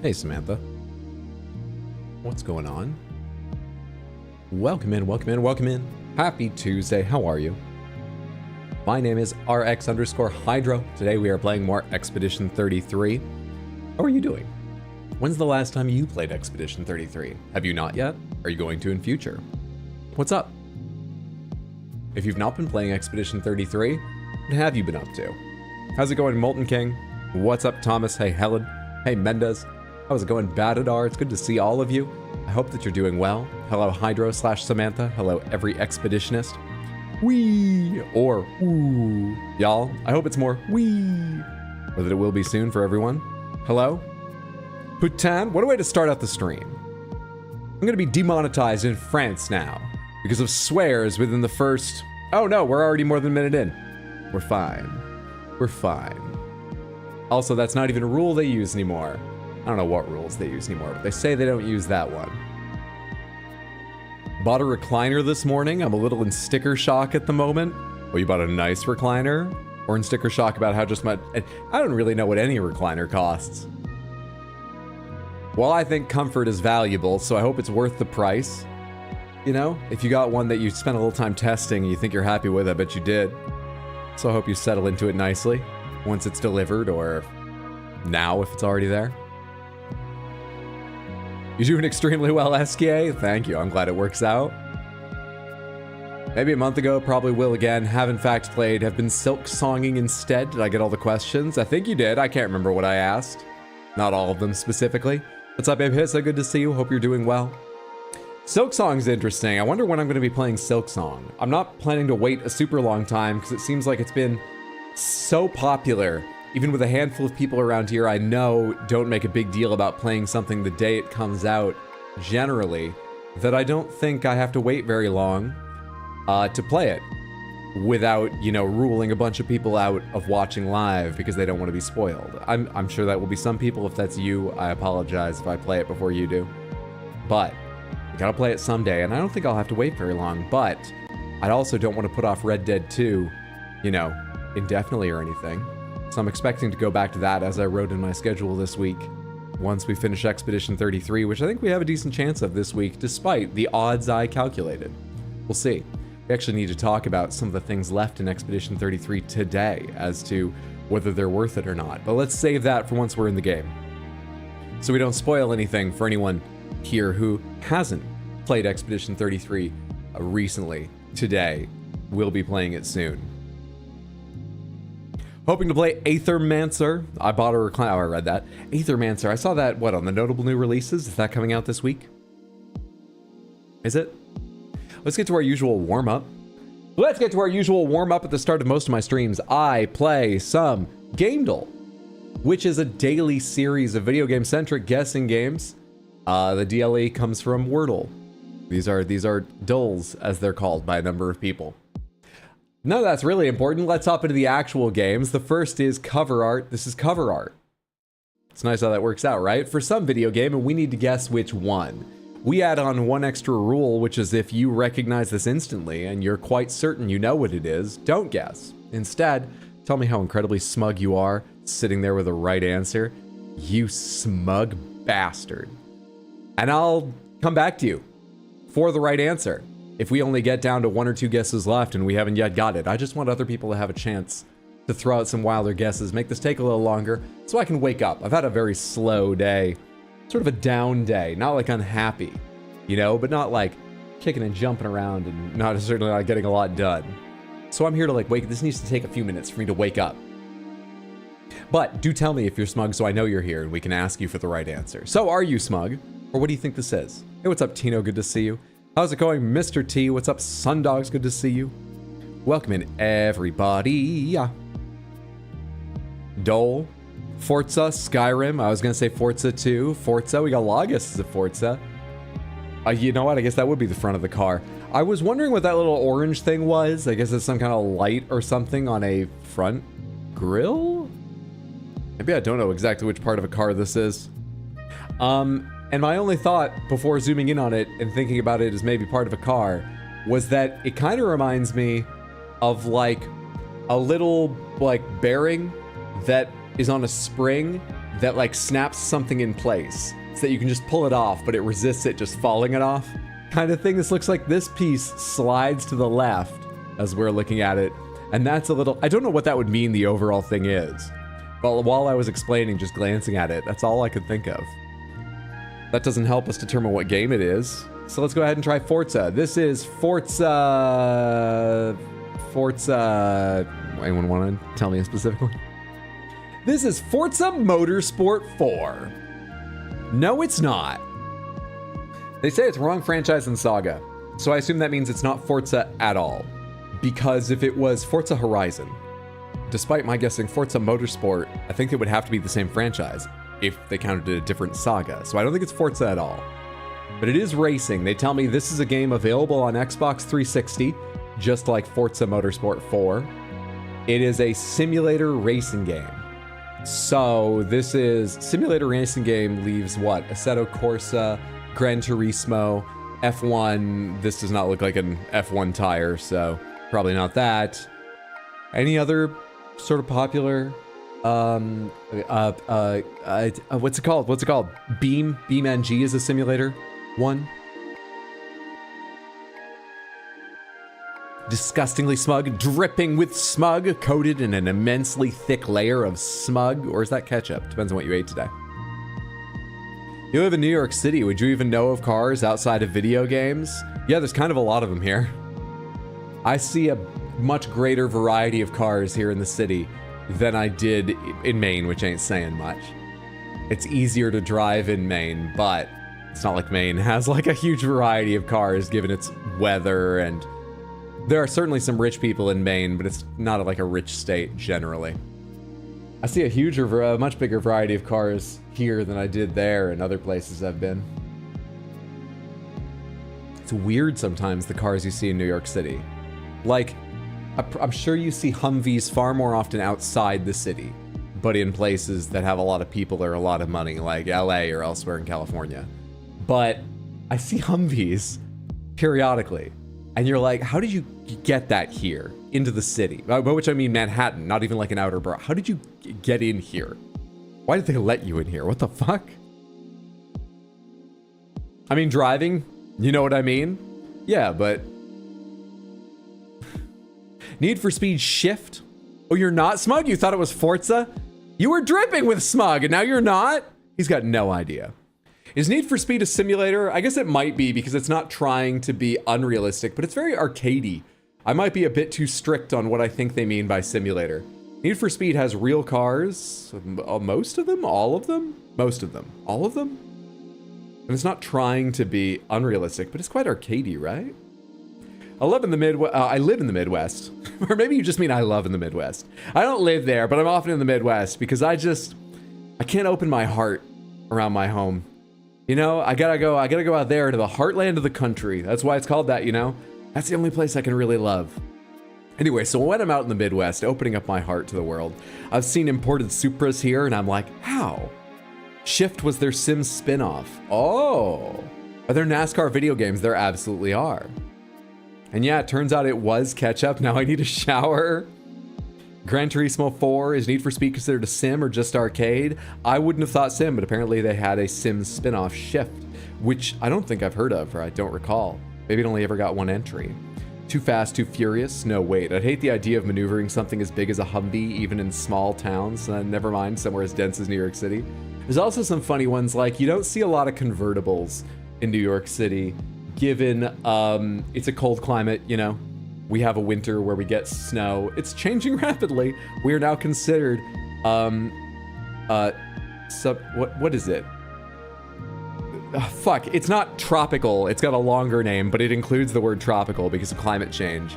Hey, Samantha. What's going on? Welcome in, welcome in, welcome in. Happy Tuesday. How are you? My name is RX_Hydro. Today we are playing more Expedition 33. How are you doing? When's the last time you played Expedition 33? Have you not yet? Are you going to in future? What's up? If you've not been playing Expedition 33, what have you been up to? How's it going, Molten King? What's up, Thomas? Hey, Helen. Hey, Mendez. How's it going, Badadar? It's good to see all of you. I hope that you're doing well. Hello, Hydro/Samantha. Hello, every expeditionist. Wee or ooh. Y'all, I hope it's more wee. Or that it will be soon for everyone. Hello? Putain, what a way to start out the stream. I'm gonna be demonetized in France now because of swears within the first... Oh no, we're already more than a minute in. We're fine. We're fine. Also, that's not even a rule they use anymore. I don't know what rules they use anymore, but they say they don't use that one. Bought a recliner this morning. I'm a little in sticker shock at the moment. Oh, you bought a nice recliner? Or in sticker shock about how just much... I don't really know what any recliner costs. Well, I think comfort is valuable, so I hope it's worth the price. You know, if you got one that you spent a little time testing and you think you're happy with, I bet you did. So I hope you settle into it nicely once it's delivered, or now if it's already there. You're doing extremely well, SKA. Thank you. I'm glad it works out. Maybe a month ago, probably will again. Have in fact played, have been silk songing instead. Did I get all the questions? I think you did. I can't remember what I asked. Not all of them specifically. What's up, Babe Hissa? Good to see you. Hope you're doing well. Silk Song's interesting. I wonder when I'm going to be playing Silk Song. I'm not planning to wait a super long time because it seems like it's been so popular. Even with a handful of people around here I know don't make a big deal about playing something the day it comes out, generally, that I don't think I have to wait very long to play it without, you know, ruling a bunch of people out of watching live because they don't want to be spoiled. I'm sure that will be some people. If that's you, I apologize if I play it before you do. But I gotta play it someday, and I don't think I'll have to wait very long, but I also don't want to put off Red Dead 2, you know, indefinitely or anything. So I'm expecting to go back to that as I wrote in my schedule this week. Once we finish Expedition 33, which I think we have a decent chance of this week, despite the odds I calculated. We'll see. We actually need to talk about some of the things left in Expedition 33 today as to whether they're worth it or not. But let's save that for once we're in the game, so we don't spoil anything for anyone here who hasn't played Expedition 33 recently. Today, we'll be playing it soon. Hoping to play Aethermancer. I bought a recliner. Oh, I read that. Aethermancer. I saw that, what, on the notable new releases? Is that coming out this week? Is it? Let's get to our usual warm-up. Let's get to our usual warm-up at the start of most of my streams. I play some gamedle, which is a daily series of video game-centric guessing games. The DLE comes from Wordle. These are dulls, as they're called by a number of people. None of that's really important. Let's hop into the actual games. The first is cover art. This is cover art. It's nice how that works out, right? For some video game, and we need to guess which one. We add on one extra rule, which is if you recognize this instantly and you're quite certain you know what it is, don't guess. Instead, tell me how incredibly smug you are, sitting there with the right answer. You smug bastard. And I'll come back to you for the right answer. If we only get down to one or two guesses left and we haven't yet got it, I just want other people to have a chance to throw out some wilder guesses, make this take a little longer so I can wake up. I've had a very slow day, sort of a down day, not like unhappy, you know, but not like kicking and jumping around and not certainly not getting a lot done. So I'm here to like this needs to take a few minutes for me to wake up. But do tell me if you're smug so I know you're here and we can ask you for the right answer. So are you smug? Or what do you think this is? Hey, what's up, Tino? Good to see you. How's it going, Mr. T? What's up, Sundogs? Good to see you. Welcome in, everybody. Dole, Forza, Skyrim. I was gonna say Forza 2. Forza, we got a lot of guesses of Forza. You know what? I guess that would be the front of the car. I was wondering what that little orange thing was. I guess it's some kind of light or something on a front grille? Maybe I don't know exactly which part of a car this is. And my only thought before zooming in on it and thinking about it as maybe part of a car was that it kind of reminds me of like a little like bearing that is on a spring that like snaps something in place so that you can just pull it off, but it resists it just falling it off kind of thing. This looks like this piece slides to the left as we're looking at it. And that's a little, I don't know what that would mean the overall thing is. But while I was explaining, just glancing at it, that's all I could think of. That doesn't help us determine what game it is. So let's go ahead and try Forza. This is Forza... Anyone want to tell me specifically? This is Forza Motorsport 4. No, it's not. They say it's wrong franchise and saga. So I assume that means it's not Forza at all. Because if it was Forza Horizon, despite my guessing Forza Motorsport, I think it would have to be the same franchise if they counted it a different saga. So I don't think it's Forza at all. But it is racing. They tell me this is a game available on Xbox 360, just like Forza Motorsport 4. It is a simulator racing game. So this is simulator racing game leaves what? Assetto Corsa, Gran Turismo, F1. This does not look like an F1 tire, so probably not that. Any other sort of popular what's it called? Beam NG is a simulator one. Disgustingly smug, dripping with smug, coated in an immensely thick layer of smug, or is that ketchup? Depends on what you ate today. You live in New York City. Would you even know of cars outside of video games? Yeah, there's kind of a lot of them here. I see a much greater variety of cars here in the city than I did in Maine, which ain't saying much. It's easier to drive in Maine, but it's not like Maine has like a huge variety of cars given its weather, and there are certainly some rich people in Maine, but it's not like a rich state generally. I see a much bigger variety of cars here than I did there and other places I've been. It's weird sometimes, the cars you see in New York City. Like, I'm sure you see Humvees far more often outside the city, but in places that have a lot of people or a lot of money, like LA or elsewhere in California. But I see Humvees periodically, and you're like, how did you get that here into the city? By which I mean Manhattan, not even like an outer borough. How did you get in here? Why did they let you in here? What the fuck? I mean, driving, you know what I mean? Yeah, but Need for Speed Shift? Oh, you're not smug? You thought it was Forza? You were dripping with smug and now you're not? He's got no idea. Is Need for Speed a simulator? I guess it might be because it's not trying to be unrealistic, but it's very arcadey. I might be a bit too strict on what I think they mean by simulator. Need for Speed has real cars. Most of them? All of them? Most of them. All of them? And it's not trying to be unrealistic, but it's quite arcadey, right? I live in the Midwest. Or maybe you just mean I love in the Midwest. I don't live there, but I'm often in the Midwest because I can't open my heart around my home. You know, I gotta go out there into the heartland of the country. That's why it's called that, you know? That's the only place I can really love. Anyway, so when I'm out in the Midwest, opening up my heart to the world, I've seen imported Supras here, and I'm like, how? Shift was their Sims spin-off. Oh. Are there NASCAR video games? There absolutely are. And yeah, it turns out it was ketchup. Now I need a shower. Gran Turismo 4, is Need for Speed considered a sim or just arcade? I wouldn't have thought sim, but apparently they had a sim spin-off, Shift, which I don't think I've heard of, or I don't recall. Maybe it only ever got one entry. Too Fast, Too Furious? No, wait. I'd hate the idea of maneuvering something as big as a Humvee, even in small towns, never mind somewhere as dense as New York City. There's also some funny ones, like you don't see a lot of convertibles in New York City, given it's a cold climate, you know. We have a winter where we get snow. It's changing rapidly. We are now considered, what is it? Fuck, it's not tropical. It's got a longer name, but it includes the word tropical because of climate change.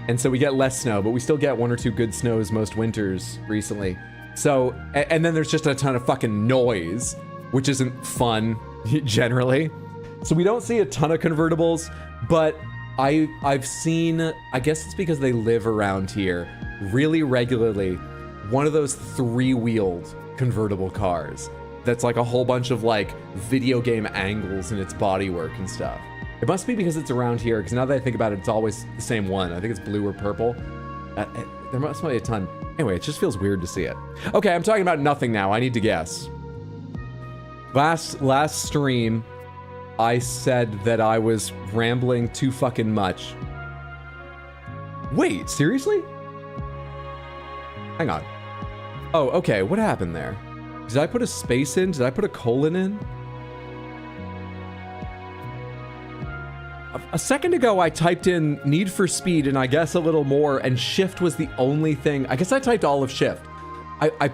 And so we get less snow, but we still get one or two good snows most winters recently. So, and then there's just a ton of fucking noise, which isn't fun generally. So we don't see a ton of convertibles, but I've seen, I guess it's because they live around here really regularly, one of those three-wheeled convertible cars that's like a whole bunch of like video game angles in its bodywork and stuff. It must be because it's around here, because now that I think about it, it's always the same one. I think it's blue or purple. There must be a ton. Anyway, it just feels weird to see it. Okay, I'm talking about nothing now. I need to guess. Last stream, I said that I was rambling too fucking much. Wait, seriously? Hang on. Oh, okay, what happened there? Did I put a space in? Did I put a colon in? A second ago, I typed in Need for Speed and I guess a little more, and Shift was the only thing. I guess I typed all of Shift. I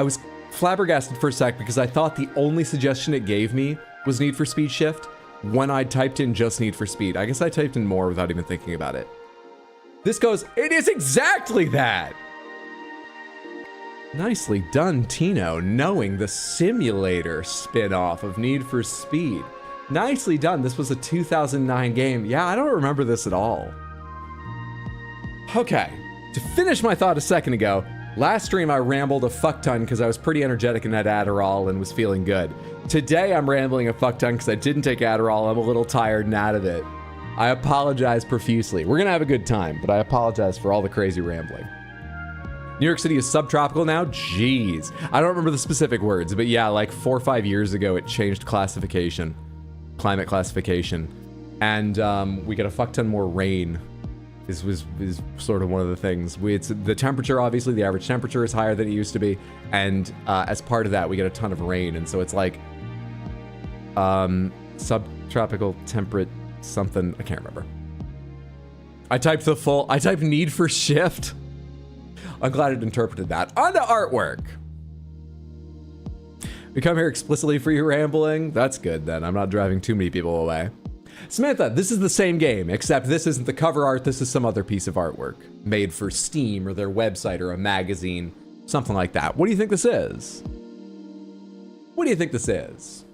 was flabbergasted for a sec because I thought the only suggestion it gave me was Need for Speed Shift when I typed in just Need for Speed. I guess I typed in more without even thinking about it. This goes, it is exactly that! Nicely done, Tino, knowing the simulator spin-off of Need for Speed. Nicely done. This was a 2009 game. Yeah, I don't remember this at all. Okay, to finish my thought a second ago, last stream I rambled a fuck ton because I was pretty energetic and had Adderall and was feeling good. Today I'm rambling a fuck ton because I didn't take Adderall. I'm a little tired and out of it. I apologize profusely. We're gonna have a good time, but I apologize for all the crazy rambling. New York City is subtropical now? Jeez. I don't remember the specific words, but yeah, like 4 or 5 years ago it changed classification. Climate classification. And we get a fuck ton more rain. This is sort of one of the things. It's the temperature, obviously, the average temperature is higher than it used to be. And as part of that, we get a ton of rain. And so it's like subtropical temperate something. I can't remember. I typed Need for Shift. I'm glad it interpreted that. On to artwork. We come here explicitly for you rambling. That's good then. I'm not driving too many people away. Samantha, this is the same game, except this isn't the cover art. This is some other piece of artwork made for Steam or their website or a magazine, something like that. What do you think this is? What do you think this is?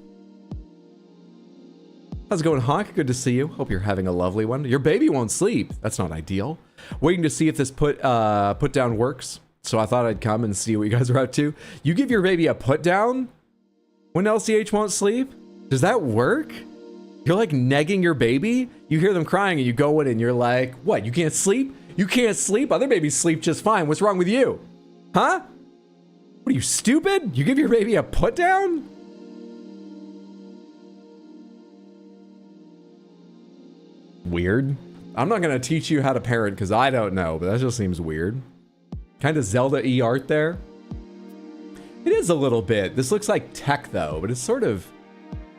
How's it going, Honk? Good to see you. Hope you're having a lovely one. Your baby won't sleep. That's not ideal. Waiting to see if this put down works. So I thought I'd come and see what you guys are up to. You give your baby a put down when LCH won't sleep? Does that work? You're like negging your baby? You hear them crying and you go in and you're like, what, you can't sleep? You can't sleep? Other babies sleep just fine. What's wrong with you? Huh? What are you, stupid? You give your baby a put down? Weird. I'm not gonna teach you how to parent because I don't know, but that just seems weird. Kind of Zelda-y art there. It is a little bit. This looks like tech though, but it's sort of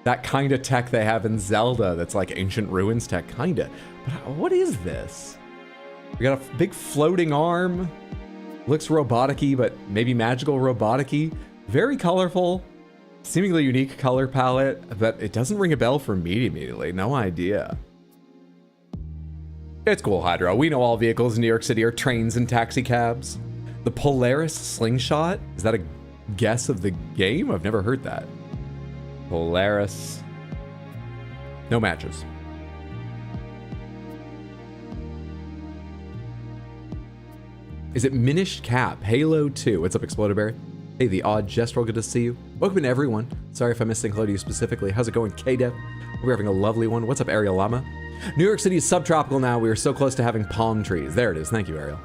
that kind of tech they have in Zelda that's like ancient ruins tech, kinda. But what is this? We got a big floating arm. Looks robotic-y, but maybe magical robotic-y. Very colorful, seemingly unique color palette, but it doesn't ring a bell for me immediately. No idea. It's cool, Hydro. We know all vehicles in New York City are trains and taxi cabs. The Polaris slingshot? Is that a guess of the game? I've never heard that. Polaris. No matches. Is it Minished Cap? Halo 2. What's up, Exploderberry? Hey, the Odd Gestrel, good to see you. Welcome to everyone. Sorry if I missed saying hello to you specifically. How's it going, K-Dev? We're having a lovely one. What's up, Ariel Llama? New York City is subtropical now. We are so close to having palm trees. There it is. Thank you, Ariel.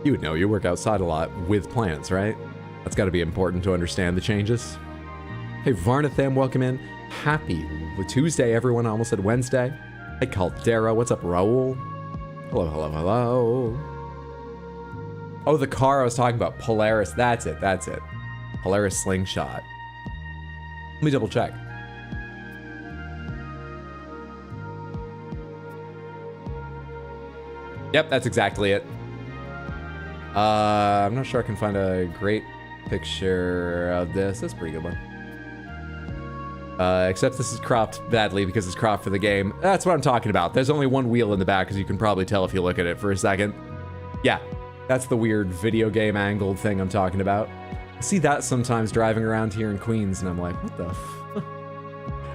You would know. You work outside a lot with plants, right? That's got to be important to understand the changes. Hey, Varnatham, welcome in. Happy Tuesday, everyone. I almost said Wednesday. Hey, Caldera. What's up, Raul? Hello, hello, hello. Oh, the car I was talking about. Polaris. That's it. That's it. Polaris slingshot. Let me double check. Yep, that's exactly it. I'm not sure I can find a great picture of this. That's a pretty good one. Except this is cropped badly because it's cropped for the game. That's what I'm talking about. There's only one wheel in the back, as you can probably tell if you look at it for a second. Yeah, that's the weird video game angled thing I'm talking about. I see that sometimes driving around here in Queens, and I'm like, what the fuck?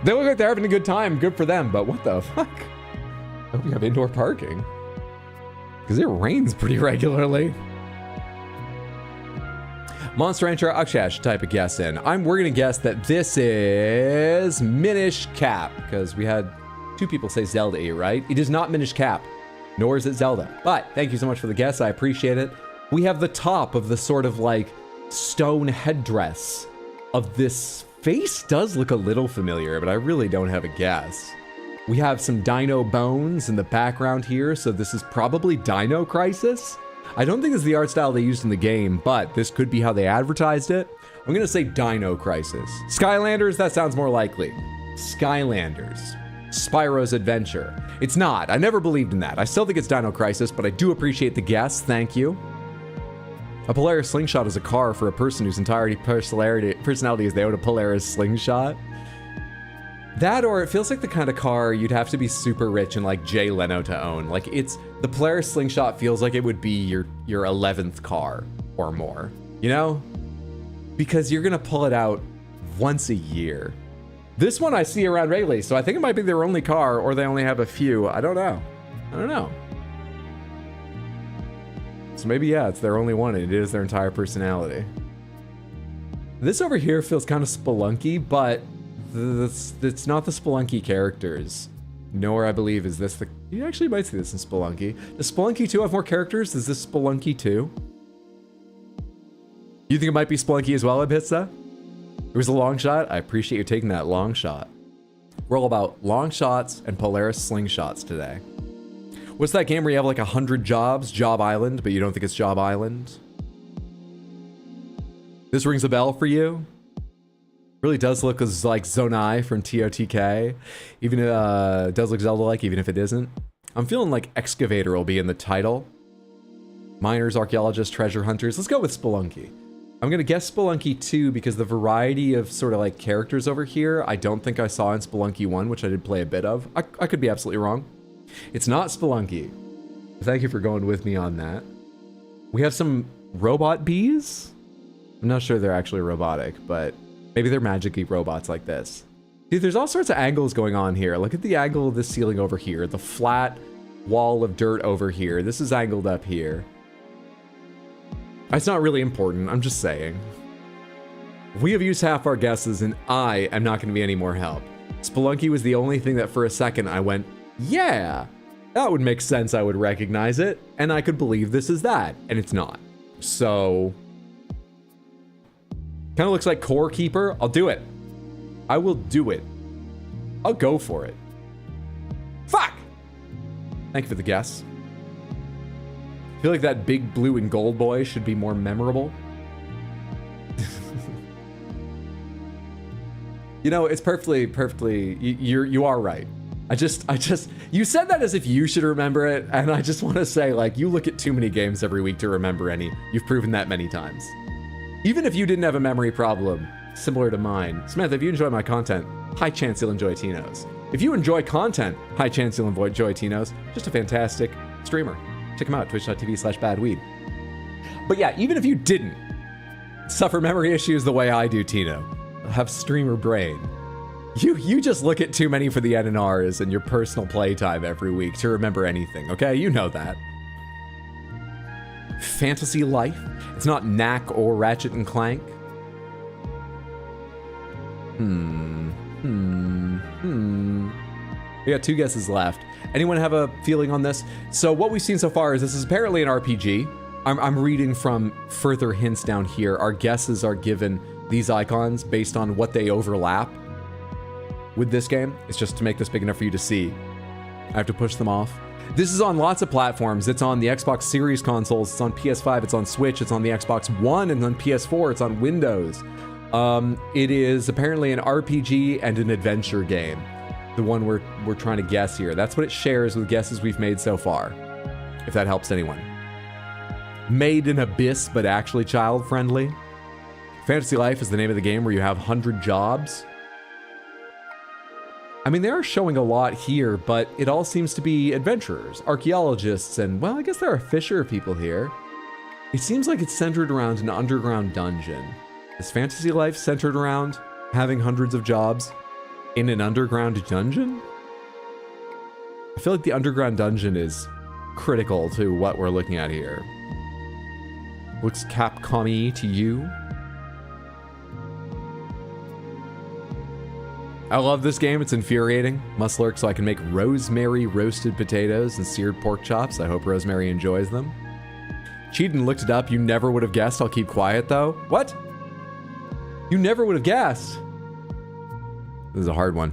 They look like they're having a good time. Good for them, but what the fuck? I hope you have indoor parking. Because it rains pretty regularly. Monster Rancher, actually I should type a guess in. We're gonna guess that this is Minish Cap, because we had 2 people say Zelda-y, right? It is not Minish Cap, nor is it Zelda. But thank you so much for the guess, I appreciate it. We have the top of the sort of like stone headdress of this face does look a little familiar, but I really don't have a guess. We have some dino bones in the background here, so this is probably Dino Crisis. I don't think it's the art style they used in the game, but this could be how they advertised it. I'm gonna say Dino Crisis. Skylanders, that sounds more likely. Skylanders. Spyro's Adventure. It's not. I never believed in that. I still think it's Dino Crisis, but I do appreciate the guess. Thank you. A Polaris slingshot is a car for a person whose entire personality is they own a Polaris slingshot. That, or it feels like the kind of car you'd have to be super rich and like Jay Leno to own. Like the Polaris slingshot feels like it would be your 11th car or more, you know? Because you're gonna pull it out once a year. This one I see around regularly, so I think it might be their only car, or they only have a few. I don't know. So maybe, yeah, it's their only one, and it is their entire personality. This over here feels kind of Spelunky, but it's not the Spelunky characters. Nor, I believe, is this the... You actually might see this in Spelunky. Does Spelunky 2 have more characters? Is this Spelunky 2? You think it might be Spelunky as well, Ibiza? It was a long shot. I appreciate you taking that long shot. We're all about long shots and Polaris slingshots today. What's that game where you have like 100 jobs? Job Island, but you don't think it's Job Island? This rings a bell for you? Really does look like Zonai from TOTK. Even it does look Zelda-like, even if it isn't. I'm feeling like Excavator will be in the title. Miners, archaeologists, treasure hunters. Let's go with Spelunky. I'm gonna guess Spelunky 2 because the variety of sort of like characters over here, I don't think I saw in Spelunky 1, which I did play a bit of. I could be absolutely wrong. It's not Spelunky. Thank you for going with me on that. We have some robot bees. I'm not sure they're actually robotic, but maybe they're magic-y robots like this. See, there's all sorts of angles going on here. Look at the angle of the ceiling over here, the flat wall of dirt over here. This is angled up here. It's not really important, I'm just saying. We have used half our guesses and I am not gonna be any more help. Spelunky was the only thing that for a second I went, yeah, that would make sense, I would recognize it, and I could believe this is that, and it's not. So, kind of looks like Core Keeper. I'll do it. I will do it. I'll go for it. Fuck! Thank you for the guess. I feel like that big blue and gold boy should be more memorable. You know, it's perfectly, you are right. You said that as if you should remember it, and I just want to say, like, you look at too many games every week to remember any. You've proven that many times. Even if you didn't have a memory problem similar to mine, Samantha, if you enjoy my content, high chance you'll enjoy Tino's. If you enjoy content, high chance you'll enjoy Tino's. Just a fantastic streamer. Check him out, twitch.tv/badweed. But yeah, even if you didn't suffer memory issues the way I do, Tino, have streamer brain, you just look at too many for the NNRs and your personal playtime every week to remember anything, okay? You know that. Fantasy Life. It's not Knack or Ratchet and Clank. We got 2 guesses left. Anyone have a feeling on this? So what we've seen so far is this is apparently an RPG. I'm reading from further hints down here. Our guesses are given these icons based on what they overlap with this game. It's just to make this big enough for you to see. I have to push them off. This is on lots of platforms. It's on the Xbox Series consoles, it's on PS5, it's on Switch, it's on the Xbox One, and on PS4, it's on Windows. It is apparently an RPG and an adventure game. The one we're trying to guess here. That's what it shares with guesses we've made so far, if that helps anyone. Made in Abyss, but actually child-friendly. Fantasy Life is the name of the game where you have 100 jobs. I mean, they are showing a lot here, but it all seems to be adventurers, archaeologists, and, well, I guess there are fisher people here. It seems like it's centered around an underground dungeon. Is Fantasy Life centered around having hundreds of jobs in an underground dungeon? I feel like the underground dungeon is critical to what we're looking at here. Looks Capcom-y to you? I love this game, it's infuriating. Must lurk so I can make rosemary roasted potatoes and seared pork chops. I hope Rosemary enjoys them. Cheated looked it up, you never would have guessed. I'll keep quiet though. What? You never would have guessed. This is a hard one.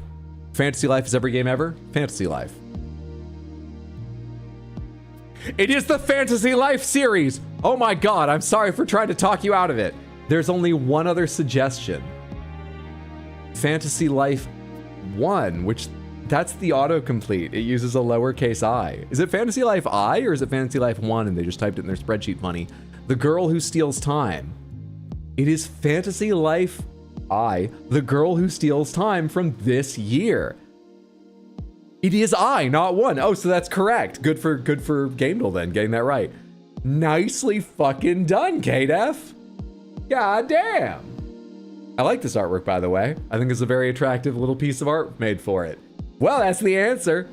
Fantasy Life is every game ever? Fantasy Life. It is the Fantasy Life series! Oh my god, I'm sorry for trying to talk you out of it. There's only one other suggestion. Fantasy Life 1, which that's the autocomplete. It uses a lowercase I. Is it Fantasy Life I or is it Fantasy Life 1 and they just typed it in their spreadsheet funny? The Girl Who Steals Time. It is Fantasy Life I, The Girl Who Steals Time from this year. It is I, not 1. Oh, so that's correct. Good for gamedle then, getting that right. Nicely fucking done, KDF. God damn. I like this artwork, by the way. I think it's a very attractive little piece of art made for it. Well, that's the answer.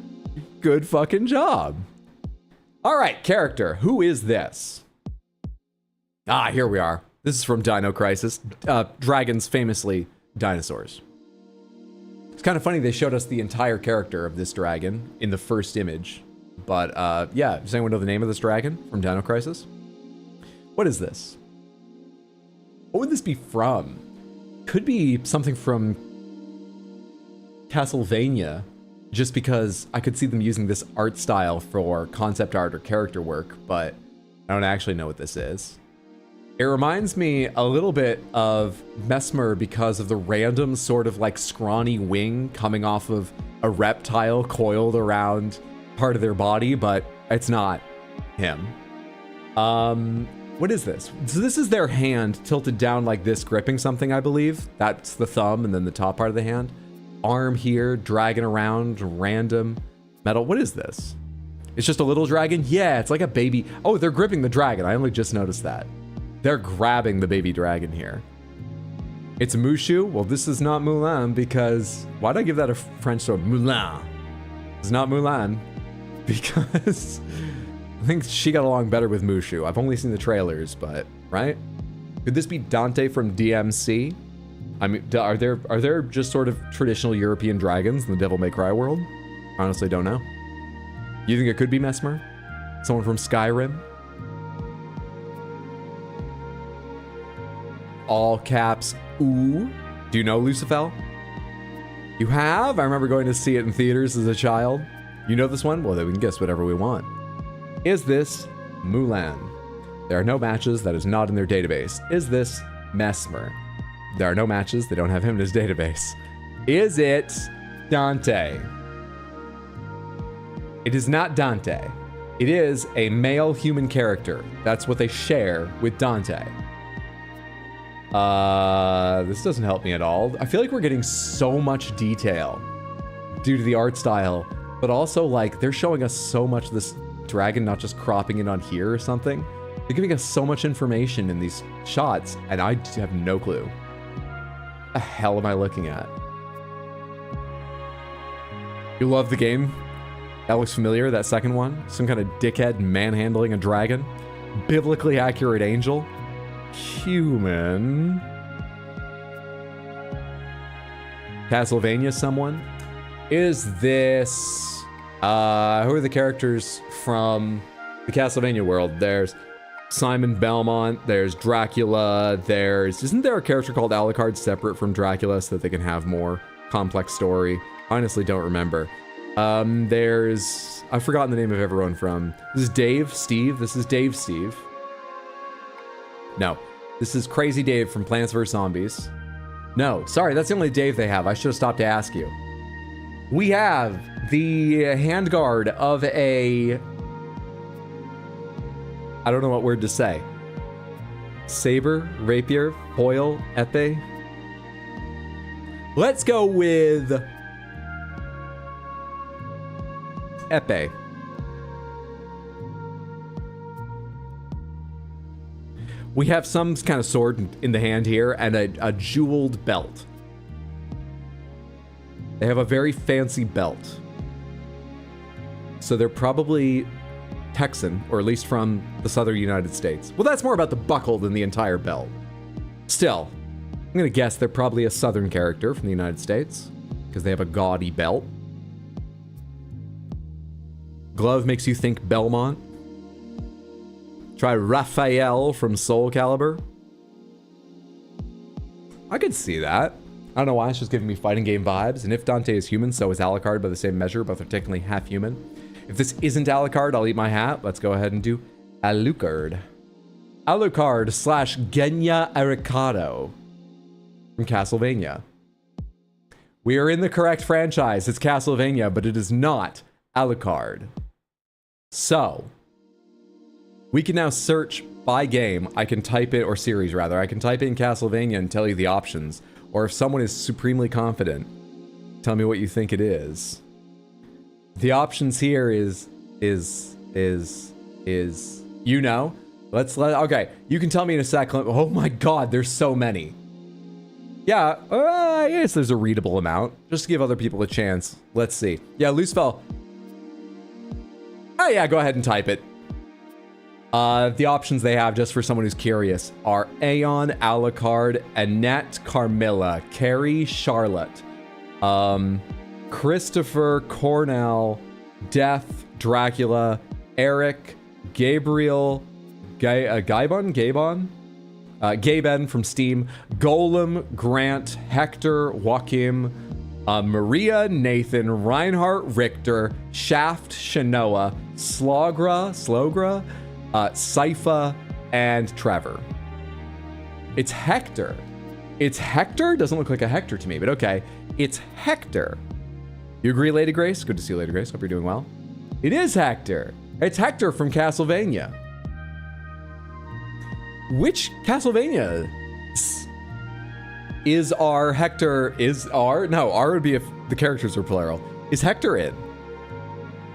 Good fucking job. All right, character. Who is this? Ah, here we are. This is from Dino Crisis. Dragons, famously dinosaurs. It's kind of funny they showed us the entire character of this dragon in the first image. But yeah, does anyone know the name of this dragon from Dino Crisis? What is this? What would this be from? Could be something from Castlevania, just because I could see them using this art style for concept art or character work, but I don't actually know what this is. It reminds me a little bit of Mesmer because of the random sort of like scrawny wing coming off of a reptile coiled around part of their body, but it's not him. What is this? So this is their hand tilted down like this, gripping something, I believe. That's the thumb and then the top part of the hand. Arm here, dragging around, random metal. What is this? It's just a little dragon? Yeah, it's like a baby. Oh, they're gripping the dragon. I only just noticed that. They're grabbing the baby dragon here. It's Mushu. Well, this is not Mulan because... Why'd I give that a French word? Mulan. It's not Mulan because I think she got along better with Mushu. I've only seen the trailers, but... Right? Could this be Dante from DMC? I mean, are there just sort of traditional European dragons in the Devil May Cry world? Honestly, don't know. You think it could be Mesmer? Someone from Skyrim? All caps, ooh. Do you know Lucifel? You have? I remember going to see it in theaters as a child. You know this one? Well, then we can guess whatever we want. Is this Mulan? There are no matches. That is not in their database. Is this Mesmer? There are no matches. They don't have him in his database. Is it Dante? It is not Dante. It is a male human character. That's what they share with Dante. This doesn't help me at all. I feel like we're getting so much detail due to the art style, but also like they're showing us so much of this dragon, not just cropping in on here or something. They're giving us so much information in these shots, and I have no clue. What the hell am I looking at? You love the game? That looks familiar, that second one. Some kind of dickhead manhandling a dragon. Biblically accurate angel. Human. Castlevania someone? Is this... who are the characters from the Castlevania world? There's Simon Belmont, there's Dracula, there's... Isn't there a character called Alucard separate from Dracula so that they can have more complex story? Honestly, don't remember. There's... I've forgotten the name of everyone from... This is Dave, Steve. This is Dave, Steve. No. This is Crazy Dave from Plants vs. Zombies. No, sorry, that's the only Dave they have. I should have stopped to ask you. We have the handguard of a... I don't know what word to say. Saber, rapier, foil, epee. Let's go with... epee. We have some kind of sword in the hand here and a jeweled belt. They have a very fancy belt. So they're probably Texan, or at least from the southern United States. Well, that's more about the buckle than the entire belt. Still, I'm gonna guess they're probably a southern character from the United States because they have a gaudy belt. Glove makes you think Belmont. Try Raphael from Soul Calibur. I could see that. I don't know why, it's just giving me fighting game vibes. And if Dante is human, so is Alucard by the same measure. Both are technically half human. If this isn't Alucard, I'll eat my hat. Let's go ahead and do Alucard. Alucard slash Genya Arikado from Castlevania. We are in the correct franchise. It's Castlevania, but it is not Alucard. So, we can now search by game. I can type it, or series rather. I can type in Castlevania and tell you the options. Or if someone is supremely confident, tell me what you think it is. The options here is, you know. Okay, you can tell me in a sec. Oh my god, there's so many. Yeah, I guess there's a readable amount. Just to give other people a chance. Let's see. Yeah, Loosefell. Oh yeah, go ahead and type it. The options they have, just for someone who's curious, are Aeon, Alucard, Annette, Carmilla, Carrie, Charlotte, Christopher, Cornell, Death, Dracula, Eric, Gabriel, Gaben from Steam, Golem, Grant, Hector, Joachim, Maria, Nathan, Reinhardt, Richter, Shaft, Shanoa, Slogra, Sypha, and Trevor. It's Hector. It's Hector? Doesn't look like a Hector to me, but okay. It's Hector. You agree, Lady Grace? Good to see you, Lady Grace. Hope you're doing well. It is Hector. It's Hector from Castlevania. Which Castlevania is our Hector? No, R would be if the characters were plural. Is Hector in?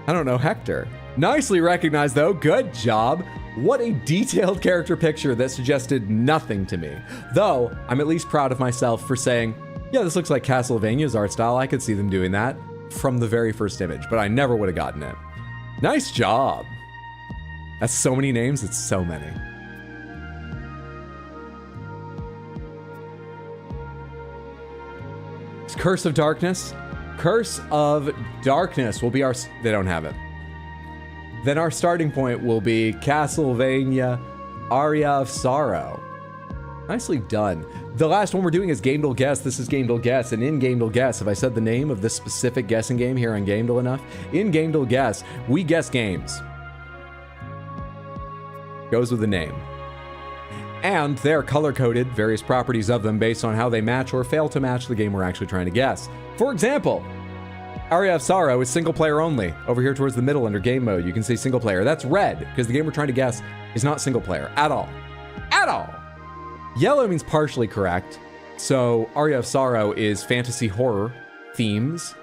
I don't know Hector. Nicely recognized though, good job. What a detailed character picture that suggested nothing to me. Though, I'm at least proud of myself for saying, yeah, this looks like Castlevania's art style. I could see them doing that from the very first image, but I never would have gotten it. Nice job. That's so many names, it's so many. Curse of Darkness. Curse of Darkness will be our... They don't have it. Then our starting point will be Castlevania Aria of Sorrow. Nicely done. The last one we're doing is gamedle Guess. This is gamedle Guess, and in gamedle Guess, have I said the name of this specific guessing game here on gamedle enough? In gamedle Guess, we guess games. Goes with the name. And they're color-coded, various properties of them based on how they match or fail to match the game we're actually trying to guess. For example, Aria of Sorrow is single player only. Over here towards the middle under game mode, you can see single player. That's red, because the game we're trying to guess is not single player at all. At all! Yellow means partially correct. So Aria of Sorrow is fantasy horror themes.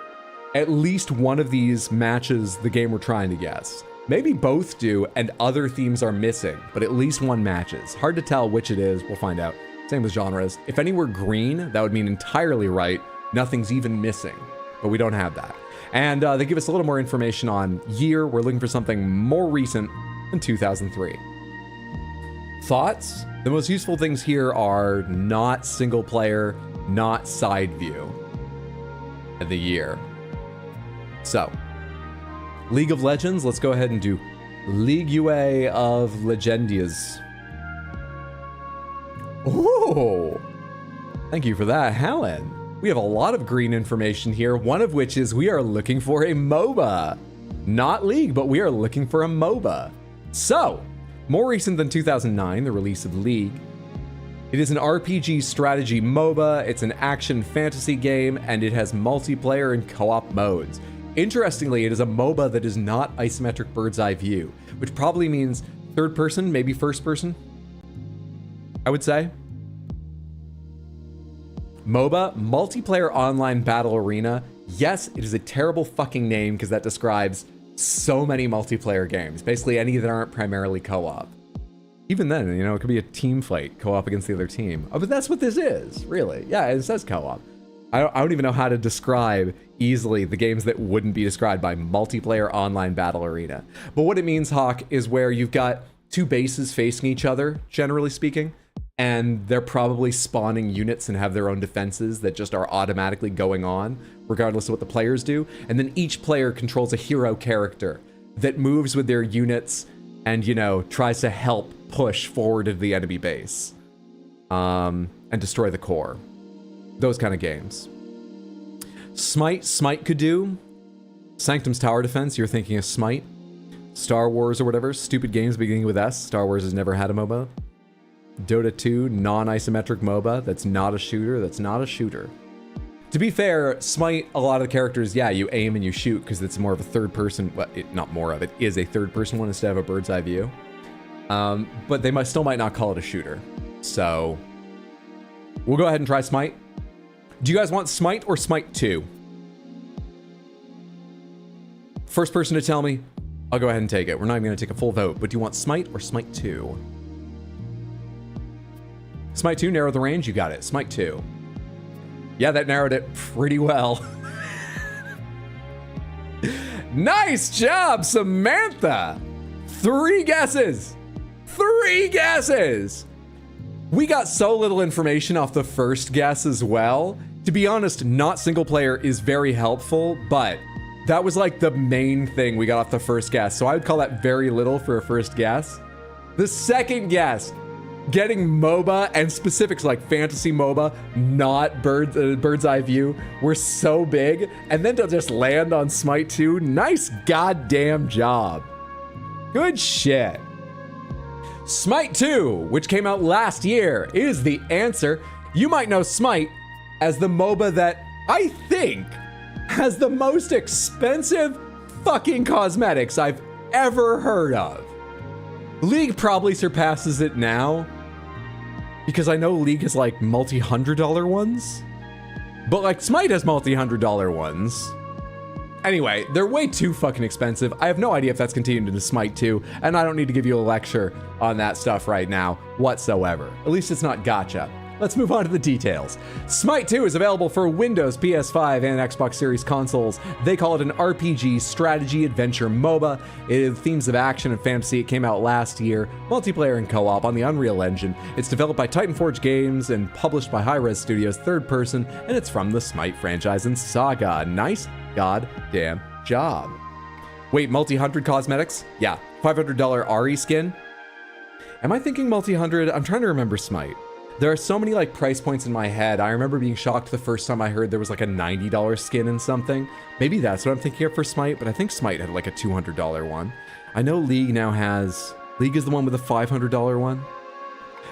At least one of these matches the game we're trying to guess. Maybe both do, and other themes are missing, but at least one matches. Hard to tell which it is, we'll find out. Same with genres. If any were green, that would mean entirely right. Nothing's even missing, but we don't have that. And they give us a little more information on year. We're looking for something more recent than 2003. Thoughts? The most useful things here are not single player, not side view. The year. So, League of Legends, let's go ahead and do League UA of Legendias. Oh, thank you for that, Helen. We have a lot of green information here, one of which is we are looking for a MOBA. Not League, but we are looking for a MOBA. So, more recent than 2009, the release of League. It is an RPG strategy MOBA, it's an action fantasy game, and it has multiplayer and co-op modes. Interestingly, it is a MOBA that is not isometric bird's eye view, which probably means third person, maybe first person, I would say. MOBA, Multiplayer Online Battle Arena. Yes, it is a terrible fucking name because that describes so many multiplayer games, basically any that aren't primarily co-op. Even then, you know, it could be a team fight, co-op against the other team. Oh, but that's what this is, really. Yeah, it says co-op. I don't even know how to describe easily the games that wouldn't be described by Multiplayer Online Battle Arena. But what it means, Hawk, is where you've got two bases facing each other, generally speaking, and they're probably spawning units and have their own defenses that just are automatically going on, regardless of what the players do. And then each player controls a hero character that moves with their units and, you know, tries to help push forward to the enemy base and destroy the core. Those kind of games. Smite could do. Sanctum's Tower Defense, you're thinking of Smite. Star Wars or whatever, stupid games beginning with S. Star Wars has never had a MOBA. Dota 2, non-isometric MOBA. That's not a shooter. That's not a shooter. To be fair, Smite, a lot of the characters, yeah, you aim and you shoot because it's more of a third person. Well, not more of it is a third person one instead of a bird's eye view. But they still might not call it a shooter. So we'll go ahead and try Smite. Do you guys want Smite or Smite 2? First person to tell me, I'll go ahead and take it. We're not even going to take a full vote, but do you want Smite or Smite 2? Smite 2, narrow the range, you got it. Smite 2. Yeah, that narrowed it pretty well. Nice job, Samantha! 3 guesses! 3 guesses! We got so little information off the first guess as well. To be honest, not single player is very helpful, but that was like the main thing we got off the first guess. So I would call that very little for a first guess. The second guess, getting MOBA and specifics like fantasy MOBA, not bird's eye view, were so big. And then to just land on Smite 2, nice goddamn job. Good shit. Smite 2, which came out last year, is the answer. You might know Smite as the MOBA that I think has the most expensive fucking cosmetics I've ever heard of. League probably surpasses it now because I know League has like multi-$100 ones, but like Smite has multi-$100 ones. Anyway, they're way too fucking expensive. I have no idea if that's continued into Smite 2, and I don't need to give you a lecture on that stuff right now whatsoever. At least it's not gacha. Let's move on to the details. Smite 2 is available for Windows, PS5, and Xbox Series consoles. They call it an RPG strategy adventure MOBA. It has themes of action and fantasy. It came out last year, multiplayer and co-op on the Unreal Engine. It's developed by Titanforge Games and published by Hi-Rez Studios, third person, and it's from the Smite franchise and saga. Nice goddamn job. Wait, multi-100 cosmetics? Yeah, $500 Ari skin. Am I thinking multi-100? I'm trying to remember Smite. There are so many like price points in my head. I remember being shocked the first time I heard there was like a $90 skin in something. Maybe that's what I'm thinking of for Smite, but I think Smite had like a $200 one. I know League now has, League is the one with the $500 one.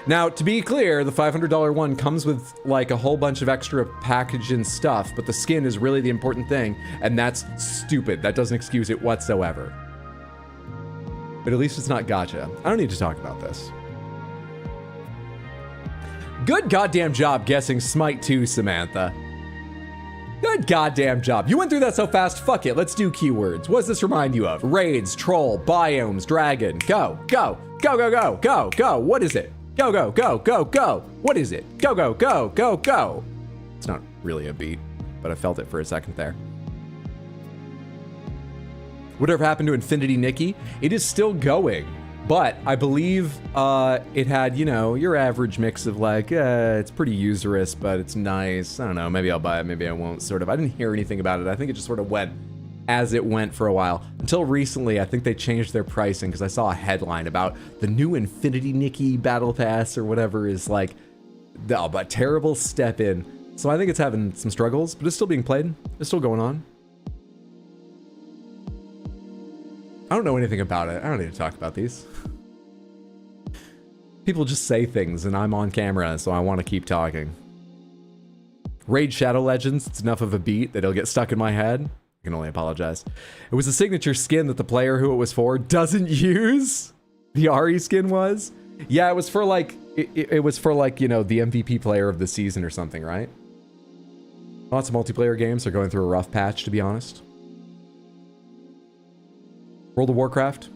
Now, to be clear, the $500 one comes with like a whole bunch of extra package and stuff, but the skin is really the important thing, and that's stupid. That doesn't excuse it whatsoever. But at least it's not gacha. I don't need to talk about this. Good goddamn job guessing Smite 2, Samantha. Good goddamn job. You went through that so fast, fuck it, let's do keywords. What does this remind you of? Raids, troll, biomes, dragon. Go, go, go, go, go, go, go. What is it? Go, go, go, go, go. What is it? Go, go, go, go, go. It's not really a beat, but I felt it for a second there. Whatever happened to Infinity Nikki? It is still going. But I believe it had, you know, your average mix of like, it's pretty usurious, but it's nice. I don't know, maybe I'll buy it, maybe I won't, sort of. I didn't hear anything about it. I think it just sort of went as it went for a while. Until recently, I think they changed their pricing because I saw a headline about the new Infinity Nikki Battle Pass or whatever is like, a terrible step in. So I think it's having some struggles, but it's still being played. It's still going on. I don't know anything about it. I don't need to talk about these. People just say things and I'm on camera, so I want to keep talking. Raid Shadow Legends, it's enough of a beat that it'll get stuck in my head. I can only apologize. It was a signature skin that the player who it was for doesn't use. The Ari skin was. Yeah, it was for like, it was for like, you know, the MVP player of the season or something, right? Lots of multiplayer games are going through a rough patch, to be honest. World of Warcraft.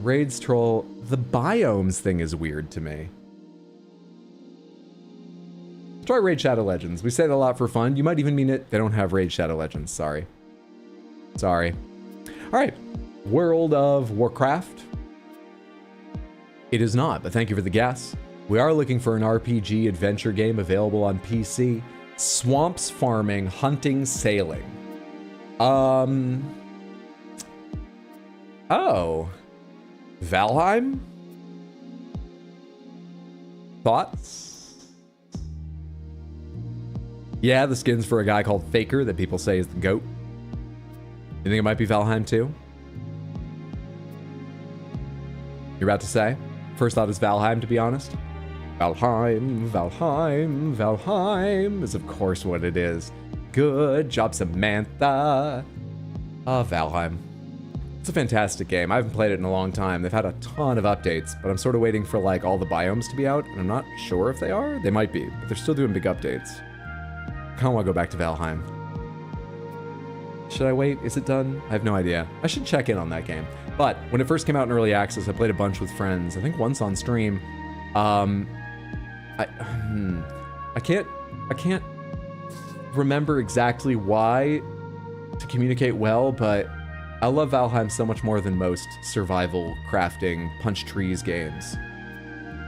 Raids, troll. The biomes thing is weird to me. Try Raid Shadow Legends. We say that a lot for fun. You might even mean it. They don't have Raid Shadow Legends. Sorry. Sorry. All right. World of Warcraft. It is not, but thank you for the guess. We are looking for an RPG adventure game available on PC. Swamps, farming, hunting, sailing. Oh. Valheim? Thoughts? Yeah, the skin's for a guy called Faker that people say is the GOAT. You think it might be Valheim too? You're about to say? First thought is Valheim, to be honest. Valheim, Valheim, Valheim is of course what it is. Good job, Samantha. Valheim. It's a fantastic game. I haven't played it in a long time. They've had a ton of updates, but I'm sort of waiting for like all the biomes to be out, and I'm not sure if they are. They might be, but they're still doing big updates. I kind of want to go back to Valheim. Should I wait? Is it done? I have no idea. I should check in on that game. But when it first came out in early access, I played a bunch with friends. I think once on stream. I can't remember exactly why to communicate well, but I love Valheim so much more than most survival, crafting, punch trees games.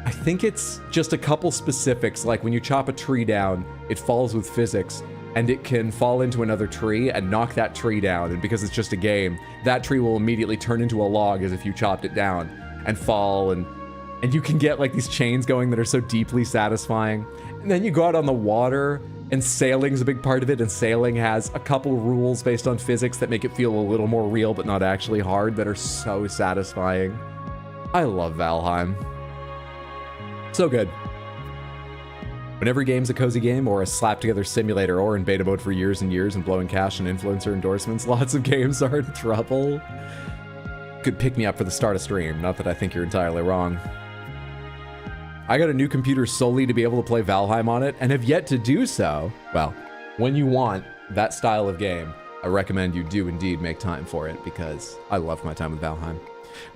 I think it's just a couple specifics, like when you chop a tree down, it falls with physics, and it can fall into another tree and knock that tree down, and because it's just a game, that tree will immediately turn into a log as if you chopped it down, and fall, and you can get like these chains going that are so deeply satisfying. And then you go out on the water, and sailing's a big part of it, and sailing has a couple rules based on physics that make it feel a little more real but not actually hard that are so satisfying. I love Valheim. So good. When every game's a cozy game or a slap-together simulator or in beta mode for years and years and blowing cash and influencer endorsements, lots of games are in trouble. Could pick me up for the start of stream, not that I think you're entirely wrong. I got a new computer solely to be able to play Valheim on it and have yet to do so. Well, when you want that style of game, I recommend you do indeed make time for it because I love my time with Valheim.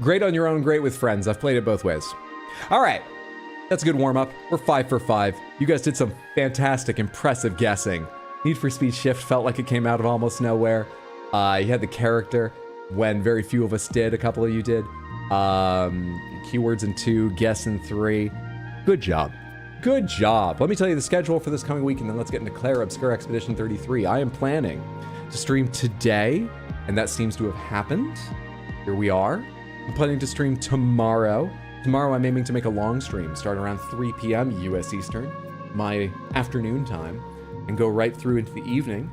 Great on your own, great with friends. I've played it both ways. All right. That's a good warm-up. We're 5 for 5. You guys did some fantastic, impressive guessing. Need for Speed Shift felt like it came out of almost nowhere. You had the character when very few of us did. A couple of you did. Keywords in 2, guess in 3. Good job. Good job. Let me tell you the schedule for this coming week, and then let's get into Claire Obscure Expedition 33. I am planning to stream today, and that seems to have happened. Here we are. I'm planning to stream tomorrow. Tomorrow I'm aiming to make a long stream, start around 3 p.m. US Eastern, my afternoon time, and go right through into the evening.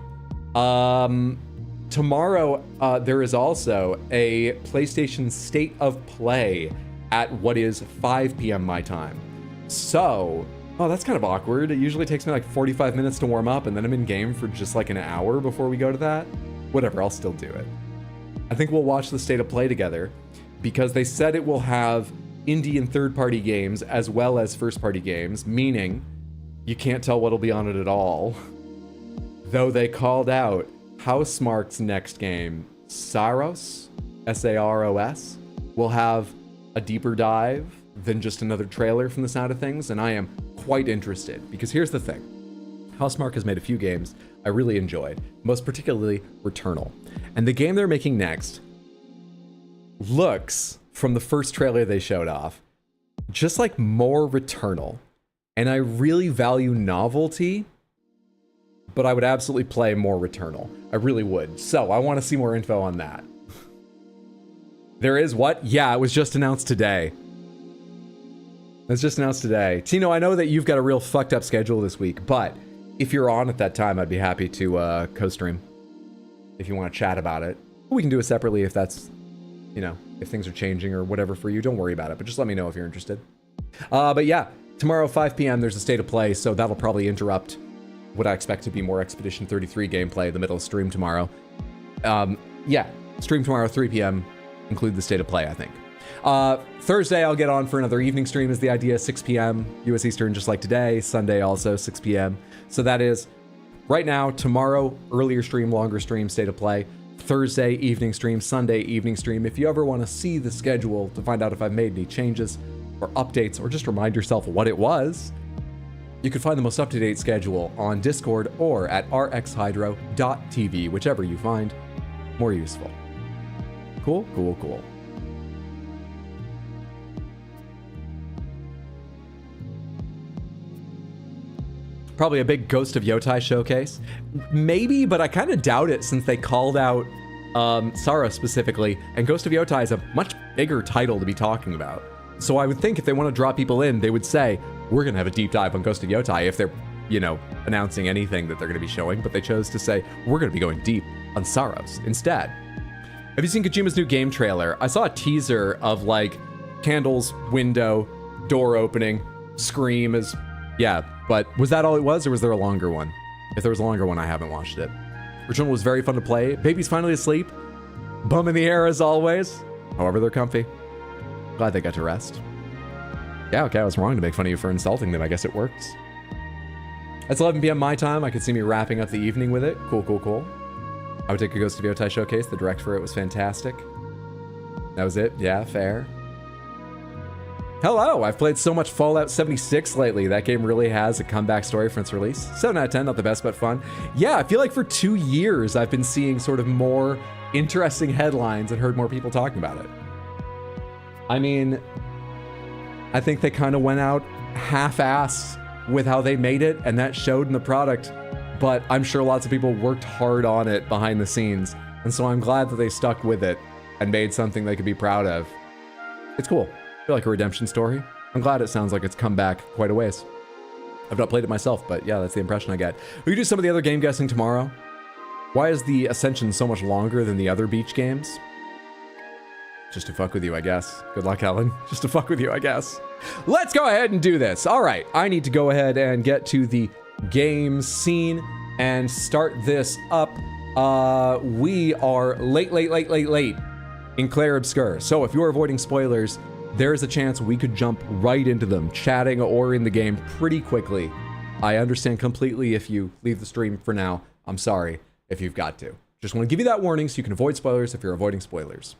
Tomorrow, there is also a PlayStation State of Play at what is 5 p.m. my time. So, oh, that's kind of awkward. It usually takes me like 45 minutes to warm up, and then I'm in game for just like an hour before we go to that. Whatever, I'll still do it. I think we'll watch the State of Play together, because they said it will have indie and third-party games as well as first-party games, meaning you can't tell what'll be on it at all. Though they called out Housemarque's next game, Saros, S-A-R-O-S, will have a deeper dive than just another trailer from the sound of things, and I am quite interested, because here's the thing. Housemarque has made a few games I really enjoyed, most particularly Returnal. And the game they're making next looks, from the first trailer they showed off, just like more Returnal. And I really value novelty, but I would absolutely play more Returnal. I really would. So I want to see more info on that. There is what? Yeah, it was just announced today. It's just announced today. Tino, I know that you've got a real fucked up schedule this week, but if you're on at that time, I'd be happy to co-stream. If you want to chat about it. We can do it separately if that's, you know, if things are changing or whatever for you. Don't worry about it, but just let me know if you're interested. But yeah, tomorrow 5 p.m. there's a State of Play, so that'll probably interrupt what I expect to be more Expedition 33 gameplay in the middle of stream tomorrow. Yeah, stream tomorrow 3 p.m. include the State of Play, I think. Thursday I'll get on for another evening stream is the idea, 6 p.m. US Eastern, just like today. Sunday also 6 p.m. So that is right now, tomorrow, earlier stream, longer stream, State of Play. Thursday evening stream, Sunday evening stream. If you ever want to see the schedule to find out if I've made any changes or updates or just remind yourself what it was, you can find the most up-to-date schedule on Discord or at rxhydro.tv, whichever you find more useful. Cool, cool, cool. Probably a big Ghost of Yotai showcase. Maybe, but I kind of doubt it since they called out Sara specifically, and Ghost of Yotai is a much bigger title to be talking about. So I would think if they want to draw people in, they would say, we're going to have a deep dive on Ghost of Yotai if they're you know, announcing anything that they're going to be showing, but they chose to say, we're going to be going deep on Saros instead. Have you seen Kojima's new game trailer? I saw a teaser of like candles, window, door opening, scream is, yeah, but was that all it was, or was there a longer one? If there was a longer one, I haven't watched it. Original was very fun to play. Baby's finally asleep. Bum in the air as always. However, they're comfy. Glad they got to rest. Yeah, okay, I was wrong to make fun of you for insulting them. I guess it works. It's 11 p.m. my time. I could see me wrapping up the evening with it. Cool, cool, cool. I would take a Ghost of Yotai showcase. The direct for it was fantastic. That was it. Yeah, fair. Hello, I've played so much Fallout 76 lately. That game really has a comeback story from its release. 7 out of 10, not the best, but fun. Yeah, I feel like for 2 years, I've been seeing sort of more interesting headlines and heard more people talking about it. I mean, I think they kind of went out half-assed with how they made it, and that showed in the product, but I'm sure lots of people worked hard on it behind the scenes, and so I'm glad that they stuck with it and made something they could be proud of. It's cool. I feel like a redemption story. I'm glad it sounds like it's come back quite a ways. I've not played it myself, but yeah, that's the impression I get. We can do some of the other game guessing tomorrow. Why is the Ascension so much longer than the other beach games? Just to fuck with you, I guess. Good luck, Ellen. Just to fuck with you, I guess. Let's go ahead and do this. All right, I need to go ahead and get to the game scene and start this up. We are late in Clair Obscur. So if you're avoiding spoilers, there's a chance we could jump right into them, chatting or in the game pretty quickly. I understand completely if you leave the stream for now. I'm sorry if you've got to. Just want to give you that warning so you can avoid spoilers if you're avoiding spoilers.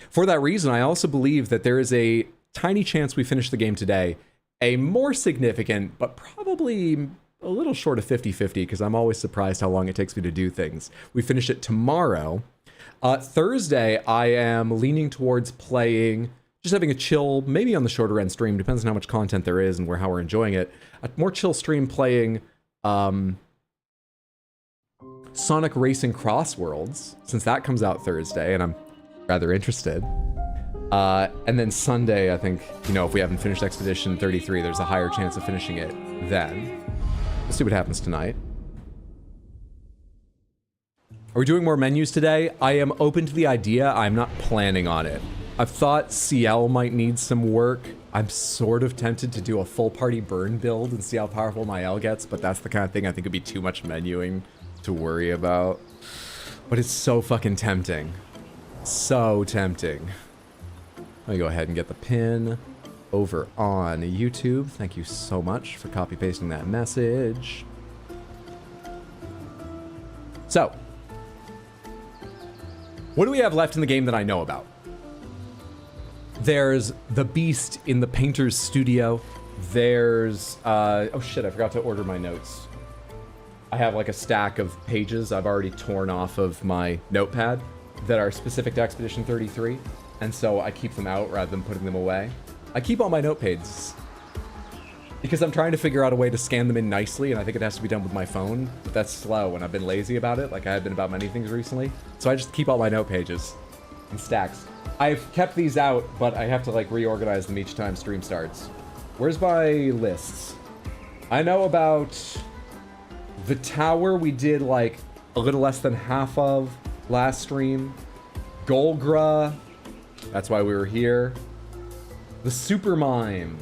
For that reason, I also believe that there is a tiny chance we finish the game today. A more significant, but probably a little short of 50-50, because I'm always surprised how long it takes me to do things. We finish it tomorrow. Thursday, I am leaning towards playing, just having a chill, maybe on the shorter end stream, depends on how much content there is and how we're enjoying it. A more chill stream playing Sonic Racing Cross Worlds, since that comes out Thursday, and I'm rather interested. And then Sunday, I think, you know, if we haven't finished Expedition 33, there's a higher chance of finishing it then. Let's see what happens tonight. Are we doing more menus today? I am open to the idea. I'm not planning on it. I've thought CL might need some work. I'm sort of tempted to do a full party burn build and see how powerful my L gets, but that's the kind of thing I think would be too much menuing to worry about. But it's so fucking tempting. So tempting. Let me go ahead and get the pin over on YouTube. Thank you so much for copy pasting that message. So, what do we have left in the game that I know about? There's the Beast in the Painter's Studio. There's, oh shit, I forgot to order my notes. I have like a stack of pages I've already torn off of my notepad that are specific to Expedition 33, and so I keep them out rather than putting them away. I keep all my note pages because I'm trying to figure out a way to scan them in nicely, and I think it has to be done with my phone, but that's slow, and I've been lazy about it, like I have been about many things recently, so I just keep all my note pages in stacks. I've kept these out, but I have to like reorganize them each time stream starts. Where's my lists? I know about the tower we did like a little less than half of last stream. Golgra, that's why we were here. The Super Mime,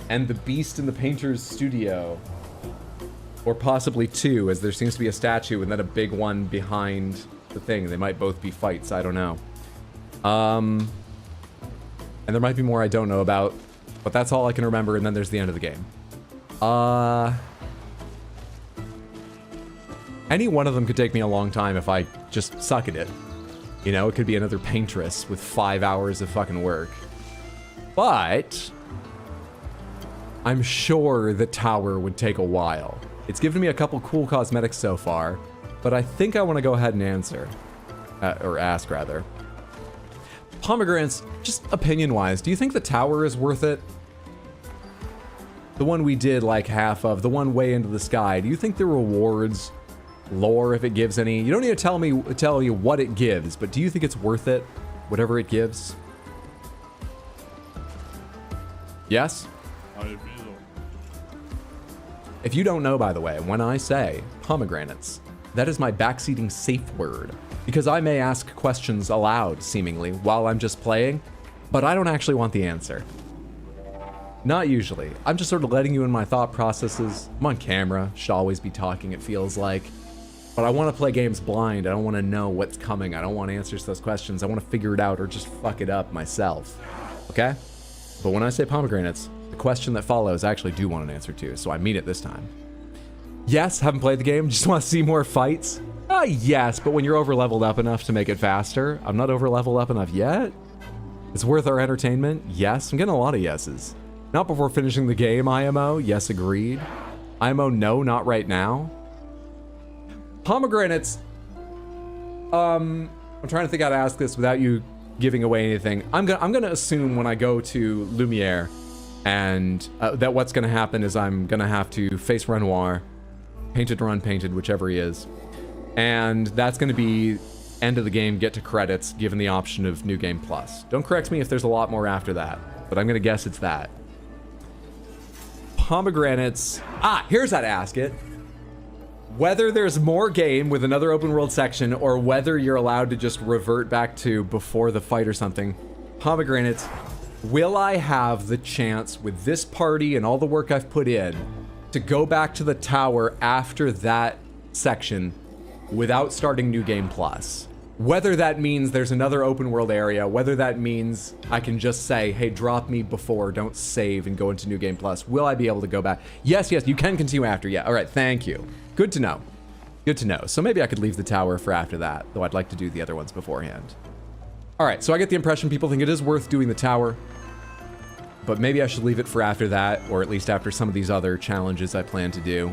and the Beast in the Painter's Studio. Or possibly two, as there seems to be a statue and then a big one behind the thing. They might both be fights, I don't know. And there might be more I don't know about, but that's all I can remember, and then there's the end of the game. Any one of them could take me a long time if I just suck at it. You know, it could be another paintress with 5 hours of fucking work. But I'm sure the tower would take a while. It's given me a couple cool cosmetics so far, but I think I want to go ahead and answer. Or ask, rather. Pomegranates, just opinion-wise, do you think the tower is worth it? The one we did like half of, the one way into the sky, do you think the rewards, lore if it gives any, you don't need to tell you what it gives, but do you think it's worth it, whatever it gives? Yes? If you don't know, by the way, when I say pomegranates, that is my backseating safe word, because I may ask questions aloud, seemingly, while I'm just playing, but I don't actually want the answer. Not usually. I'm just sort of letting you in my thought processes. I'm on camera, should always be talking, it feels like. But I want to play games blind. I don't want to know what's coming. I don't want answers to those questions. I want to figure it out or just fuck it up myself. Okay? But when I say pomegranates, the question that follows I actually do want an answer to, so I mean it this time. Yes, haven't played the game, just want to see more fights? Yes, but when you're over-leveled up enough to make it faster, I'm not over-leveled up enough yet. It's worth our entertainment? Yes, I'm getting a lot of yeses. Not before finishing the game, IMO. Yes, agreed. IMO, no, not right now. Pomegranates. I'm trying to think how to ask this without you giving away anything. I'm gonna assume when I go to Lumiere, and that what's gonna happen is I'm gonna have to face Renoir, painted or unpainted, whichever he is, and that's gonna be end of the game, get to credits, given the option of New Game Plus. Don't correct me if there's a lot more after that, but I'm gonna guess it's that. Pomegranates. Here's how to ask it. Whether there's more game with another open world section or whether you're allowed to just revert back to before the fight or something. Pomegranates, will I have the chance with this party and all the work I've put in to go back to the tower after that section without starting New Game Plus? Whether that means there's another open world area, whether that means I can just say, hey, drop me before, don't save and go into New Game Plus. Will I be able to go back? Yes, you can continue after. Yeah, all right, thank you. Good to know. Good to know. So maybe I could leave the tower for after that, though I'd like to do the other ones beforehand. All right, so I get the impression people think it is worth doing the tower, but maybe I should leave it for after that, or at least after some of these other challenges I plan to do.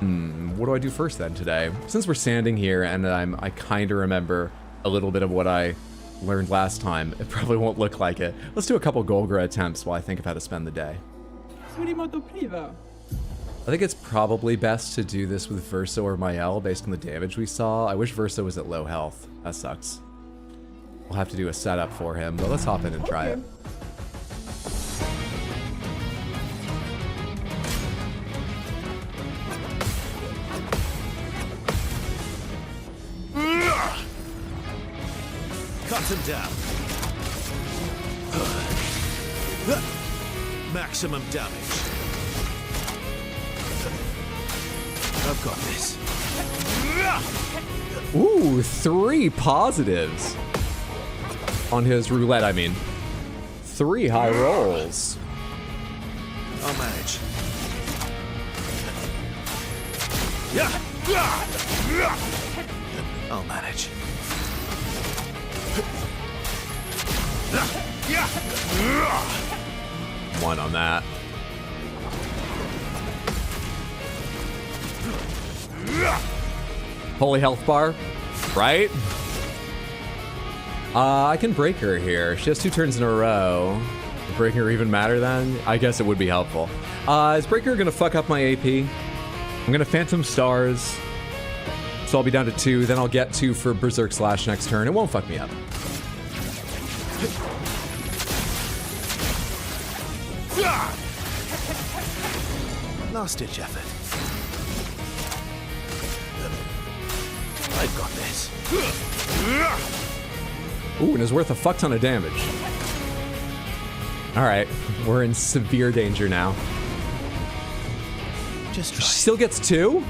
What do I do first then today? Since we're standing here and I kind of remember a little bit of what I learned last time, it probably won't look like it. Let's do a couple Golgra attempts while I think of how to spend the day. I think it's probably best to do this with Verso or Mael based on the damage we saw. I wish Verso was at low health. That sucks. We'll have to do a setup for him, but let's hop in and try it. Cut him down. Maximum damage. I've got this. Ooh, 3 positives. On his roulette, I mean. 3 high rolls. I'll manage. I'll manage. 1 on that. Holy health bar, right? I can break her here. She has 2 turns in a row. Would breaking her even matter then? I guess it would be helpful. Is Breaker gonna fuck up my AP? I'm gonna Phantom Stars. So I'll be down to 2, then I'll get 2 for Berserk Slash next turn. It won't fuck me up. Last-ditch effort. I've got this. Ooh, and it's worth a fuck ton of damage. Alright, we're in severe danger now. Just She try. still gets 2?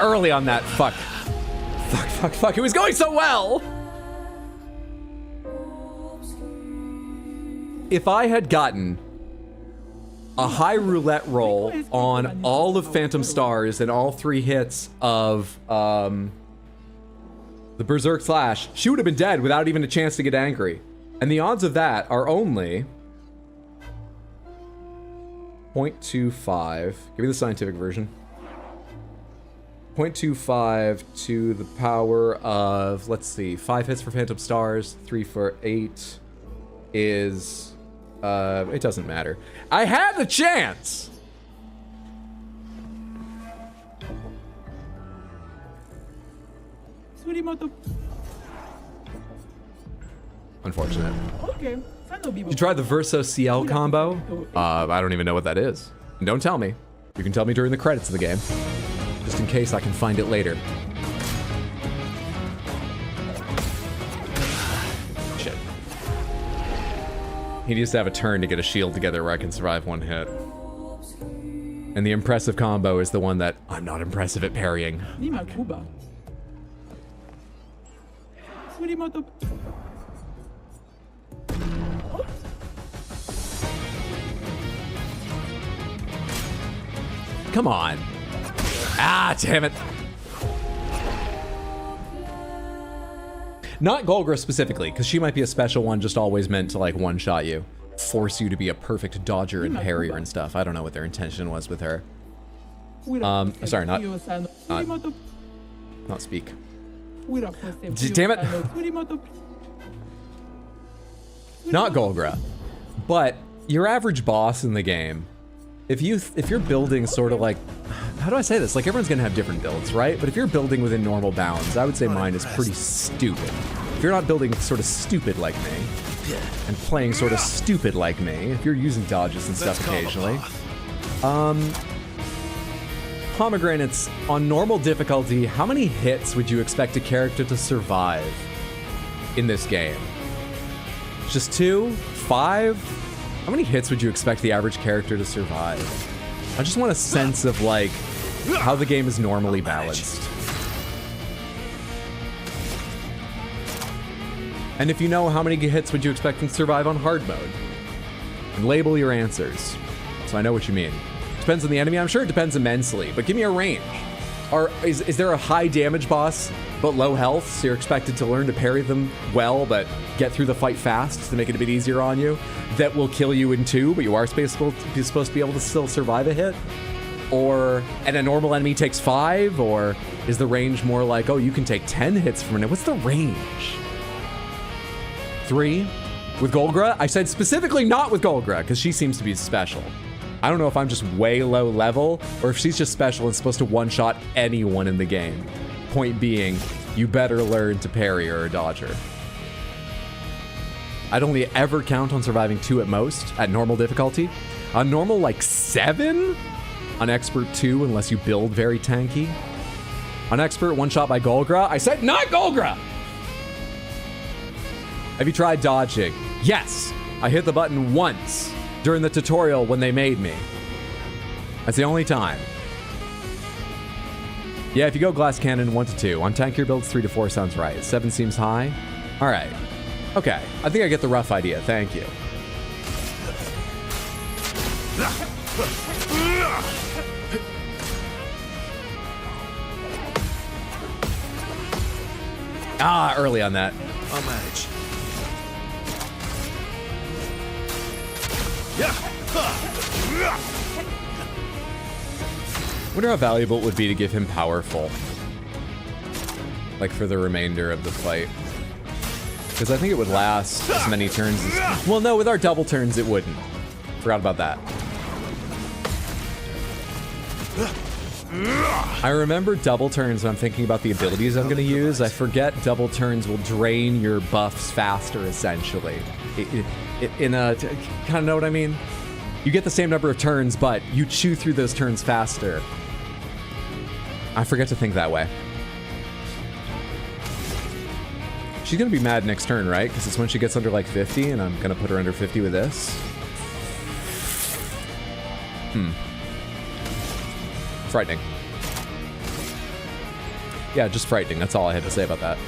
Early on that. Fuck. Fuck. It was going so well! If I had gotten a high roulette roll on all of Phantom Stars and all 3 hits of the Berserk Slash, she would have been dead without even a chance to get angry. And the odds of that are only 0.25. Give me the scientific version. 0.25 to the power of, let's see, 5 hits for Phantom Stars, 3 for 8 is... it doesn't matter. I had the chance! Unfortunate. You tried the Verso CL combo? I don't even know what that is. Don't tell me. You can tell me during the credits of the game. Just in case I can find it later. Shit. He needs to have a turn to get a shield together where I can survive one hit. And the impressive combo is the one that I'm not impressive at parrying. Come on. Ah, damn it. Not Golgra specifically, because she might be a special one just always meant to like one-shot you. Force you to be a perfect dodger and parrier and stuff. I don't know what their intention was with her. Sorry, not speak. Damn it. Not Golgra. But your average boss in the game, if you're building sort of like, how do I say this? Like everyone's gonna have different builds, right? But if you're building within normal bounds, I would say mine is pretty stupid. If you're not building sort of stupid like me, and playing sort of stupid like me, if you're using dodges and stuff occasionally, Pomegranates, on normal difficulty, how many hits would you expect a character to survive in this game? Just 2? 5? How many hits would you expect the average character to survive? I just want a sense of like how the game is normally balanced. And if you know, how many hits would you expect them to survive on hard mode? And label your answers, so I know what you mean. Depends on the enemy. I'm sure it depends immensely, but give me a range. Or is there a high damage boss but low health, so you're expected to learn to parry them well, but get through the fight fast to make it a bit easier on you, that will kill you in 2, but you are supposed to be able to still survive a hit? And a normal enemy takes 5? Or is the range more like, oh, you can take 10 hits from it? What's the range? 3? With Golgra? I said specifically not with Golgra, because she seems to be special. I don't know if I'm just way low level, or if she's just special and supposed to one-shot anyone in the game. Point being, you better learn to parry or dodge her. I'd only ever count on surviving 2 at most, at normal difficulty. On normal, like 7? On expert 2, unless you build very tanky. On expert, one shot by Golgra. I said not Golgra! Have you tried dodging? Yes! I hit the button once during the tutorial when they made me. That's the only time. Yeah, if you go glass cannon 1 to 2. On tankier builds 3 to 4 sounds right. 7 seems high. All right. Okay. I think I get the rough idea. Thank you. Ah, early on that. I'll manage. Wonder how valuable it would be to give him powerful. Like for the remainder of the fight. Because I think it would last as many turns as... Well, no, with our double turns it wouldn't. Forgot about that. I remember double turns when I'm thinking about the abilities I'm going to use. I forget double turns will drain your buffs faster, essentially. Kind of know what I mean? You get the same number of turns, but you chew through those turns faster. I forget to think that way. She's going to be mad next turn, right? Because it's when she gets under like 50, and I'm going to put her under 50 with this. Frightening. Yeah, just frightening. That's all I had to say about that.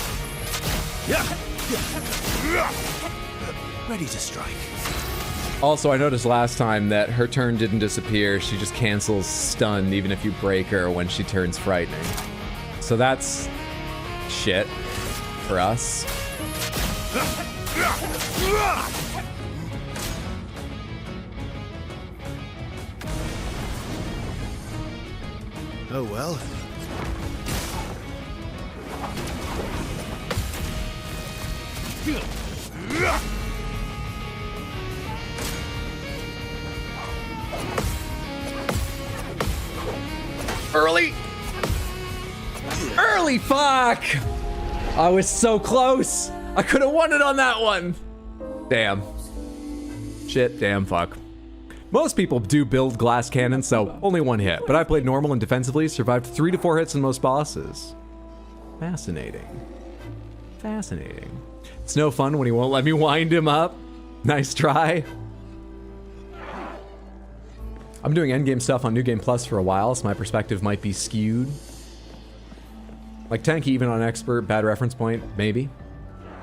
Ready to strike. Also, I noticed last time that her turn didn't disappear. She just cancels stun even if you break her when she turns frightening. So that's shit for us. Oh well. Early, fuck! I was so close. I could have won it on that one. Damn. Shit, damn, fuck. Most people do build glass cannons, so only one hit. But I played normal and defensively, survived 3 to 4 hits in most bosses. Fascinating. Fascinating. It's no fun when he won't let me wind him up. Nice try. I'm doing endgame stuff on New Game Plus for a while, so my perspective might be skewed. Like tanky even on expert, bad reference point, maybe.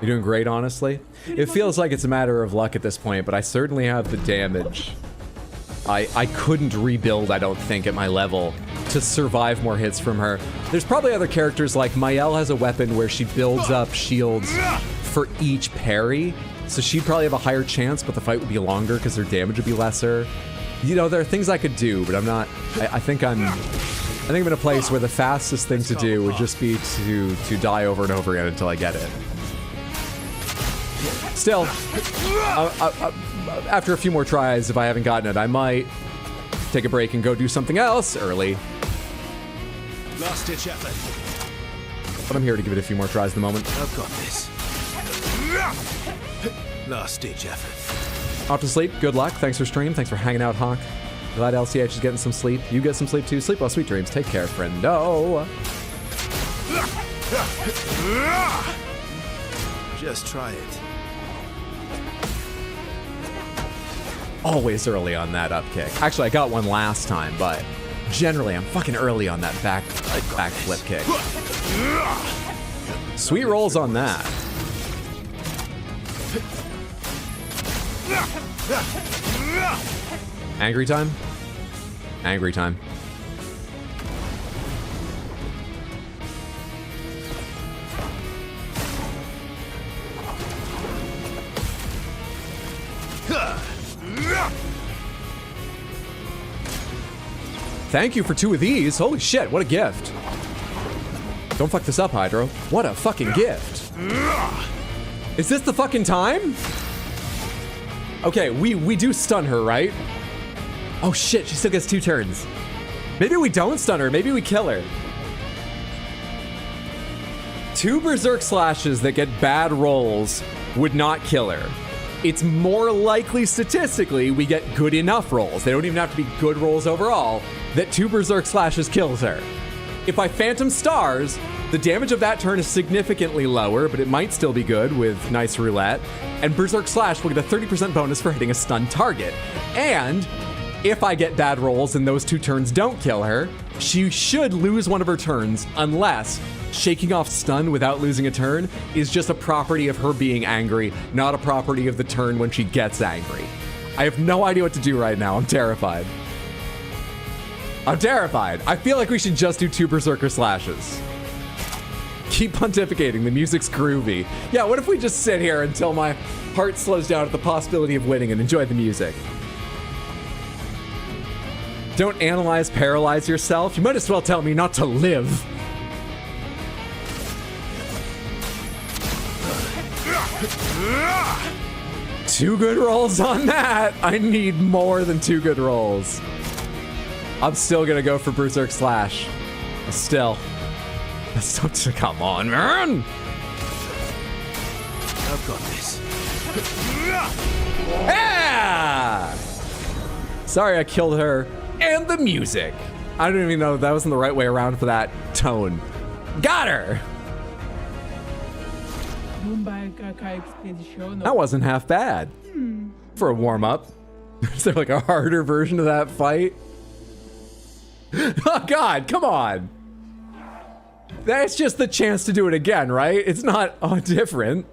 You're doing great, honestly. It feels like it's a matter of luck at this point, but I certainly have the damage. I couldn't rebuild, I don't think, at my level to survive more hits from her. There's probably other characters, like Mael has a weapon where she builds up shields for each parry, so she'd probably have a higher chance, but the fight would be longer because her damage would be lesser. You know, there are things I could do, but I'm not. I think I'm in a place where the fastest thing to do would just be to die over and over again until I get it. Still, after a few more tries, if I haven't gotten it, I might take a break and go do something else early. Last ditch effort. But I'm here to give it a few more tries at the moment. I've got this. Last ditch effort. Off to sleep. Good luck. Thanks for stream. Thanks for hanging out, Hawk. Glad LCH is getting some sleep. You get some sleep too. Sleep well, sweet dreams. Take care, friendo. Just try it. Always early on that up kick. Actually, I got one last time, but generally I'm fucking early on that back flip kick. Sweet rolls on that. Angry time? Angry time. Thank you for 2 of these. Holy shit, what a gift. Don't fuck this up, Hydro. What a fucking gift. Is this the fucking time? Okay, we do stun her, right? Oh shit, she still gets 2 turns. Maybe we don't stun her, maybe we kill her. 2 berserk slashes that get bad rolls would not kill her. It's more likely statistically we get good enough rolls. They don't even have to be good rolls overall, that 2 berserk slashes kills her. If I phantom stars, the damage of that turn is significantly lower, but it might still be good with nice roulette. And berserk slash will get a 30% bonus for hitting a stunned target. And if I get bad rolls and those 2 turns don't kill her, she should lose one of her turns unless shaking off stun without losing a turn is just a property of her being angry, not a property of the turn when she gets angry. I have no idea what to do right now. I'm terrified. I'm terrified. I feel like we should just do 2 berserker slashes. Keep pontificating. The music's groovy. Yeah, what if we just sit here until my heart slows down at the possibility of winning and enjoy the music? Don't analyze, paralyze yourself. You might as well tell me not to live. Two good rolls on that. I need more than 2 good rolls. I'm still gonna go for Berserk Slash. Still. Come on, man. I've got this. Yeah! Sorry I killed her. And the music. I don't even know if that wasn't the right way around for that tone. Got her! That wasn't half bad. For a warm-up. Is there like a harder version of that fight? Oh god, come on! That's just the chance to do it again, right? It's not different.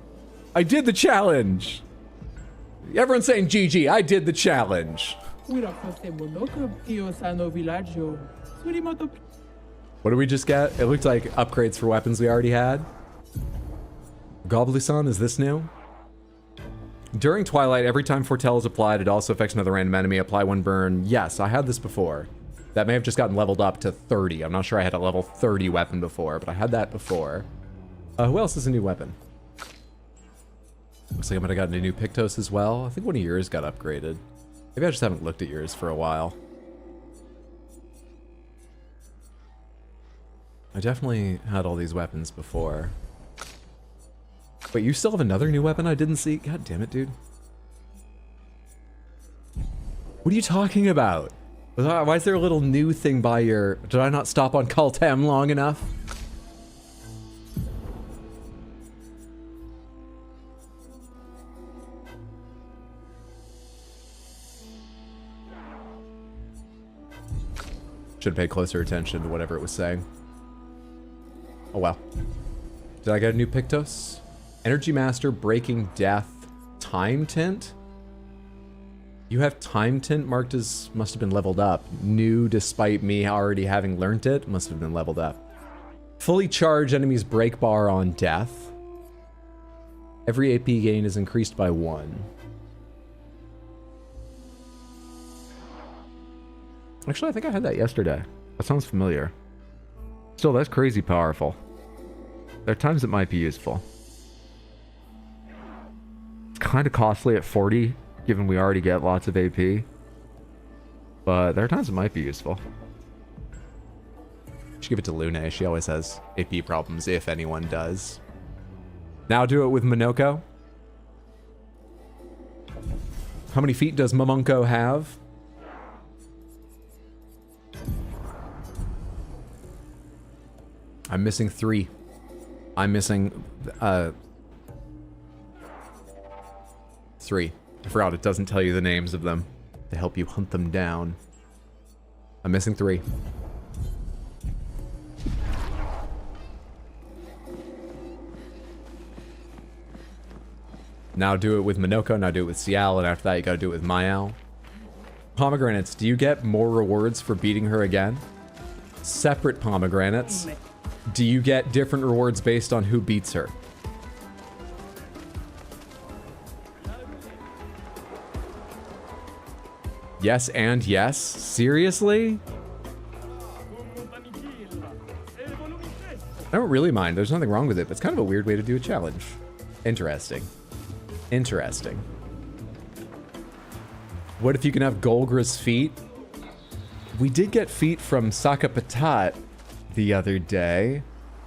I did the challenge. Everyone's saying GG, I did the challenge. What did we just get? It looked like upgrades for weapons we already had. Gobluson, is this new? During Twilight, every time Foretell is applied, it also affects another random enemy. Apply 1 burn. Yes, I had this before. That may have just gotten leveled up to 30. I'm not sure I had a level 30 weapon before, but I had that before. Who else is a new weapon? Looks like I might have gotten a new Pictos as well. I think one of yours got upgraded. Maybe I just haven't looked at yours for a while. I definitely had all these weapons before. Wait, you still have another new weapon I didn't see? God damn it, dude. What are you talking about? Why is there a little new thing by your... Did I not stop on Cultem long enough? Should have paid closer attention to whatever it was saying. Oh well. Did I get a new Pictos? Energy Master, Breaking Death, Time Tint? You have Time Tint marked as must have been leveled up. New despite me already having learnt it, must have been leveled up. Fully charge enemies break bar on death. Every AP gain is increased by 1. Actually, I think I had that yesterday. That sounds familiar. Still, that's crazy powerful. There are times it might be useful. It's kind of costly at 40, given we already get lots of AP. But there are times it might be useful. Should give it to Lune. She always has AP problems, if anyone does. Now do it with Monoko. How many feet does Momonko have? I'm missing 3. I'm missing 3. I forgot it doesn't tell you the names of them to help you hunt them down. I'm missing 3. Now do it with Monoko, now do it with Cial, and after that you gotta do it with Mayao. Pomegranates, do you get more rewards for beating her again? Separate pomegranates. Do you get different rewards based on who beats her? Yes and yes? Seriously? I don't really mind. There's nothing wrong with it, but it's kind of a weird way to do a challenge. Interesting. Interesting. What if you can have Golgra's feet? We did get feet from Sakapatat the other day.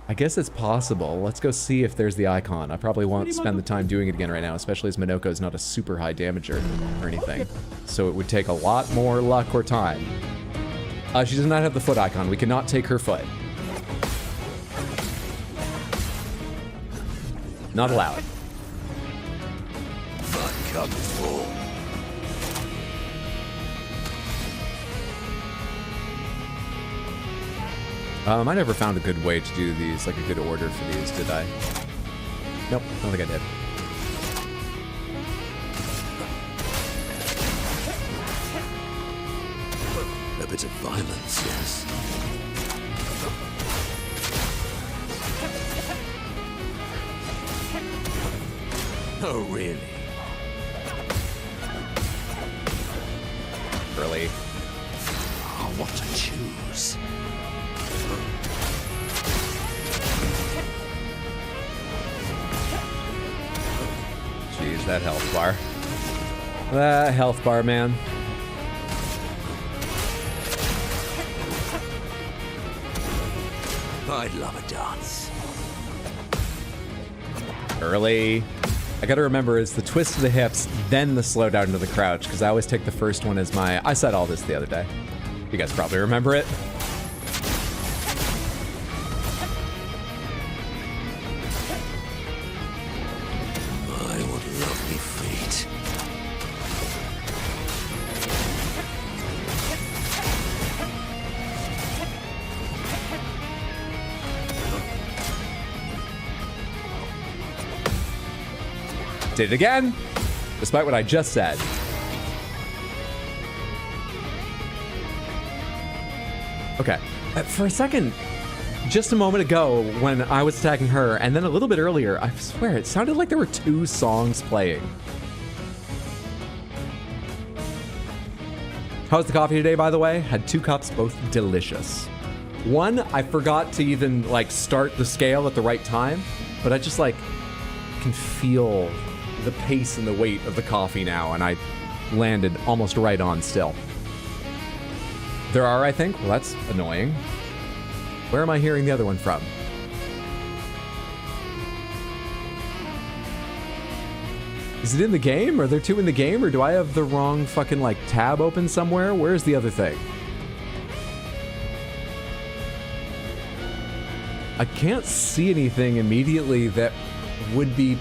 I guess it's possible. Let's go see if there's the icon. I probably won't spend the time doing it again right now, especially as Monoko is not a super high damager or anything. So it would take a lot more luck or time. She does not have the foot icon. We cannot take her foot. Not allowed. Cup full. I never found a good way to do these, like a good order for these, did I? Nope, I don't think I did. A bit of violence, yes. Oh, really? Early. Oh, what to choose? Jeez, that health bar. That health bar, man. I'd love a dance. Early. I gotta remember, it's the twist to the hips, then the slow down to the crouch, because I always take the first one as my... I said all this the other day. You guys probably remember it. I would lovely feet. Did it again, despite what I just said. Okay, for a second, just a moment ago when I was attacking her, and then a little bit earlier, I swear, it sounded like there were 2 songs playing. How's the coffee today, by the way? Had 2 cups, both delicious. One, I forgot to even, like, start the scale at the right time, but I just, like, can feel the pace and the weight of the coffee now, and I landed almost right on still. There are, I think. Well, that's annoying. Where am I hearing the other one from? Is it in the game? Are there two in the game? Or do I have the wrong fucking, like, tab open somewhere? Where's the other thing? I can't see anything immediately that would be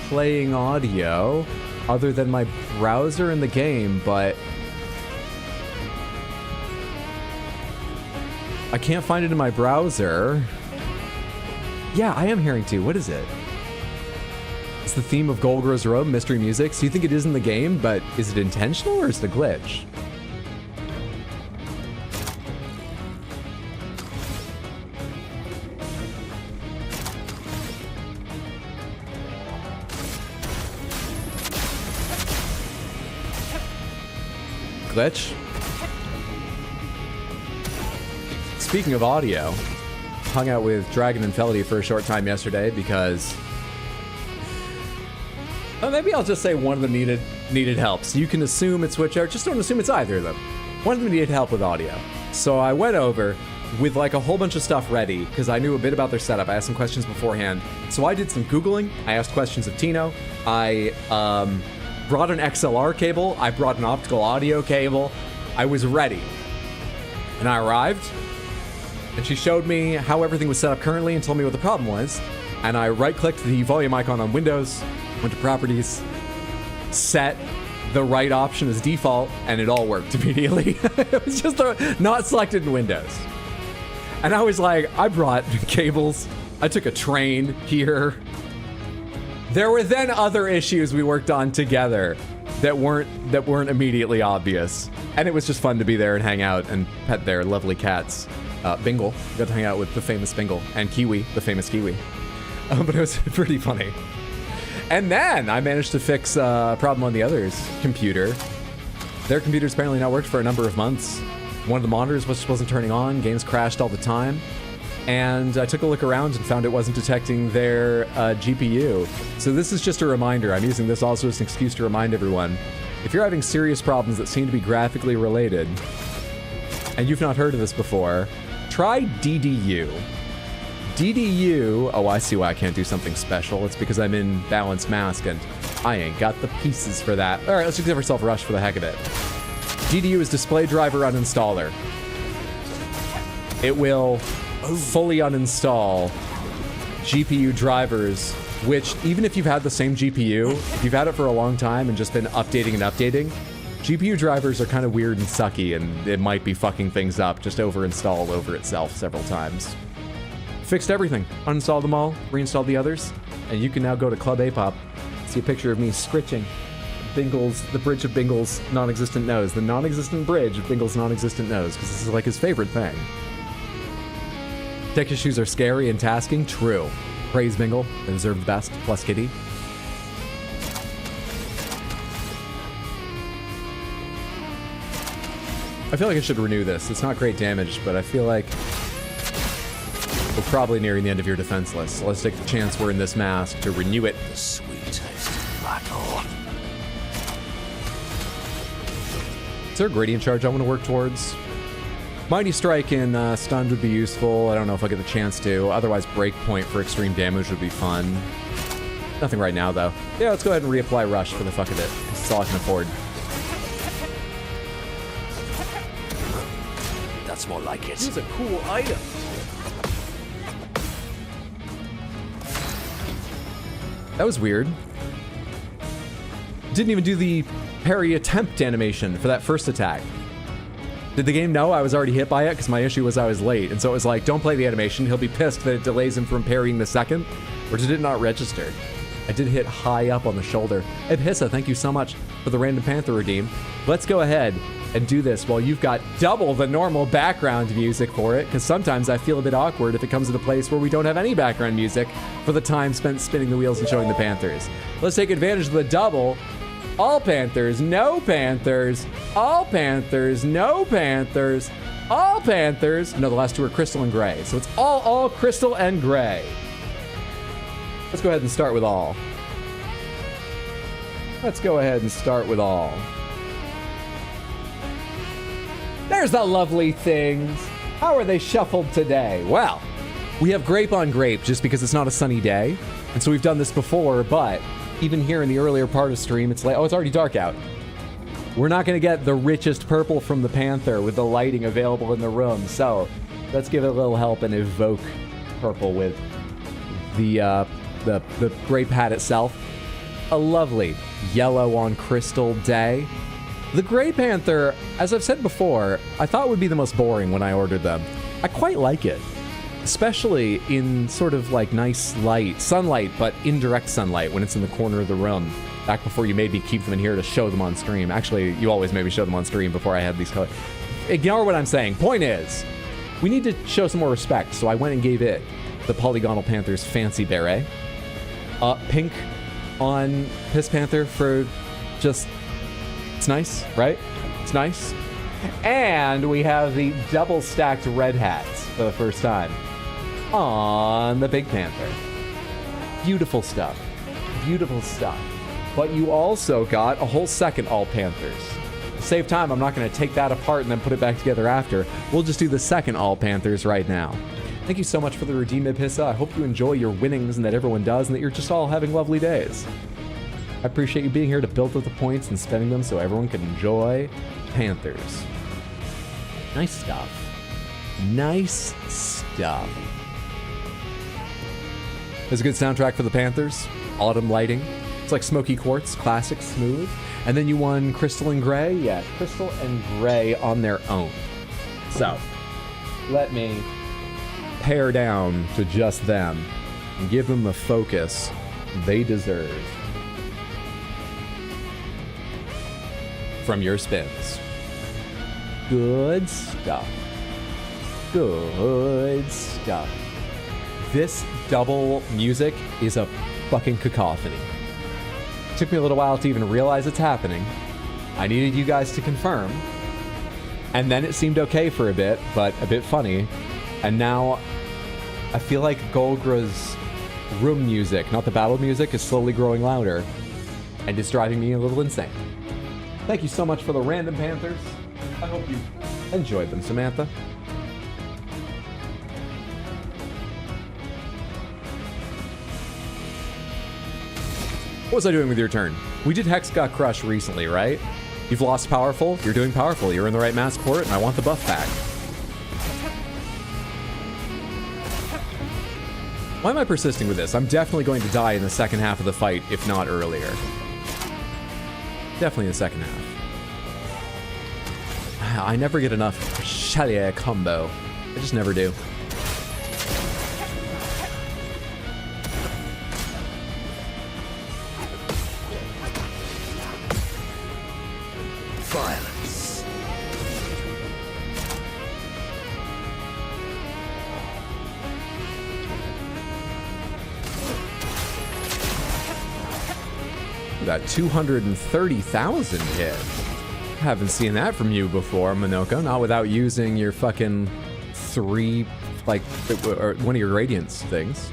playing audio other than my browser in the game, but I can't find it in my browser. Yeah, I am hearing two. What is it? It's the theme of Gold Grows Road, mystery music. So you think it is in the game, but is it intentional or is it a glitch? Glitch. Speaking of audio, hung out with Dragon and Felity for a short time yesterday because maybe I'll just say one of them needed help. So you can assume it's whichever. Just don't assume it's either of them. One of them needed help with audio. So I went over with like a whole bunch of stuff ready because I knew a bit about their setup. I asked some questions beforehand. So I did some Googling. I asked questions of Tino. I brought an XLR cable. I brought an optical audio cable. I was ready. And I arrived. And she showed me how everything was set up currently and told me what the problem was. And I right-clicked the volume icon on Windows, went to Properties, set the right option as default, and it all worked immediately. It was just not selected in Windows. And I was like, I brought cables. I took a train here. There were then other issues we worked on together that weren't immediately obvious. And it was just fun to be there and hang out and pet their lovely cats. Bingle. Got to hang out with the famous Bingle. And Kiwi, the famous Kiwi. But it was pretty funny. And then I managed to fix a problem on the other's computer. Their computer's apparently not worked for a number of months. One of the monitors just wasn't turning on. Games crashed all the time. And I took a look around and found it wasn't detecting their GPU. So this is just a reminder. I'm using this also as an excuse to remind everyone. If you're having serious problems that seem to be graphically related, and you've not heard of this before, try DDU. DDU, oh, I see why I can't do something special. It's because I'm in Balanced Mask and I ain't got the pieces for that. All right, let's just give ourselves Rush for the heck of it. DDU is Display Driver Uninstaller. It will fully uninstall GPU drivers, which even if you've had the same GPU, if you've had it for a long time and just been updating and updating, GPU drivers are kind of weird and sucky, and it might be fucking things up. Just overinstall over itself several times. Fixed everything. Uninstalled them all, reinstalled the others, and you can now go to Club Apop, see a picture of me scritching the bridge of Bingle's non-existent nose, the non-existent bridge of Bingle's non-existent nose, because this is like his favorite thing. Tech issues are scary and tasking, true. Praise Bingle, they deserve the best, plus Kitty. I feel like I should renew this. It's not great damage, but I feel like we're probably nearing the end of your defense list. So let's take the chance we're in this mask to renew it. The sweet taste of battle. Is there a gradient charge I want to work towards? Mighty Strike and Stunned would be useful. I don't know if I'll get the chance to. Otherwise, Breakpoint for extreme damage would be fun. Nothing right now, though. Yeah, let's go ahead and reapply Rush for the fuck of it. That's all I can afford. That's more like it. This is a cool item. That was weird. Didn't even do the parry attempt animation for that first attack. Did the game know I was already hit by it? Because my issue was I was late. And so it was like, don't play the animation. He'll be pissed that it delays him from parrying the second. Or did it not register? I did hit high up on the shoulder. Ebhissa, thank you so much for the Random Panther redeem. Let's go ahead and do this while you've got double the normal background music for it, because sometimes I feel a bit awkward if it comes to a place where we don't have any background music for the time spent spinning the wheels and showing the Panthers. Let's take advantage of the double. All Panthers, no Panthers. All Panthers, no Panthers. All Panthers. No, the last two are Crystal and Gray. So it's all Crystal and Gray. Let's go ahead and start with all. Let's go ahead and start with all. There's the lovely things. How are they shuffled today? Well, we have grape on grape just because it's not a sunny day. And so we've done this before, but even here in the earlier part of stream, it's like, oh, it's already dark out. We're not going to get the richest purple from the Panther with the lighting available in the room. So let's give it a little help and evoke purple with the gray pad itself. A lovely yellow on crystal day. The Gray Panther, as I've said before, I thought would be the most boring when I ordered them. I quite like it, especially in sort of like nice light, sunlight, but indirect sunlight when it's in the corner of the room. Back before you made me keep them in here to show them on stream. Actually, you always made me show them on stream before I had these colors. Ignore what I'm saying. Point is, we need to show some more respect, so I went and gave it the Polygonal Panther's Fancy Beret. Pink on Piss Panther for just... It's nice, right? It's nice. And we have the double stacked red hats for the first time on the Big Panther. Beautiful stuff. Beautiful stuff. But you also got a whole second All Panthers. To save time, I'm not going to take that apart and then put it back together after. We'll just do the second All Panthers right now. Thank you so much for the Redeem Ipissa. I hope you enjoy your winnings and that everyone does and that you're just all having lovely days. I appreciate you being here to build up the points and spending them so everyone can enjoy Panthers. Nice stuff. Nice stuff. There's a good soundtrack for the Panthers. Autumn lighting. It's like Smoky Quartz, classic, smooth. And then you won Crystal and Gray. Yeah, Crystal and Gray on their own. So, let me pare down to just them and give them the focus they deserve. From your spins. Good stuff. Good stuff. This double music is a fucking cacophony. Took me a little while to even realize it's happening. I needed you guys to confirm. And then it seemed okay for a bit, but a bit funny. And now I feel like Golgra's room music, not the battle music, is slowly growing louder. And it's driving me a little insane. Thank you so much for the random Panthers. I hope you enjoyed them, Samantha. What was I doing with your turn? We did Hex Got Crushed recently, right? You've lost Powerful. You're doing Powerful. You're in the right mass port, and I want the buff back. Why am I persisting with this? I'm definitely going to die in the second half of the fight, if not earlier. Definitely in the second half. I never get enough Chalier combo. I just never do. Violence. Got 230,000 hit. Haven't seen that from you before, Monoko. Not without using your fucking three, like, or one of your Radiance things.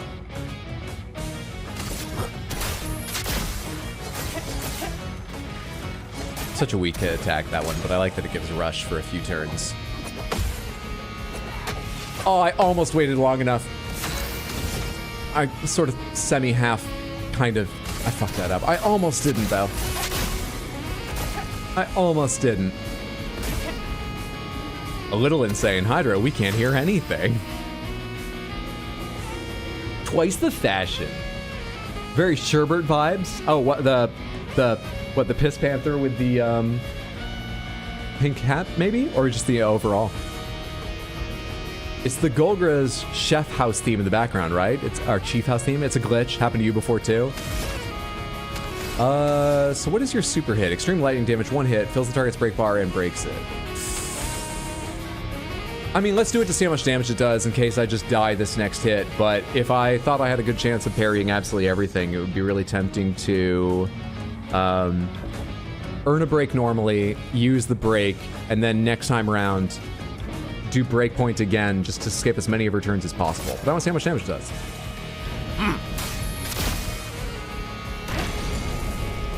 Such a weak hit attack, that one, but I like that it gives rush for a few turns. Oh, I almost waited long enough. I sort of semi-half kind of... I fucked that up. I almost didn't, though. I almost didn't. A little insane. Hydra, we can't hear anything. Twice the fashion. Very Sherbert vibes. Oh, what the Piss Panther with the pink hat, maybe? Or just the overall? It's the Golgra's chef house theme in the background, right? It's our chief house theme. It's a glitch. Happened to you before, too. So what is your super hit? Extreme lightning damage, one hit, fills the target's break bar and breaks it. I mean, let's do it to see how much damage it does in case I just die this next hit, but if I thought I had a good chance of parrying absolutely everything, it would be really tempting to earn a break normally, use the break, and then next time around, do breakpoint again just to skip as many of her turns as possible. But I want to see how much damage it does.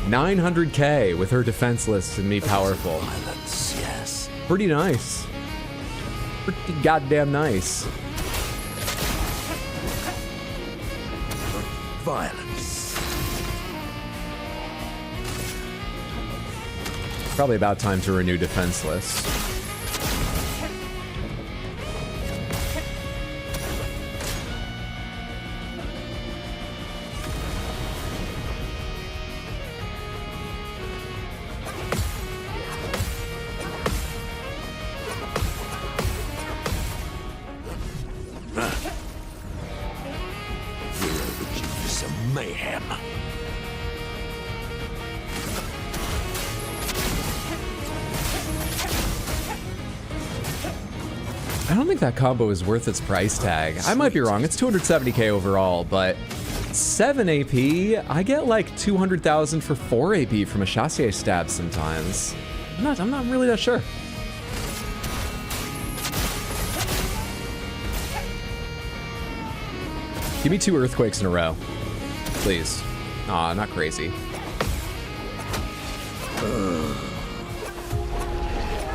900k with her defenseless and me powerful. Violence, yes. Pretty nice. Pretty goddamn nice. Violence. Probably about time to renew Defenseless. You're the genius of mayhem. I don't think that combo is worth its price tag. I might be wrong. It's 270k overall, but 7 AP, I get like 200,000 for 4 AP from a Chassier stab sometimes. I'm not really that sure. Give me 2 earthquakes in a row, please. Aw, not crazy.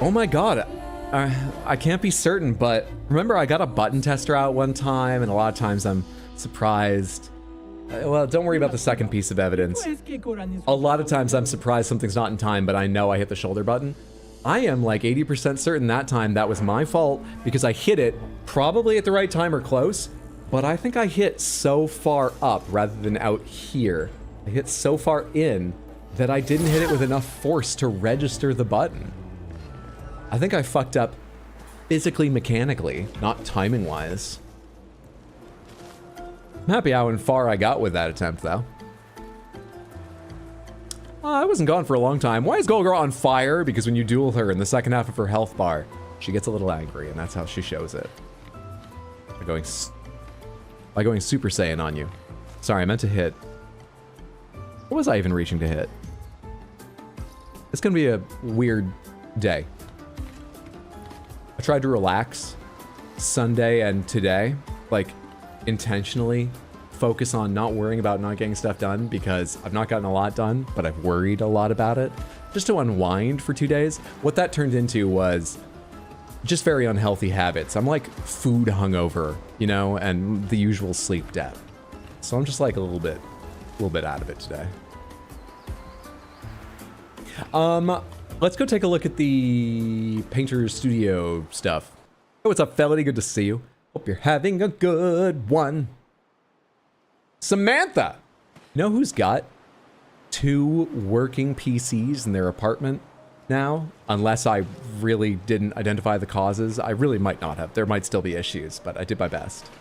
Oh my god. I can't be certain, but remember I got a button tester out one time, and a lot of times I'm surprised. Well, don't worry about the second piece of evidence. A lot of times I'm surprised something's not in time, but I know I hit the shoulder button. I am like 80% certain that time that was my fault because I hit it probably at the right time or close, but I think I hit so far up rather than out here. I hit so far in that I didn't hit it with enough force to register the button. I think I fucked up physically, mechanically, not timing-wise. I'm happy how far I got with that attempt, though. I wasn't gone for a long time. Why is Golgara on fire? Because when you duel her in the second half of her health bar, she gets a little angry, and that's how she shows it. By going Super Saiyan on you. Sorry, I meant to hit. What was I even reaching to hit? It's gonna be a weird day. I tried to relax Sunday and today, like intentionally focus on not worrying about not getting stuff done because I've not gotten a lot done, but I've worried a lot about it, just to unwind for 2 days. What that turned into was just very unhealthy habits. I'm like food hungover, you know, and the usual sleep debt. So I'm just like a little bit out of it today. Let's go take a look at the Painter Studio stuff. Hey, what's up, Felony? Good to see you. Hope you're having a good one. Samantha! You know who's got 2 working PCs in their apartment now? Unless I really didn't identify the causes. I really might not have. There might still be issues, but I did my best.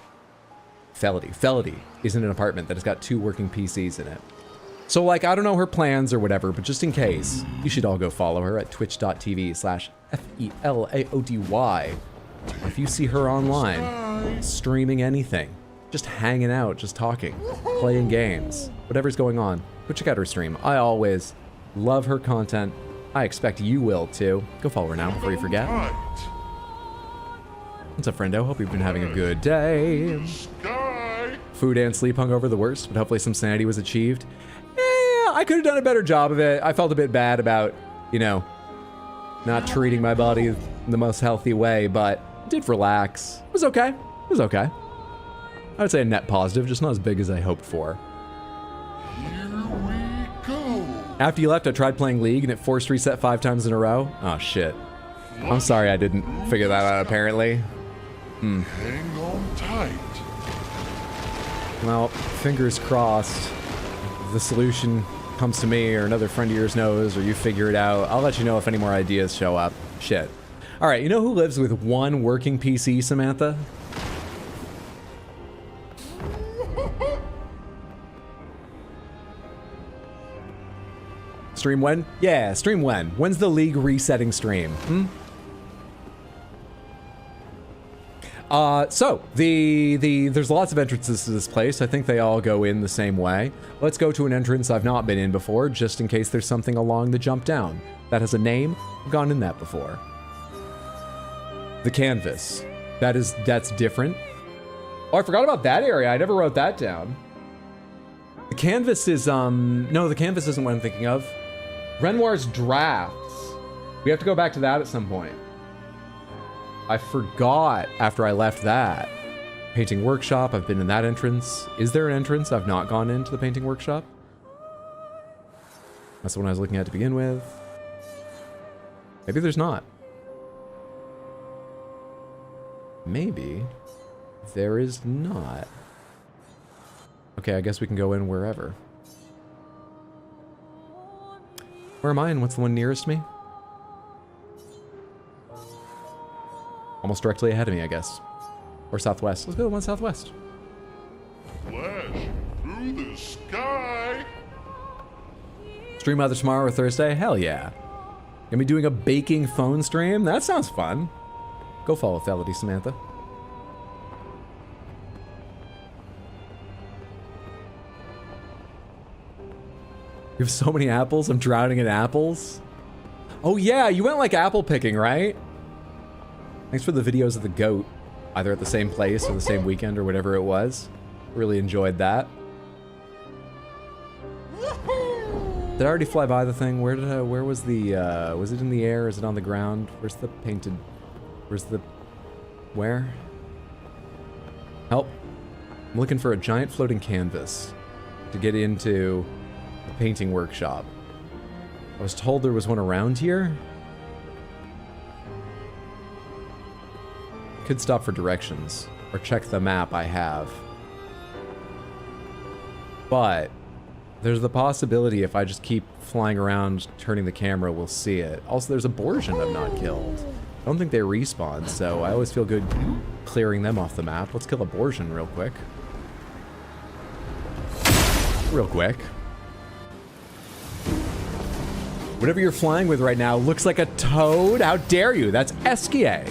Felony. Felony is in an apartment that has got 2 working PCs in it. So, like, I don't know her plans or whatever, but just in case, you should all go follow her at twitch.tv/FELAODY. If you see her online, streaming anything, just hanging out, just talking, playing games, whatever's going on, go check out her stream. I always love her content. I expect you will too. Go follow her now before you forget. What's up, friendo? Hope you've been having a good day. Food and sleep hungover the worst, but hopefully some sanity was achieved. I could have done a better job of it. I felt a bit bad about, you know, not treating my body in the most healthy way, but I did relax. It was okay. It was okay. I would say a net positive, just not as big as I hoped for. Here we go. After you left, I tried playing League and it forced reset 5 times in a row. Oh, shit. I'm sorry I didn't figure that out, apparently. Hang on tight. Well, fingers crossed. The solution comes to me or another friend of yours knows or you figure it out. I'll let you know if any more ideas show up. Shit. All right, you know who lives with 1 working PC, Samantha? Stream when? Yeah, stream when? When's the League resetting stream? So, there's lots of entrances to this place. I think they all go in the same way. Let's go to an entrance I've not been in before, just in case there's something along the jump down. That has a name. I've gone in that before. The canvas. That's different. Oh, I forgot about that area. I never wrote that down. The canvas is, no, the canvas isn't what I'm thinking of. Renoir's drafts. We have to go back to that at some point. I forgot after I left that. Painting workshop, I've been in that entrance. Is there an entrance I've not gone into the painting workshop? That's the one I was looking at to begin with. Maybe there's not. Maybe there is not. Okay, I guess we can go in wherever. Where am I and what's the one nearest me? Almost directly ahead of me, I guess. Or southwest. Let's go to the one southwest. Flash through the sky. Stream either tomorrow or Thursday? Hell yeah. Gonna be doing a baking phone stream? That sounds fun. Go follow Felody Samantha. You have so many apples, I'm drowning in apples. Oh yeah, you went like apple picking, right? Thanks for the videos of the goat. Either at the same place or the same weekend or whatever it was. Really enjoyed that. Did I already fly by the thing? Where was the, was it in the air? Is it on the ground? Where's the painted, where? Help. I'm looking for a giant floating canvas to get into a painting workshop. I was told there was one around here. Could stop for directions or check the map I have. But there's the possibility if I just keep flying around, turning the camera, we'll see it. Also, there's abortion I've not killed. I don't think they respawn, so I always feel good clearing them off the map. Let's kill abortion real quick. Real quick. Whatever you're flying with right now looks like a toad. How dare you? That's Eskia.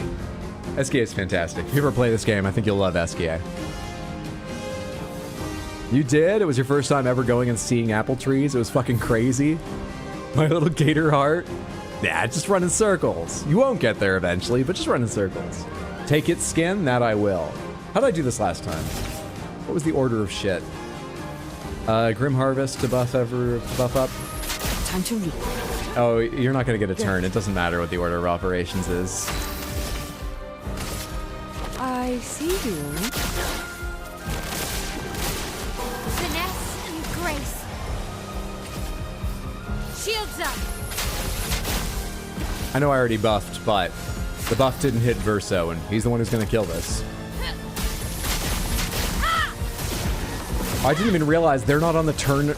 Eskia is fantastic. If you ever play this game, I think you'll love Eskia. You did? It was your first time ever going and seeing apple trees? It was fucking crazy? My little gator heart? Yeah, just run in circles. You won't get there eventually, but just run in circles. Take its skin? That I will. How did I do this last time? What was the order of shit? Grim Harvest to buff up? Time to leap. Oh, you're not gonna get a turn. It doesn't matter what the order of operations is. I see you. Finesse and grace. Shields up. I know I already buffed, but the buff didn't hit Verso, and he's the one who's gonna kill this. I didn't even realize they're not on the turn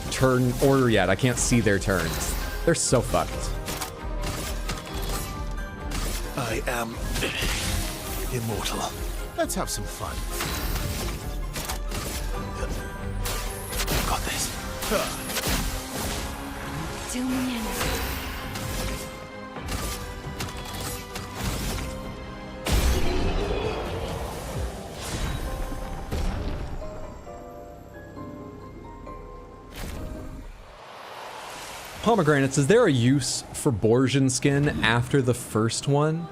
order yet. I can't see their turns. They're so fucked. I am immortal. Let's have some fun. Got this. Do me in. Pomegranates, is there a use for Borgian skin after the first one?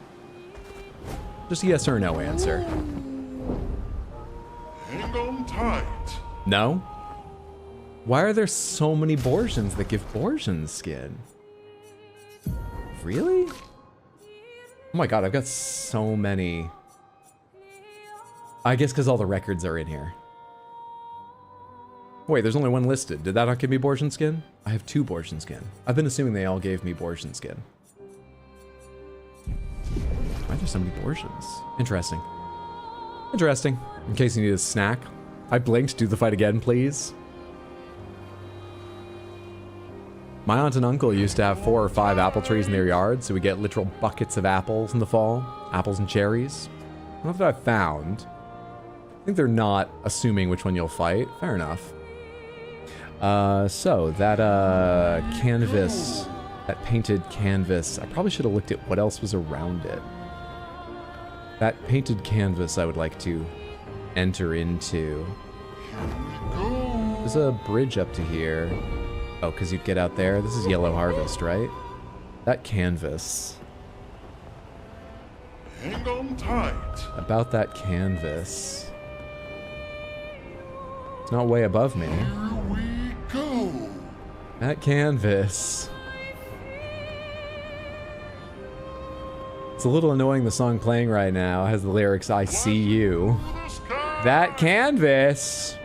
Just a yes or no answer. Hang on tight. No? Why are there so many Borgians that give Borgian skin? Really? Oh my god, I've got so many. I guess because all the records are in here. Wait, there's only one listed. Did that not give me Borgian skin? I have 2 Borgian skin. I've been assuming they all gave me Borgian skin. Why are there so many Borgians? Interesting. Interesting. In case you need a snack. I blinked. Do the fight again, please. My aunt and uncle used to have 4 or 5 apple trees in their yard, so we get literal buckets of apples in the fall. Apples and cherries. I don't know if that I've found. I think they're not assuming which one you'll fight. Fair enough. So that canvas, that painted canvas, I probably should have looked at what else was around it. That painted canvas I would like to enter into. There's a bridge up to here. Oh, because you get out there. This is Yellow Harvest, right? That canvas. Hang on tight. About that canvas. It's not way above me. Here we go. That canvas. It's a little annoying the song playing right now has the lyrics, I see you. The sky. That canvas!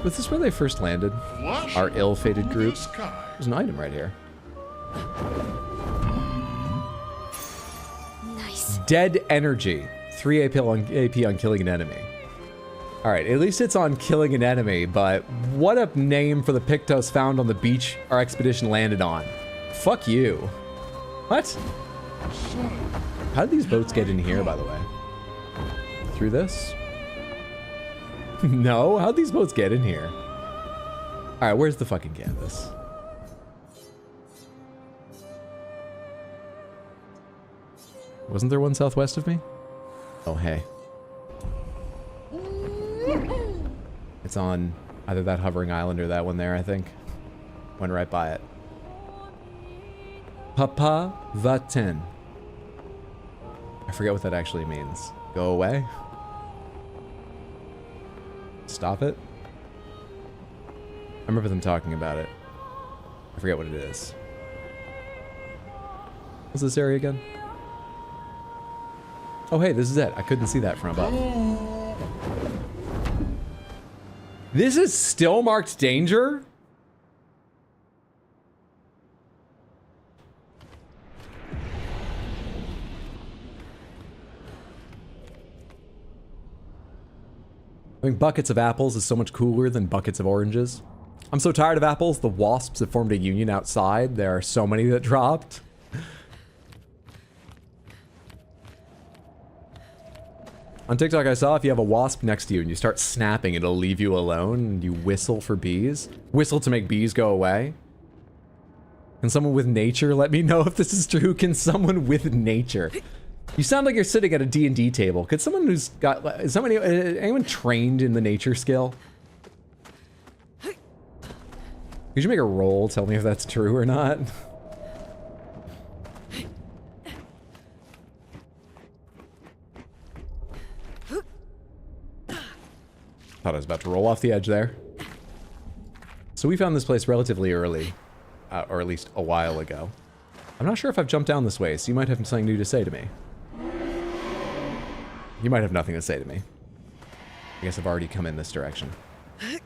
Was this where they first landed? Flash Our ill-fated through group? the sky. There's an item right here. Dead energy. 3 AP on killing an enemy. Alright, at least it's on killing an enemy, but what a name for the Pictos found on the beach our expedition landed on. Fuck you. What? How did these boats get in here, by the way? Through this? No? How'd these boats get in here? Alright, where's the fucking canvas? Wasn't there one southwest of me? Oh, hey. It's on either that hovering island or that one there, I think. Went right by it. Papa va-ten. I forget what that actually means. Go away? Stop it? I remember them talking about it. I forget what it is. What's this area again? Oh, hey, this is it. I couldn't see that from above. This is still marked danger? I mean, buckets of apples is so much cooler than buckets of oranges. I'm so tired of apples, the wasps have formed a union outside. There are so many that dropped. On TikTok, I saw if you have a wasp next to you and you start snapping, it'll leave you alone and you whistle for bees. Whistle to make bees go away. Can someone with nature let me know if this is true? Can someone with nature? You sound like you're sitting at a D&D table. Could someone who's got... Is anyone trained in the nature skill? Could you make a roll? Tell me if that's true or not. Thought I was about to roll off the edge there. So we found this place relatively early, or at least a while ago. I'm not sure if I've jumped down this way, so you might have something new to say to me. You might have nothing to say to me. I guess I've already come in this direction. In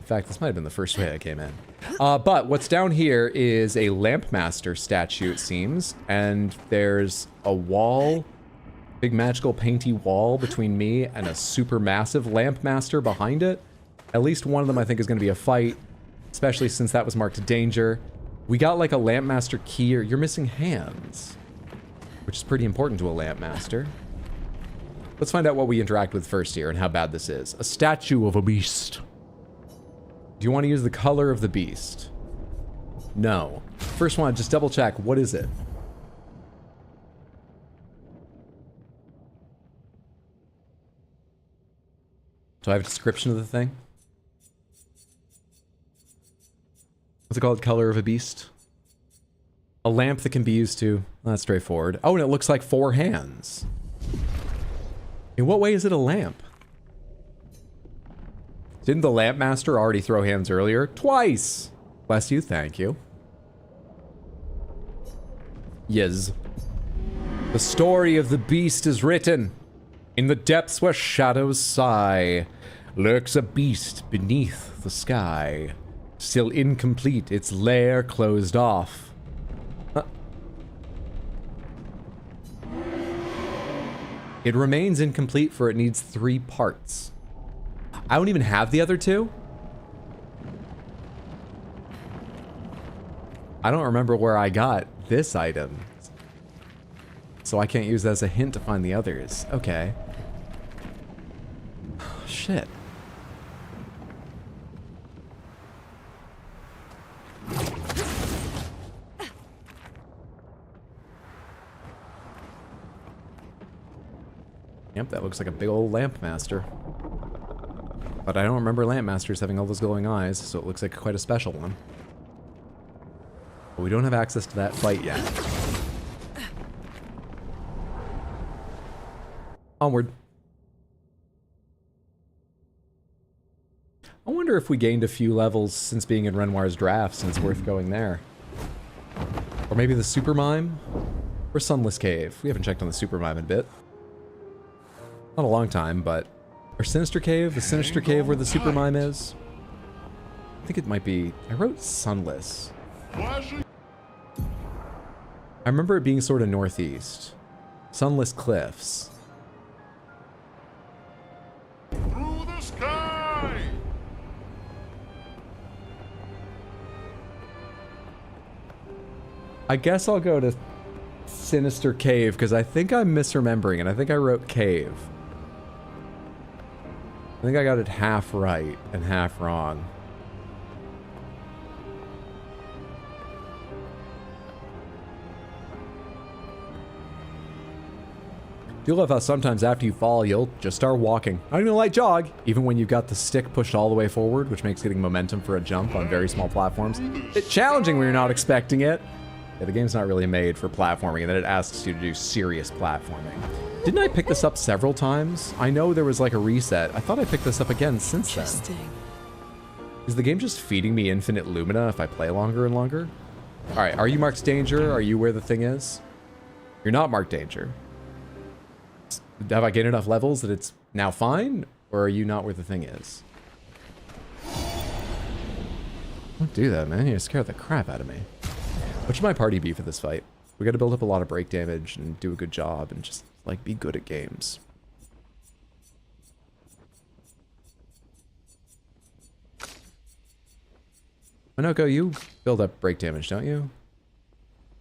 fact, this might have been the first way I came in. But what's down here is a Lampmaster statue, it seems, and there's a wall, big magical painty wall between me and a super massive Lampmaster behind it. At least one of them I think is going to be a fight, especially since that was marked danger. We got like a Lampmaster key, or you're missing hands, which is pretty important to a Lampmaster. Let's find out what we interact with first here and how bad this is. A statue of a beast. Do you want to use the color of the beast? No. First one, just double check. What is it? Do I have a description of the thing? What's it called? Color of a beast? A lamp that can be used to... That's straightforward. Oh, and it looks like 4 hands. In what way is it a lamp? Didn't the Lampmaster already throw hands earlier? Twice! Bless you, thank you. Yes. The story of the beast is written. In the depths where shadows sigh, lurks a beast beneath the sky. Still incomplete, its lair closed off. It remains incomplete for it needs 3 parts. I don't even have the other 2? I don't remember where I got this item. So I can't use that as a hint to find the others. Okay. Shit. Yep, that looks like a big old Lampmaster. But I don't remember Lampmasters having all those glowing eyes, so it looks like quite a special one. But we don't have access to that fight yet. Onward. I wonder if we gained a few levels since being in Renoir's drafts, and it's worth going there. Or maybe the Super Mime? Or Sunless Cave. We haven't checked on the Super Mime in a bit. Not a long time, but... Or Sinister Cave? The Sinister Cave where the Super Mime is? I think it might be... I wrote Sunless. I remember it being sort of northeast. Sunless cliffs. Through the sky! I guess I'll go to Sinister Cave, because I think I'm misremembering, and I think I wrote cave. I think I got it half right and half wrong. Do love how sometimes after you fall, you'll just start walking. Not even a light jog, even when you've got the stick pushed all the way forward, which makes getting momentum for a jump on very small platforms it's challenging when you're not expecting it. Yeah, the game's not really made for platforming, and then it asks you to do serious platforming. Didn't I pick this up several times? I know there was like a reset. I thought I picked this up again since then. Interesting. Is the game just feeding me infinite Lumina if I play longer and longer? All right, are you marked danger? Are you where the thing is? You're not marked danger. Have I gained enough levels that it's now fine? Or are you not where the thing is? Don't do that, man. You scare the crap out of me. What should my party be for this fight? We gotta build up a lot of break damage and do a good job and just, like, be good at games. Minoko, you build up break damage, don't you?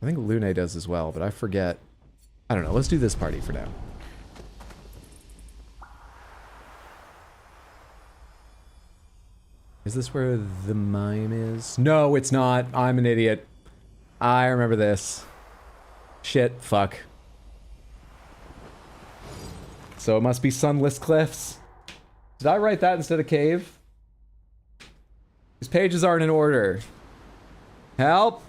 I think Lune does as well, but I forget. I don't know. Let's do this party for now. Is this where the mime is? No, it's not. I'm an idiot. I remember this. Shit, fuck. So it must be Sunless Cliffs. Did I write that instead of cave? These pages aren't in order. Help!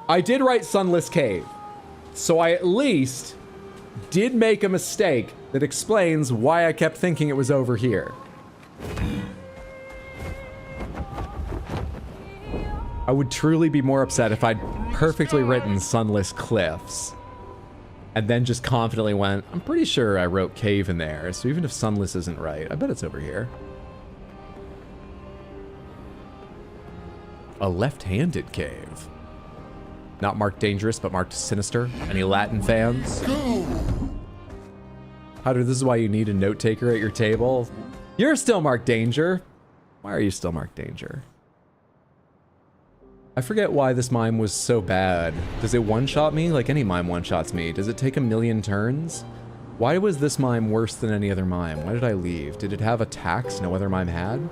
I did write Sunless Cave. So I at least did make a mistake that explains why I kept thinking it was over here. I would truly be more upset if I'd perfectly written Sunless Cliffs and then just confidently went, I'm pretty sure I wrote cave in there, so even if Sunless isn't right, I bet it's over here. A left-handed cave. Not marked dangerous, but marked sinister. Any Latin fans? Hunter, this is why you need a note taker at your table. You're still marked danger. Why are you still marked danger? I forget why this mime was so bad. Does it one-shot me? Like any mime one-shots me. Does it take a million turns? Why was this mime worse than any other mime? Why did I leave? Did it have attacks no other mime had?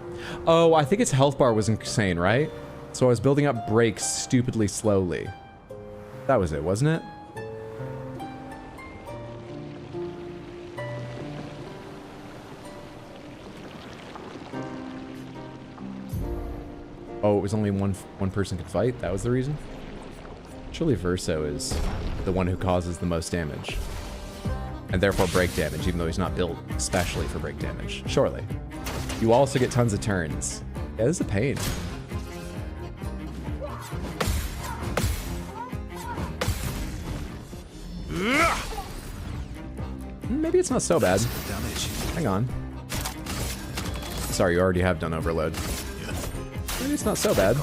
Oh, I think its health bar was insane, right? So I was building up breaks stupidly slowly. That was it, wasn't it? Oh, it was only one person could fight? That was the reason? Surely Verso is the one who causes the most damage. And therefore break damage, even though he's not built especially for break damage. Surely. You also get tons of turns. Yeah, this is a pain. Maybe it's not so bad. Hang on. Sorry, you already have done overload. Maybe it's not so bad.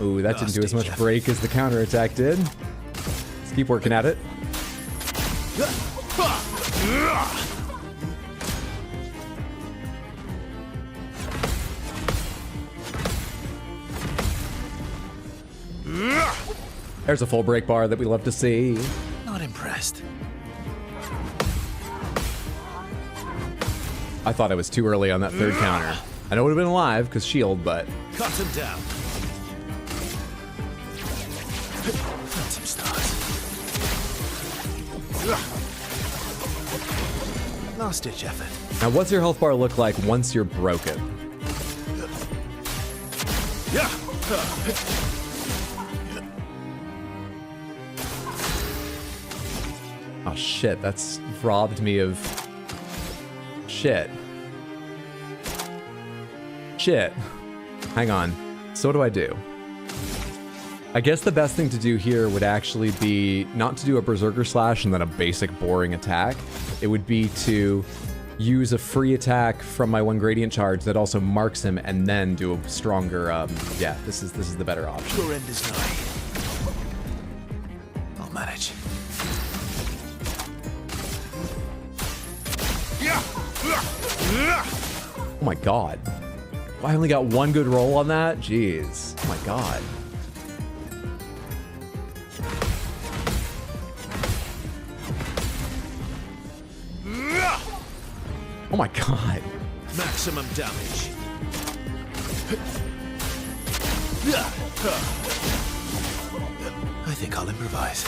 Ooh, that didn't do as much break as the counterattack did. Let's keep working at it. There's a full break bar that we love to see. Not impressed. I thought I was too early on that third counter. I know it would have been alive because shield, but Cut him down. Some stars. Last ditch effort. now what's your health bar look like once you're broken? Yeah. Oh shit, that's robbed me of shit. Shit. Hang on. So what do I do? I guess the best thing to do here would actually be not to do a Berserker Slash and then a basic boring attack. It would be to use a free attack from my one gradient charge that also marks him, and then do a stronger. Yeah, this is the better option. Your end is nigh. I'll manage. Oh my god. I only got one good roll on that? Jeez. Oh my god. Oh my god. Maximum damage. I think I'll improvise.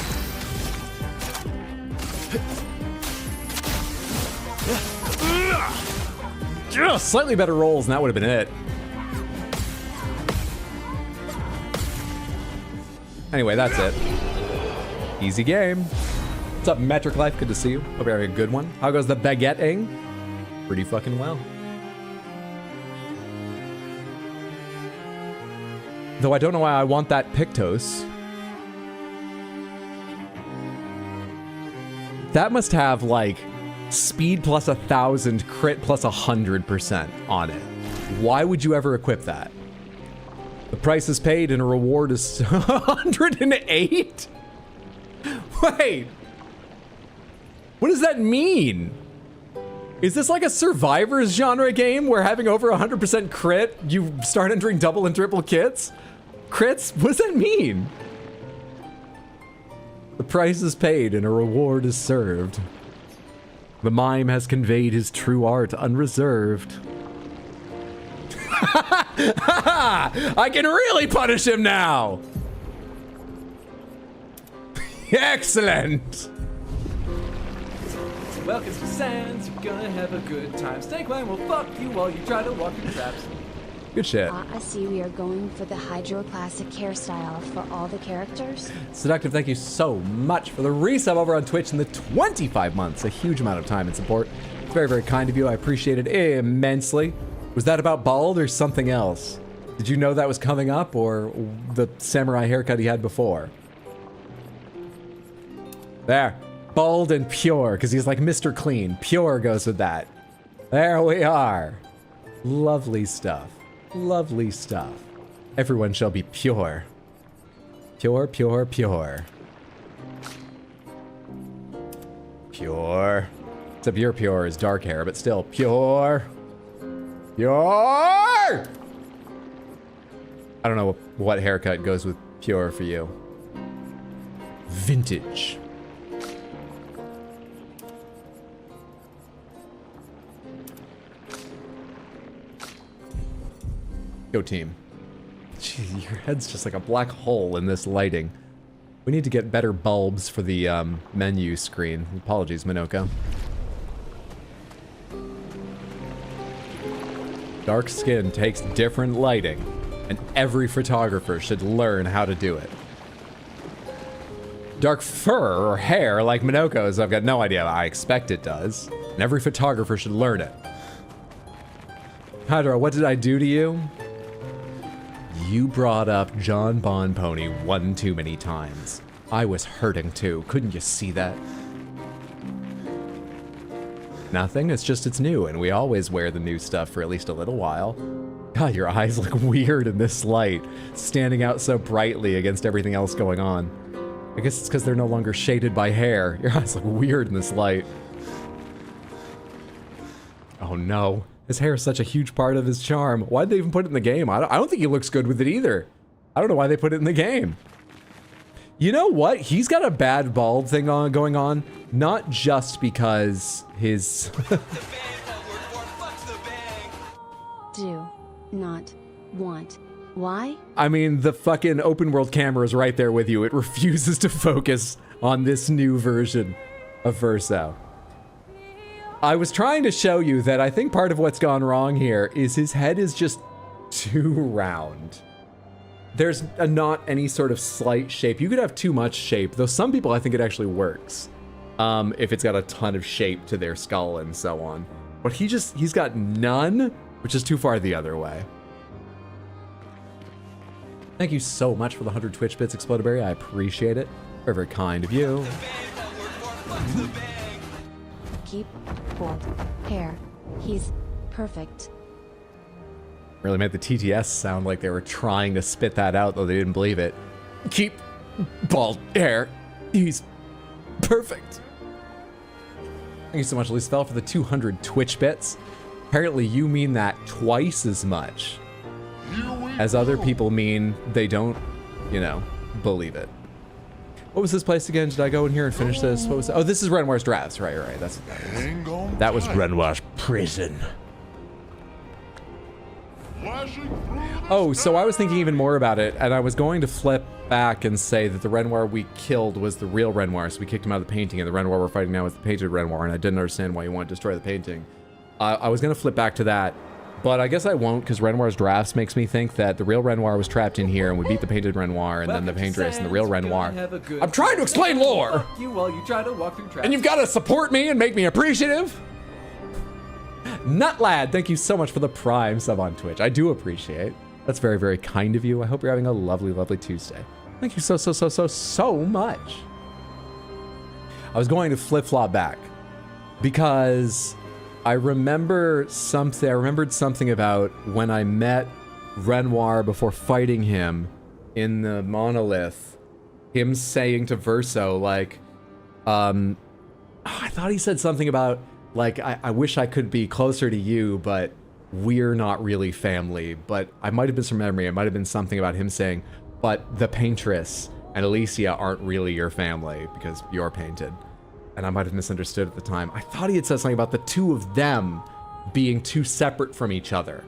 Just slightly better rolls, and that would have been it. Anyway, that's it. Easy game. What's up, Metric Life? Good to see you. Hope you're having a good one. How goes the baguetting? Pretty fucking well. Though I don't know why I want that Pictos. That must have, like, speed plus 1,000, crit plus 100% on it. Why would you ever equip that? The price is paid and a reward is 108? Wait. What does that mean? Is this like a survivors genre game where having over 100% crit, you start entering double and triple kits? Crits? What does that mean? The price is paid and a reward is served. The mime has conveyed his true art unreserved. I can really punish him now! Excellent! Welcome to Sands, you're gonna have a good time. Snakeline will fuck you while you try to walk in traps. Good shit. I see we are going for the Hydro Classic hairstyle for all the characters. Seductive, thank you so much for the resub over on Twitch in the 25 months. A huge amount of time and support. It's very, very kind of you. I appreciate it immensely. Was that about bald or something else? Did you know that was coming up, or the samurai haircut he had before? There. Bald and pure, because he's like Mr. Clean. Pure goes with that. There we are. Lovely stuff. Lovely stuff. Everyone shall be pure. Pure, pure, pure. Pure. Except your pure is dark hair, but still pure. Pure! I don't know what haircut goes with pure for you. Vintage. Go team. Jeez, your head's just like a black hole in this lighting. We need to get better bulbs for the menu screen. Apologies, Minoko. Dark skin takes different lighting, and every photographer should learn how to do it. Dark fur or hair like Minoko's, I've got no idea. I expect it does. And every photographer should learn it. Hydra, what did I do to you? You brought up John Bon Pony one too many times. I was hurting too. Couldn't you see that? Nothing, it's just it's new, and we always wear the new stuff for at least a little while. God, your eyes look weird in this light, standing out so brightly against everything else going on. I guess it's because they're no longer shaded by hair. Your eyes look weird in this light. Oh no. His hair is such a huge part of his charm. Why'd they even put it in the game? I don't think he looks good with it either. I don't know why they put it in the game. You know what? He's got a bad bald thing going on. Not just because his... Do not want. Why? I mean, the fucking open world camera is right there with you. It refuses to focus on this new version of Verso. I was trying to show you that I think part of what's gone wrong here is his head is just too round. There's not any sort of slight shape. You could have too much shape, though some people I think it actually works. If it's got a ton of shape to their skull and so on. But he's got none, which is too far the other way. Thank you so much for the 100 Twitch bits, Explodaberry. I appreciate it. Very, very kind of you. keep bald hair. He's perfect. Really made the TTS sound like they were trying to spit that out, though they didn't believe it. Keep bald hair. He's perfect. Thank you so much, Lisa Fell, for the 200 Twitch bits. Apparently you mean that twice as much as other people mean they don't, you know, believe it. What was this place again? Did I go in here and finish this? What was it? Oh, this is Renoir's Drafts. Right. That's what that is. That was Renoir's prison. Oh, so I was thinking even more about it, and I was going to flip back and say that the Renoir we killed was the real Renoir, so we kicked him out of the painting, and the Renoir we're fighting now is the painted Renoir, and I didn't understand why you want to destroy the painting. I was going to flip back to that, but I guess I won't, because Renoir's Drafts makes me think that the real Renoir was trapped in here, and we beat the painted Renoir, and then the paintress, and the real Renoir. I'm trying to explain lore! You while you try to walk through traps. And you've got to support me and make me appreciative! Nutlad, thank you so much for the Prime sub on Twitch. I do appreciate. That's very, very kind of you. I hope you're having a lovely, lovely Tuesday. Thank you so much. I was going to flip-flop back because I remembered something about when I met Renoir before fighting him in the monolith, him saying to Verso, like, I thought he said something about, like, I wish I could be closer to you, but we're not really family. But I might have been from memory. It might have been something about him saying, but the paintress and Alicia aren't really your family because you're painted. And I might have misunderstood at the time. I thought he had said something about the two of them being too separate from each other.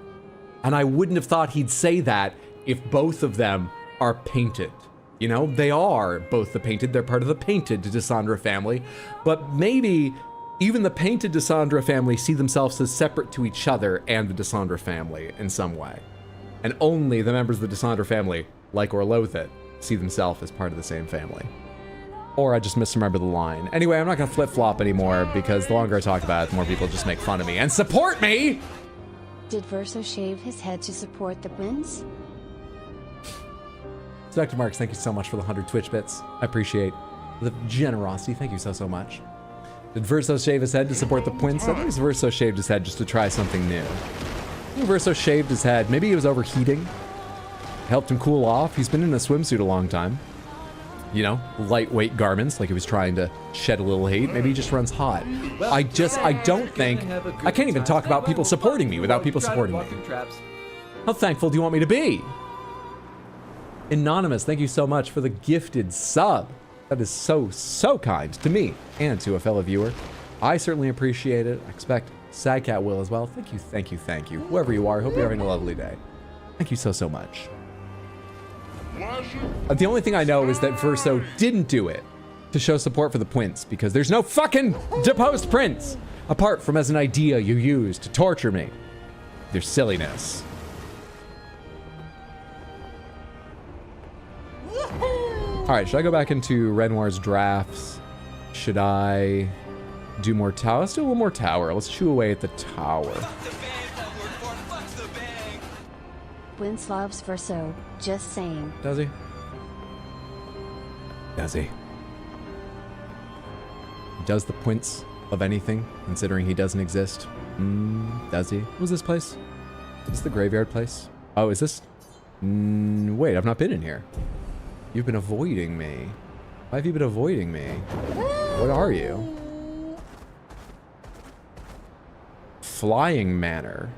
And I wouldn't have thought he'd say that if both of them are painted. You know, they are both the painted. They're part of the painted Dissandra family. But maybe even the painted Dissandra family see themselves as separate to each other and the Dissandra family in some way. And only the members of the Dissandra family, like or loathe it, see themselves as part of the same family. Or I just misremember the line. Anyway, I'm not going to flip-flop anymore because the longer I talk about it, the more people just make fun of me and support me! Did Verso shave his head to support the twins? So Dr. Marks, thank you so much for the 100 Twitch bits. I appreciate the generosity. Thank you so much. Did Verso shave his head to support the Quince? I think Verso shaved his head just to try something new. I think Verso shaved his head. Maybe he was overheating. Helped him cool off. He's been in a swimsuit a long time. You know, lightweight garments, like he was trying to shed a little heat. Maybe he just runs hot. I don't think, I can't even talk about people supporting me without people supporting me. How thankful do you want me to be? Anonymous, thank you so much for the gifted sub. That is so kind to me and to a fellow viewer. I certainly appreciate it. I expect Sadcat will as well. Thank you. Whoever you are, hope you're having a lovely day. Thank you so much. The only thing I know is that Verso didn't do it to show support for the Prince, because there's no fucking deposed Prince, apart from as an idea you use to torture me. Their silliness. Alright, should I go back into Renoir's Drafts? Should I do more tower? Let's do a little more tower. Let's chew away at the tower. Wins loves Verso, just saying. Does he? Does he? Does the Prince of anything, considering he doesn't exist? Does he? What was this place? Is this the graveyard place? Oh, is this? Wait, I've not been in here. You've been avoiding me. Why have you been avoiding me? What are you? Flying Manor.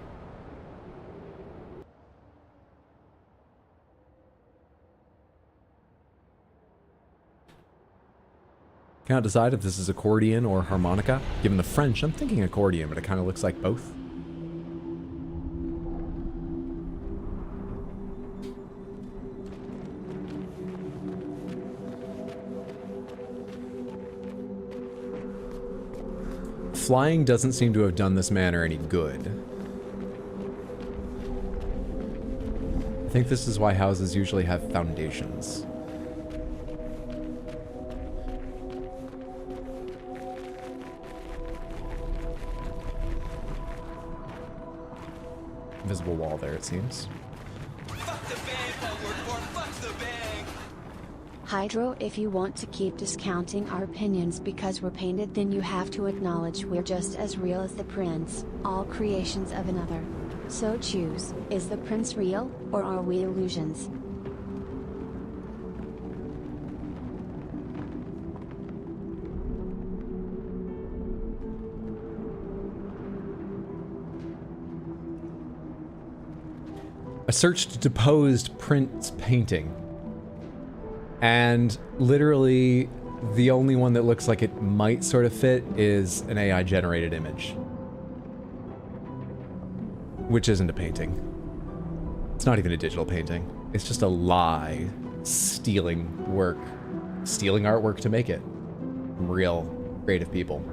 Cannot decide if this is accordion or harmonica. Given the French, I'm thinking accordion, but it kind of looks like both. Flying doesn't seem to have done this manor any good. I think this is why houses usually have foundations. Invisible wall there, it seems. Hydro, if you want to keep discounting our opinions because we're painted, then you have to acknowledge we're just as real as the prince, all creations of another. So choose, is the prince real, or are we illusions? I searched deposed Prince painting, and literally the only one that looks like it might sort of fit is an AI generated image, which isn't a painting. It's not even a digital painting. It's just a lie stealing artwork to make it from real creative people.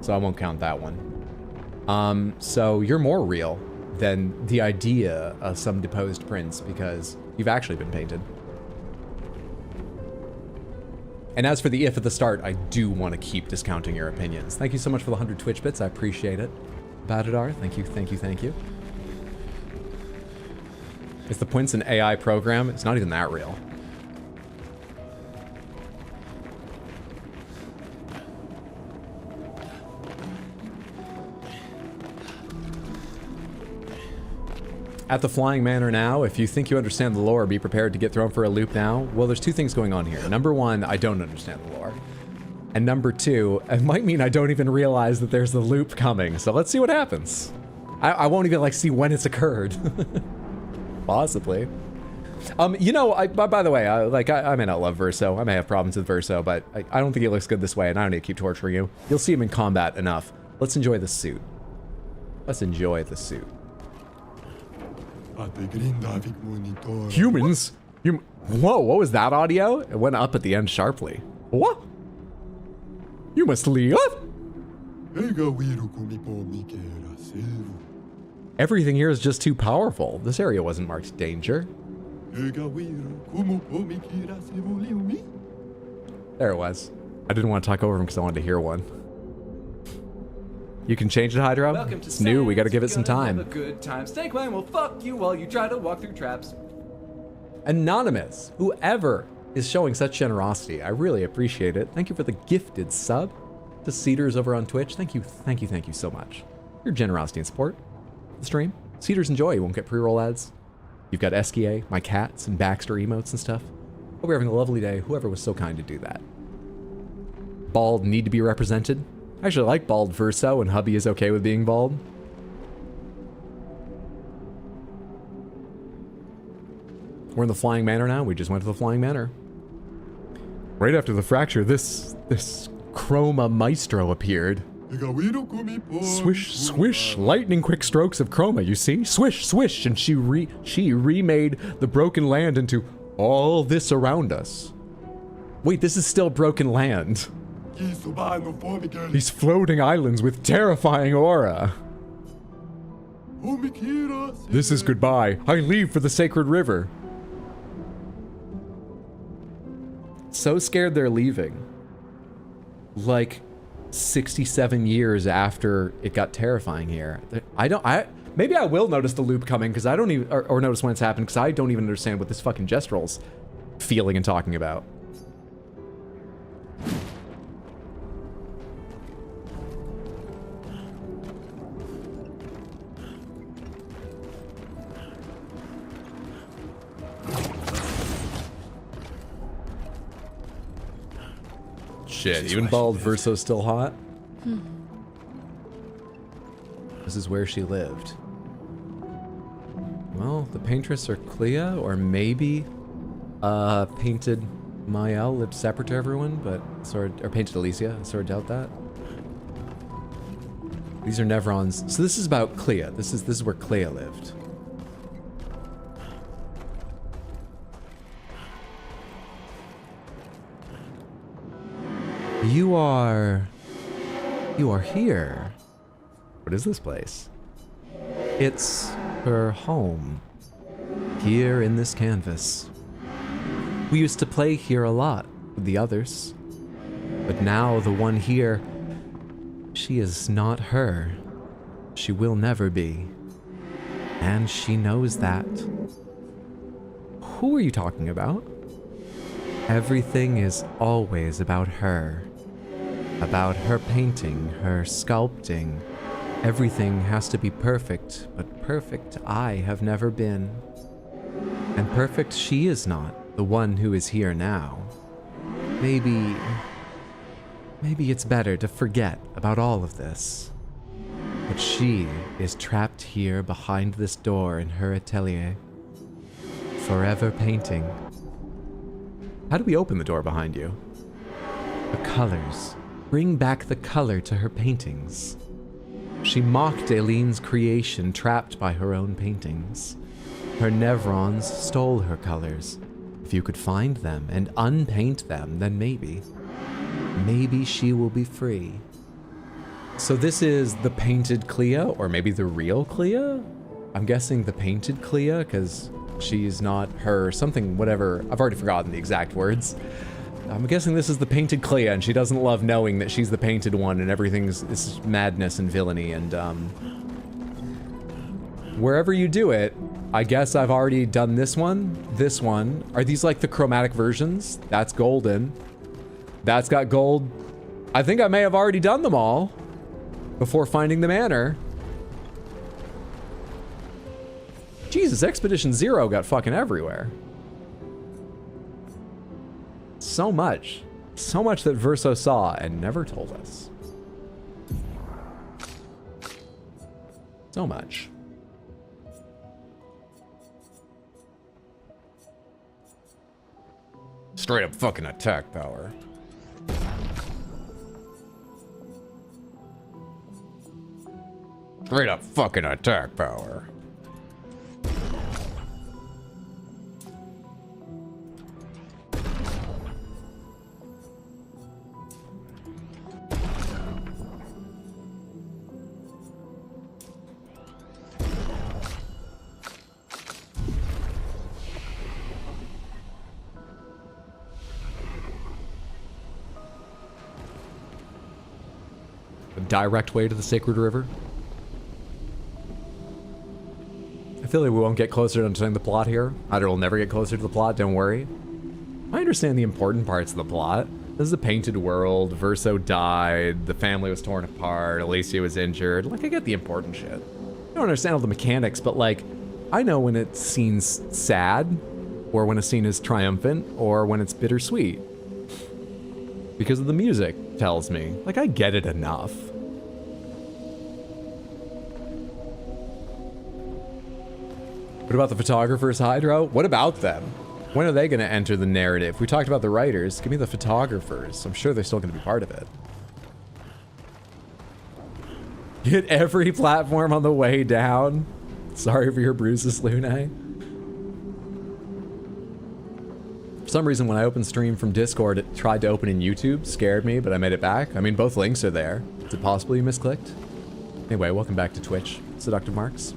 So I won't count that one. So you're more real than the idea of some deposed prince because you've actually been painted. And as for the if at the start, I do want to keep discounting your opinions. Thank you so much for the 100 Twitch bits. I appreciate it. Badadar, thank you, thank you, thank you. Is the prince an AI program? It's not even that real. At the Flying Manor now, if you think you understand the lore, be prepared to get thrown for a loop now. Well, there's two things going on here. Number one, I don't understand the lore. And number two, it might mean I don't even realize that there's the loop coming. So let's see what happens. I won't even like see when it's occurred. Possibly. You know, by the way, I may not love Verso. I may have problems with Verso, but I don't think it looks good this way, and I don't need to keep torturing you. You'll see him in combat enough. Let's enjoy the suit. Let's enjoy the suit. Humans? Whoa, what was that audio? It went up at the end sharply. What? You must leave? Everything here is just too powerful. This area wasn't marked danger. There it was. I didn't want to talk over him because I wanted to hear one. You can change it, Hydro. Welcome to it's new. We got to give it some time. Have a good time. Snakemine will fuck you while you try to walk through traps. Anonymous, whoever is showing such generosity, I really appreciate it. Thank you for the gifted sub to Cedars over on Twitch. Thank you so much. Your generosity and support. The stream. Cedars enjoy. You won't get pre-roll ads. You've got Eskia, my cats, and Baxter emotes and stuff. Hope you're having a lovely day. Whoever was so kind to do that. Bald need to be represented. I actually like bald Verso, and hubby is okay with being bald. We're in the Flying Manor now. We just went to the Flying Manor. Right after the fracture, this Chroma Maestro appeared. Swish, swish, lightning quick strokes of Chroma, you see? Swish, swish, and she remade the broken land into all this around us. Wait, this is still broken land. These floating islands with terrifying aura. This is goodbye. I leave for the sacred river. So scared they're leaving. Like 67 years after it got terrifying here. Maybe I will notice the loop coming because I don't even, or notice when it's happened because I don't even understand what this fucking Jestrel's feeling and talking about. Shit, even bald Verso's still hot? This is where she lived. Well, the paintress or Clea, or maybe painted Mael lived separate to everyone, but or painted Alicia, I sort of doubt that. These are Nevrons. So this is about Clea. This is where Clea lived. You are here. What is this place? It's her home. Here in this canvas. We used to play here a lot with the others. But now the one here, she is not her. She will never be. And she knows that. Who are you talking about? Everything is always about her. About her painting, her sculpting. Everything has to be perfect, but perfect I have never been. And perfect she is not, the one who is here now. Maybe it's better to forget about all of this. But she is trapped here behind this door in her atelier. Forever painting. How do we open the door behind you? The colors. Bring back the color to her paintings. She mocked Aileen's creation, trapped by her own paintings. Her nevrons stole her colors. If you could find them and unpaint them, then maybe she will be free. So this is the painted Clea, or maybe the real Clea? I'm guessing the painted Clea, because she's not her something, whatever. I've already forgotten the exact words. I'm guessing this is the painted Clea, and she doesn't love knowing that she's the painted one, and everything's this madness and villainy, and wherever you do it, I guess I've already done this one. This one. Are these like the chromatic versions? That's golden. That's got gold. I think I may have already done them all before finding the manor. Jesus, Expedition Zero got fucking everywhere. So much. So much that Verso saw and never told us. So much. Straight up fucking attack power. Straight up fucking attack power. A direct way to the Sacred River. I feel like we won't get closer to understanding the plot here. Either we'll never get closer to the plot, don't worry. I understand the important parts of the plot. This is a painted world, Verso died, the family was torn apart, Alicia was injured. Like, I get the important shit. I don't understand all the mechanics, but like, I know when a scene's sad, or when a scene is triumphant, or when it's bittersweet. Because of the music, tells me. Like, I get it enough. What about the photographers, Hydro? What about them? When are they going to enter the narrative? We talked about the writers. Give me the photographers. I'm sure they're still going to be part of it. Hit every platform on the way down. Sorry for your bruises, Lune. For some reason, when I opened stream from Discord, it tried to open in YouTube. Scared me, but I made it back. I mean, both links are there. Is it possible you misclicked? Anyway, welcome back to Twitch. Seductive Marks.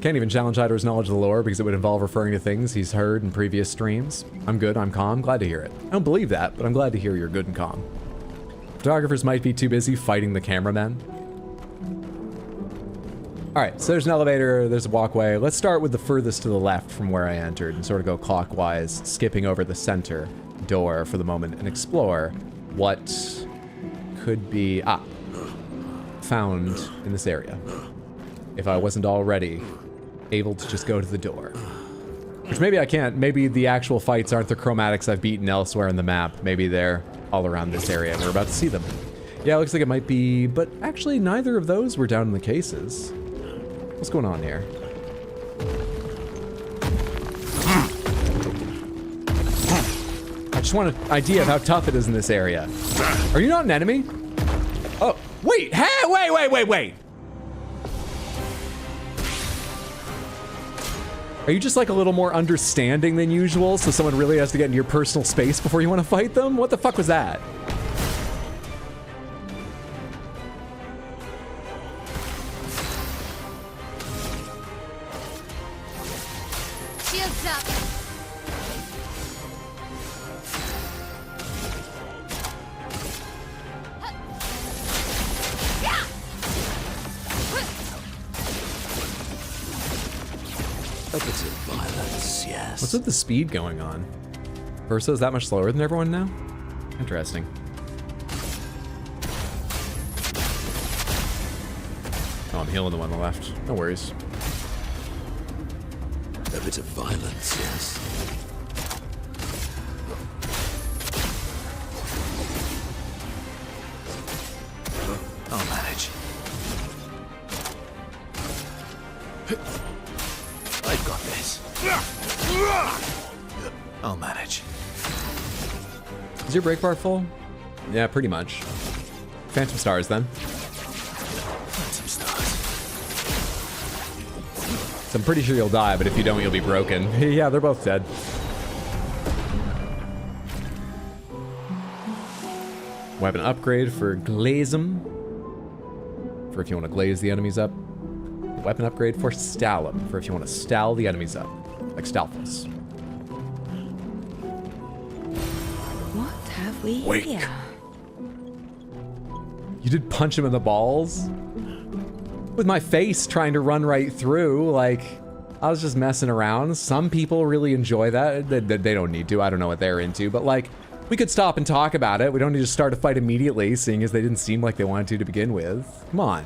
Can't even challenge Hydra's knowledge of the lore because it would involve referring to things he's heard in previous streams. I'm good, I'm calm, glad to hear it. I don't believe that, but I'm glad to hear you're good and calm. Photographers might be too busy fighting the cameramen. Alright, so there's an elevator, there's a walkway. Let's start with the furthest to the left from where I entered and sort of go clockwise, skipping over the center door for the moment and explore what could be found in this area. If I wasn't already able to just go to the door. Which maybe I can't. Maybe the actual fights aren't the chromatics I've beaten elsewhere in the map. Maybe they're all around this area and we're about to see them. Yeah, it looks like it might be, but actually neither of those were down in the cases. What's going on here? I just want an idea of how tough it is in this area. Are you not an enemy? Oh, wait, hey, wait. Are you just like a little more understanding than usual, so someone really has to get into your personal space before you want to fight them? What the fuck was that? Shields up. A bit of violence, yes. What's with the speed going on? Versa is that much slower than everyone now? Interesting. Oh, I'm healing the one on the left. No worries. A bit of violence, yes. I'll manage. I've got this. I'll manage. Is your break bar full? Yeah, pretty much. Phantom stars then. Phantom stars. So I'm pretty sure you'll die, but if you don't, you'll be broken. Yeah, they're both dead. Weapon upgrade for glaze 'em. For if you want to glaze the enemies up. Weapon upgrade for stall 'em. For if you want to stall the enemies up. Like Stalfos. What have we Wake. here? You did punch him in the balls? With my face trying to run right through, like, I was just messing around. Some people really enjoy that. They don't need to. I don't know what they're into, but like, we could stop and talk about it. We don't need to start a fight immediately, seeing as they didn't seem like they wanted to begin with. Come on.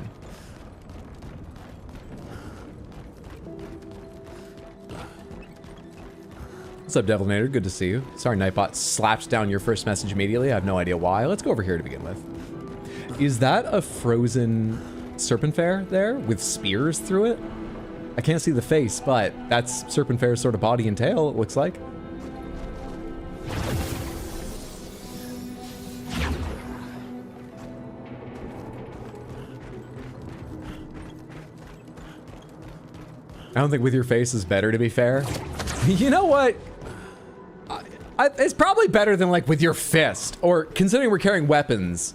What's up, Devilnator? Good to see you. Sorry, Nightbot slapped down your first message immediately. I have no idea why. Let's go over here to begin with. Is that a frozen serpent fair there with spears through it? I can't see the face, but that's serpent fair's sort of body and tail, it looks like. I don't think with your face is better, to be fair. You know what? It's probably better than like with your fist, or considering we're carrying weapons,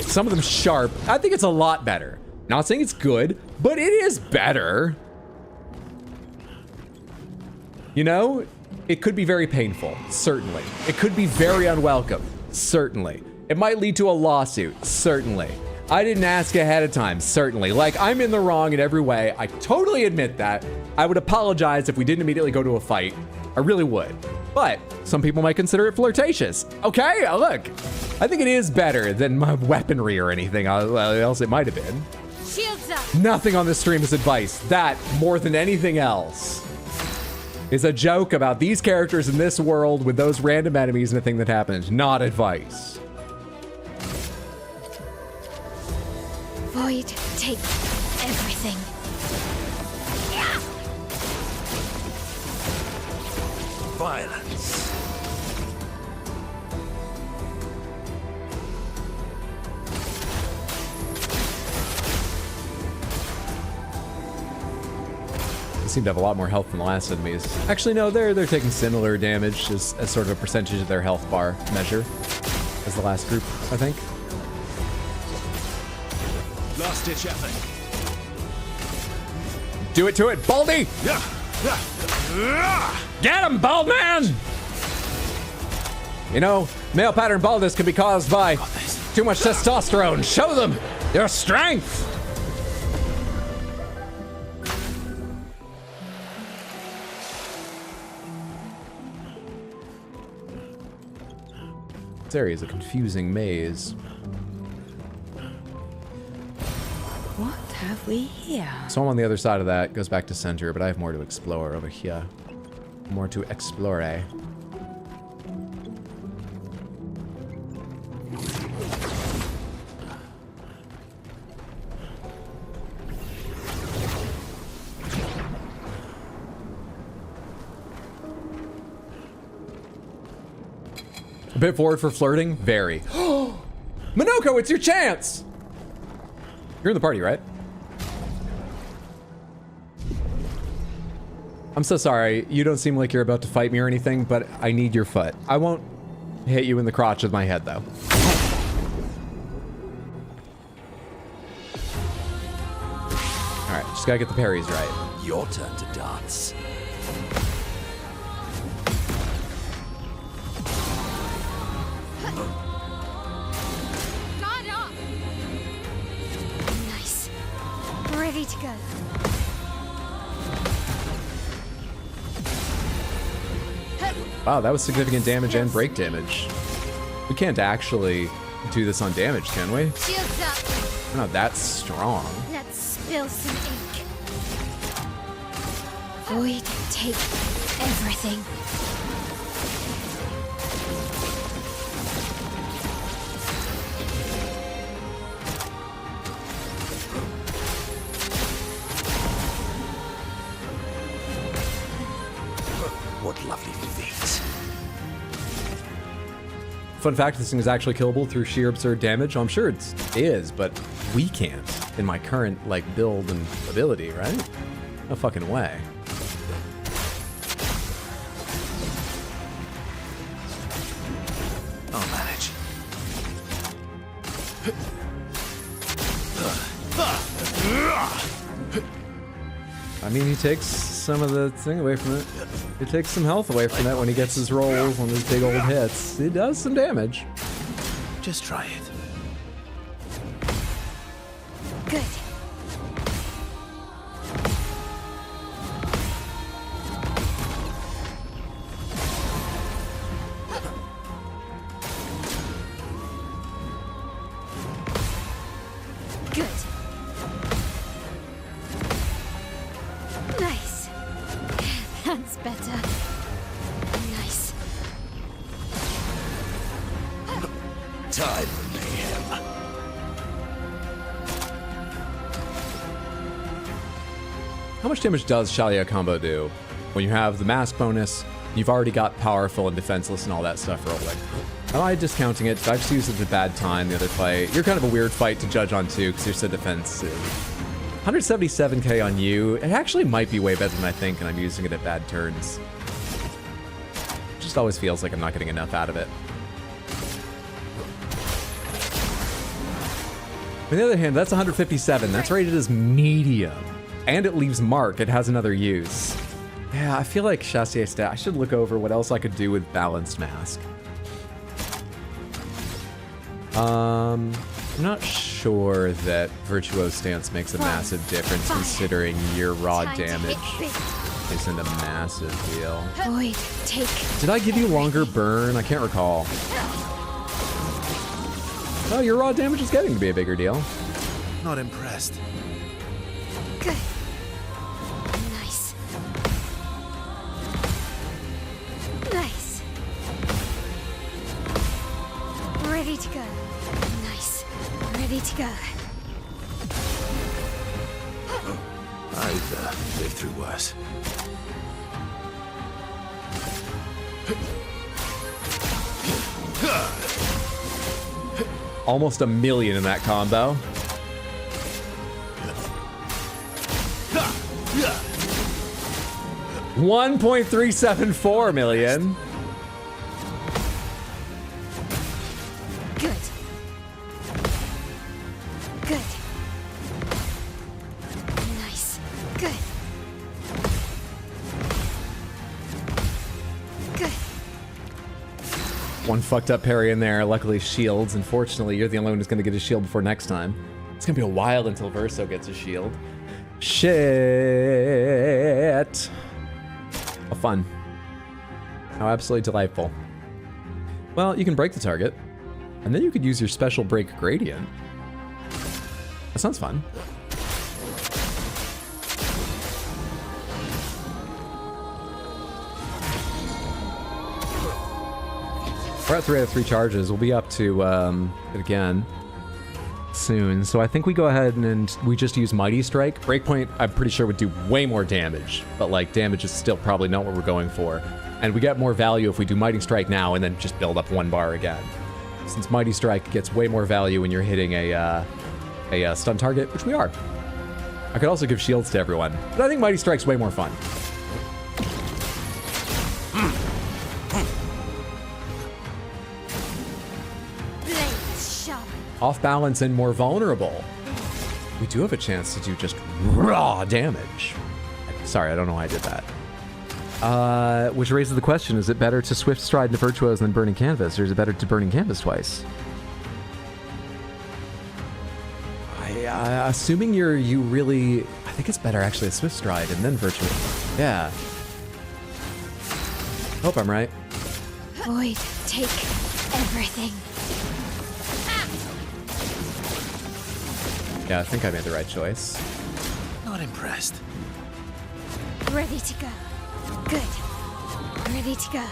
some of them sharp. I think it's a lot better. Not saying it's good, but it is better. You know, it could be very painful, certainly. It could be very unwelcome, certainly. It might lead to a lawsuit, certainly. I didn't ask ahead of time, certainly. Like, I'm in the wrong in every way. I totally admit that. I would apologize if we didn't immediately go to a fight. I really would. But some people might consider it flirtatious. Okay, look. I think it is better than my weaponry or anything else it might have been. Shields up. Nothing on this stream is advice. That, more than anything else, is a joke about these characters in this world with those random enemies and the thing that happens. Not advice. Void, take everything. Yeah. Violence. They seem to have a lot more health than the last enemies. Actually, no, they're taking similar damage as sort of a percentage of their health bar measure as the last group, I think. Last ditch effort. Do it to it, Baldy! Get him, bald man! You know, male pattern baldness can be caused by too much testosterone. Show them your strength! This area is a confusing maze. What have we here? So I'm on the other side of that, goes back to center, but I have more to explore over here. More to explore. A bit forward for flirting? Very. Minoko, it's your chance! You're in the party, right? I'm so sorry. You don't seem like you're about to fight me or anything, but I need your foot. I won't hit you in the crotch with my head, though. All right, just gotta get the parries right. Your turn to dance. Guard up. Nice. Ready to go. Wow, that was significant damage and break damage. We can't actually do this on damage, can we? Shields up. We're not that strong. Let's spill some ink. Void, take everything. What lovely feet. Fun fact, this thing is actually killable through sheer absurd damage. I'm sure it is, but we can't in my current like build and ability, right? No fucking way. I'll manage. I mean, he takes some of the thing away from it. He takes some health away from it when he gets his rolls on his big old hits. He does some damage. Just try it. Good. Good. Nice. That's better. Nice. Time for mayhem. How much damage does Shalia combo do? When you have the mask bonus, you've already got powerful and defenseless and all that stuff rolling. Am I discounting it? Did I just use it at a bad time the other fight? You're kind of a weird fight to judge on too, because you're so defensive. 177k on you. It actually might be way better than I think, and I'm using it at bad turns. It just always feels like I'm not getting enough out of it. On the other hand, that's 157. That's rated as medium. And it leaves mark. It has another use. Yeah, I feel like Chassier stat. I should look over what else I could do with balanced mask. I'm not sure that Virtuoso stance makes a massive difference considering your raw Time to damage hit big. isn't a massive deal. Void, take. Did I give you longer burn? I can't recall. Oh, your raw damage is getting to be a bigger deal. Not impressed. Good. Nice. Nice. Ready to go. Nice. Ready to go. I've lived through worse. Almost a million in that combo. $1.374 million. Good. Good. Nice. Good. Good. One fucked up parry in there. Luckily, shields. Unfortunately, you're the only one who's going to get a shield before next time. It's going to be a while until Verso gets a shield. Shit. How fun. How absolutely delightful. Well, you can break the target, and then you could use your special break gradient. That sounds fun. We're at 3 out of 3 charges. We'll be up to it again soon. So I think we go ahead and we just use Mighty Strike. Breakpoint, I'm pretty sure would do way more damage, but like damage is still probably not what we're going for. And we get more value if we do Mighty Strike now and then just build up 1 bar again. Since Mighty Strike gets way more value when you're hitting a stun target, which we are. I could also give shields to everyone, but I think Mighty Strike's way more fun. Blades sharp. Off balance and more vulnerable. We do have a chance to do just raw damage. Sorry, I don't know why I did that. Which raises the question, is it better to Swift Stride into Virtuoso than Burning Canvas, or is it better to Burning Canvas twice? Assuming you really... I think it's better actually to Swift Stride and then Virtuoso. Yeah. Hope I'm right. Void, take everything. Yeah, I think I made the right choice. Not impressed. Ready to go. Good. Ready to go.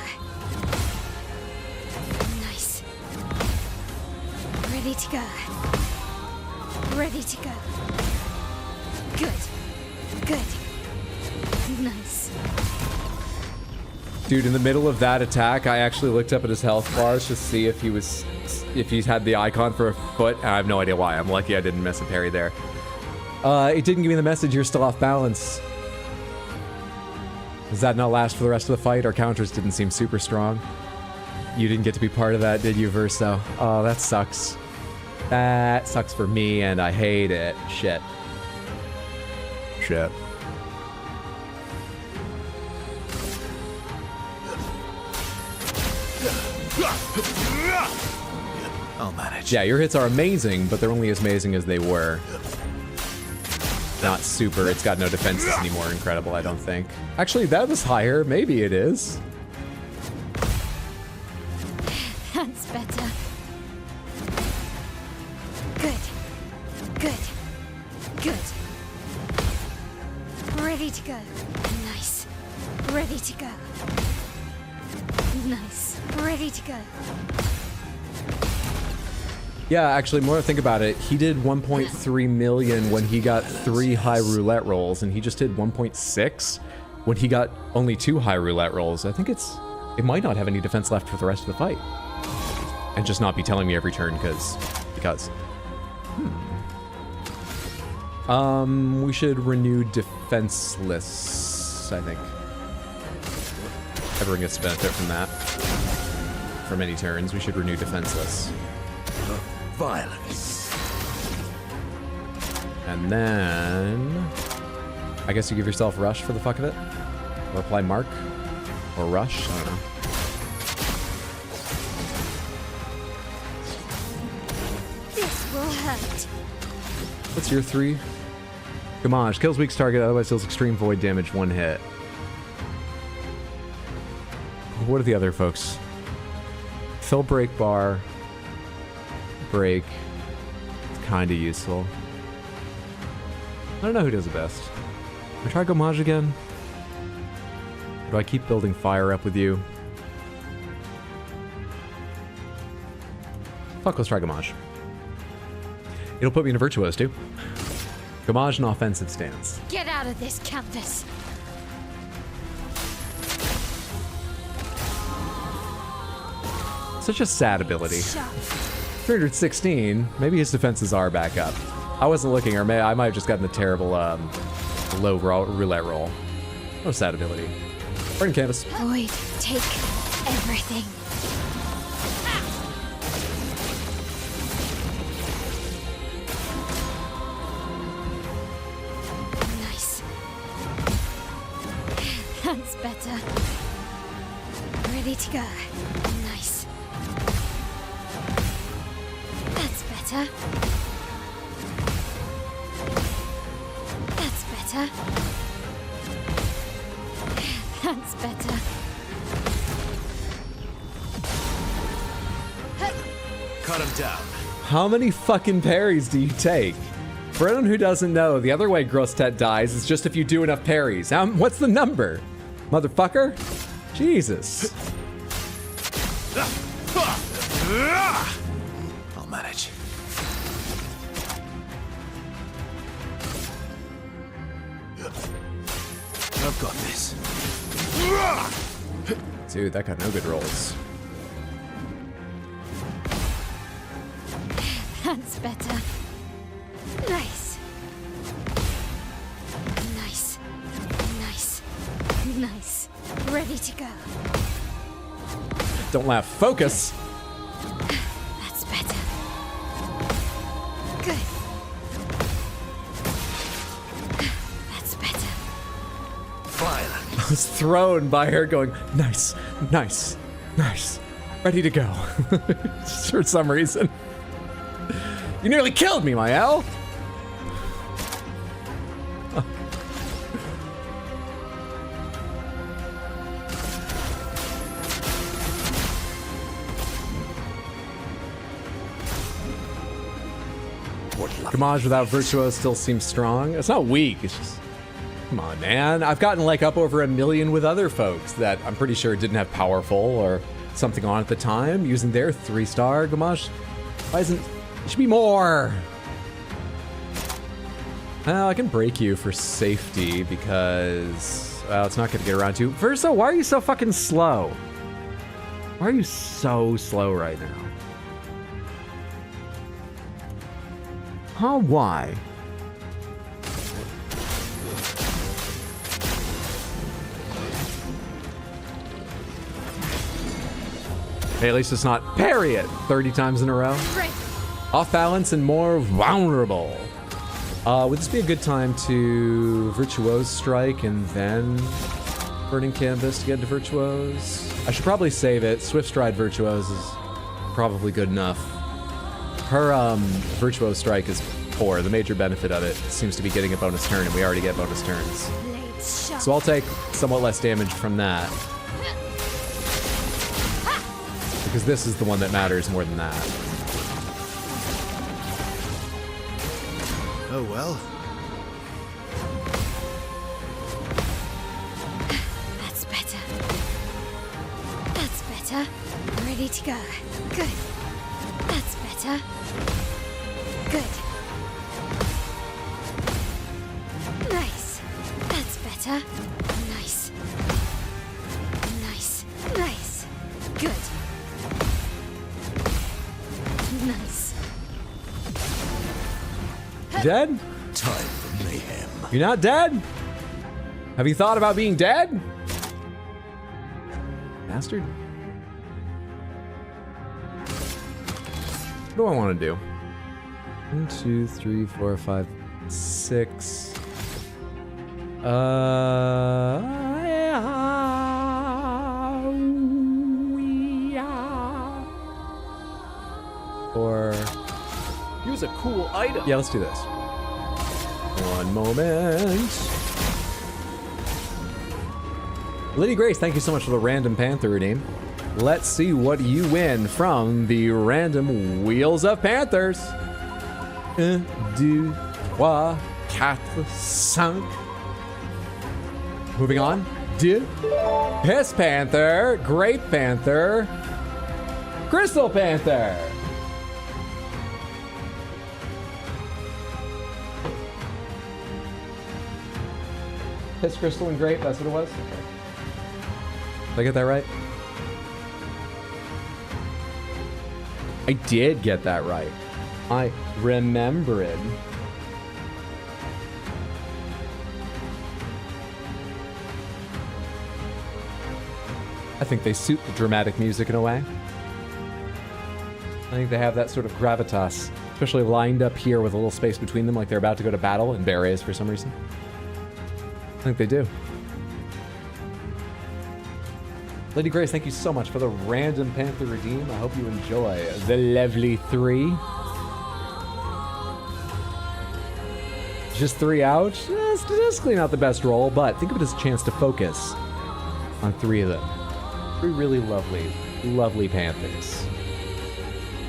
Nice. Ready to go. Ready to go. Good. Good. Nice. Dude, in the middle of that attack, I actually looked up at his health bars to see if he's had the icon for a foot. I have no idea why. I'm lucky I didn't miss a parry there. It didn't give me the message, you're still off balance. Does that not last for the rest of the fight? Our counters didn't seem super strong. You didn't get to be part of that, did you, Verso? Oh, that sucks. That sucks for me, and I hate it. Shit. Shit. I'll manage. Yeah, your hits are amazing, but they're only as amazing as they were. Not super. It's got no defenses anymore. Incredible, I don't think. Actually, that was higher. Maybe it is. That's better. Good. Good. Good. Ready to go. Nice. Ready to go. Nice. Ready to go. Yeah, actually, more I think about it, he did 1.3 million when he got 3 high roulette rolls, and he just did 1.6 when he got only 2 high roulette rolls. I think it might not have any defense left for the rest of the fight. And just not be telling me every turn, because. We should renew defenseless, I think. Everyone gets to benefit from that. For many turns, we should renew defenseless. Violence. And then... I guess you give yourself rush for the fuck of it? Or apply mark? Or rush? I don't know. This will hurt. What's your 3? Gamage. Kills weak target, otherwise deals extreme void damage 1 hit. What are the other folks? Fill break bar. Break. It's kind of useful. I don't know who does it best. I try Gamage again? Or do I keep building fire up with you? Fuck, let's try Gamage. It'll put me in a virtuose too. Gamage and offensive stance. Get out of this canvas. Such a sad ability. Sharp. 316. Maybe his defenses are back up. I wasn't looking, or I might have just gotten a terrible low roulette roll. What a sad ability. Burn canvas. Void, take everything. Nice. That's better. Ready to go. Nice. That's better. That's better. That's better. Cut him down. How many fucking parries do you take? For anyone who doesn't know, the other way Grostet dies is just if you do enough parries. What's the number? Motherfucker? Jesus. I'll manage. I've got this. Dude, that got no good rolls. That's better. Nice. Nice. Nice. Nice. Ready to go. Don't laugh. Focus. That's better. Good. That's better. Violent. I was thrown by her going, nice, nice, nice. Ready to go. Just for some reason. You nearly killed me, Mael. Gamage without Virtuos still seems strong. It's not weak, it's just... Come on, man. I've gotten like up over 1 million with other folks that I'm pretty sure didn't have Powerful or something on at the time using their 3-star Gamage. Why isn't... It should be more! Well, I can break you for safety because... Well, it's not going to get around to... Verso, why are you so fucking slow? Why are you so slow right now? Huh, why? Hey, at least it's not parry it 30 times in a row. Off balance and more vulnerable. Would this be a good time to Virtuose Strike and then Burning Canvas to get into Virtuose? I should probably save it. Swift Stride Virtuose is probably good enough. Her Virtuose Strike is poor. The major benefit of it seems to be getting a bonus turn, and we already get bonus turns. So I'll take somewhat less damage from that. Because this is the one that matters more than that. Oh well. That's better. That's better. Ready to go. Good. That's better. Good. Nice. That's better. Nice. Nice. Nice. Good. Nice. Dead? Time for mayhem. You're not dead? Have you thought about being dead? Bastard. What do I want to do? 1, 2, 3, 4, 5, 6. Or Use a cool item. yeah, let's do this. One moment. Lady Grace, thank you so much for the random Panther redeem. Let's see what you win from the random Wheels of Panthers. 1, 2, 3, 4, 5. Moving on. Piss Panther, Grape Panther, Crystal Panther. Piss, Crystal, and Grape, that's what it was? Did I get that right? I did get that right. I remembered. I think they suit the dramatic music in a way. I think they have that sort of gravitas, especially lined up here with a little space between them like they're about to go to battle in berets for some reason. I think they do. Lady Grace, thank you so much for the random Panther redeem. I hope you enjoy the lovely 3. Just 3 out. Statistically not the best roll, but think of it as a chance to focus on 3 of them. 3 really lovely Panthers.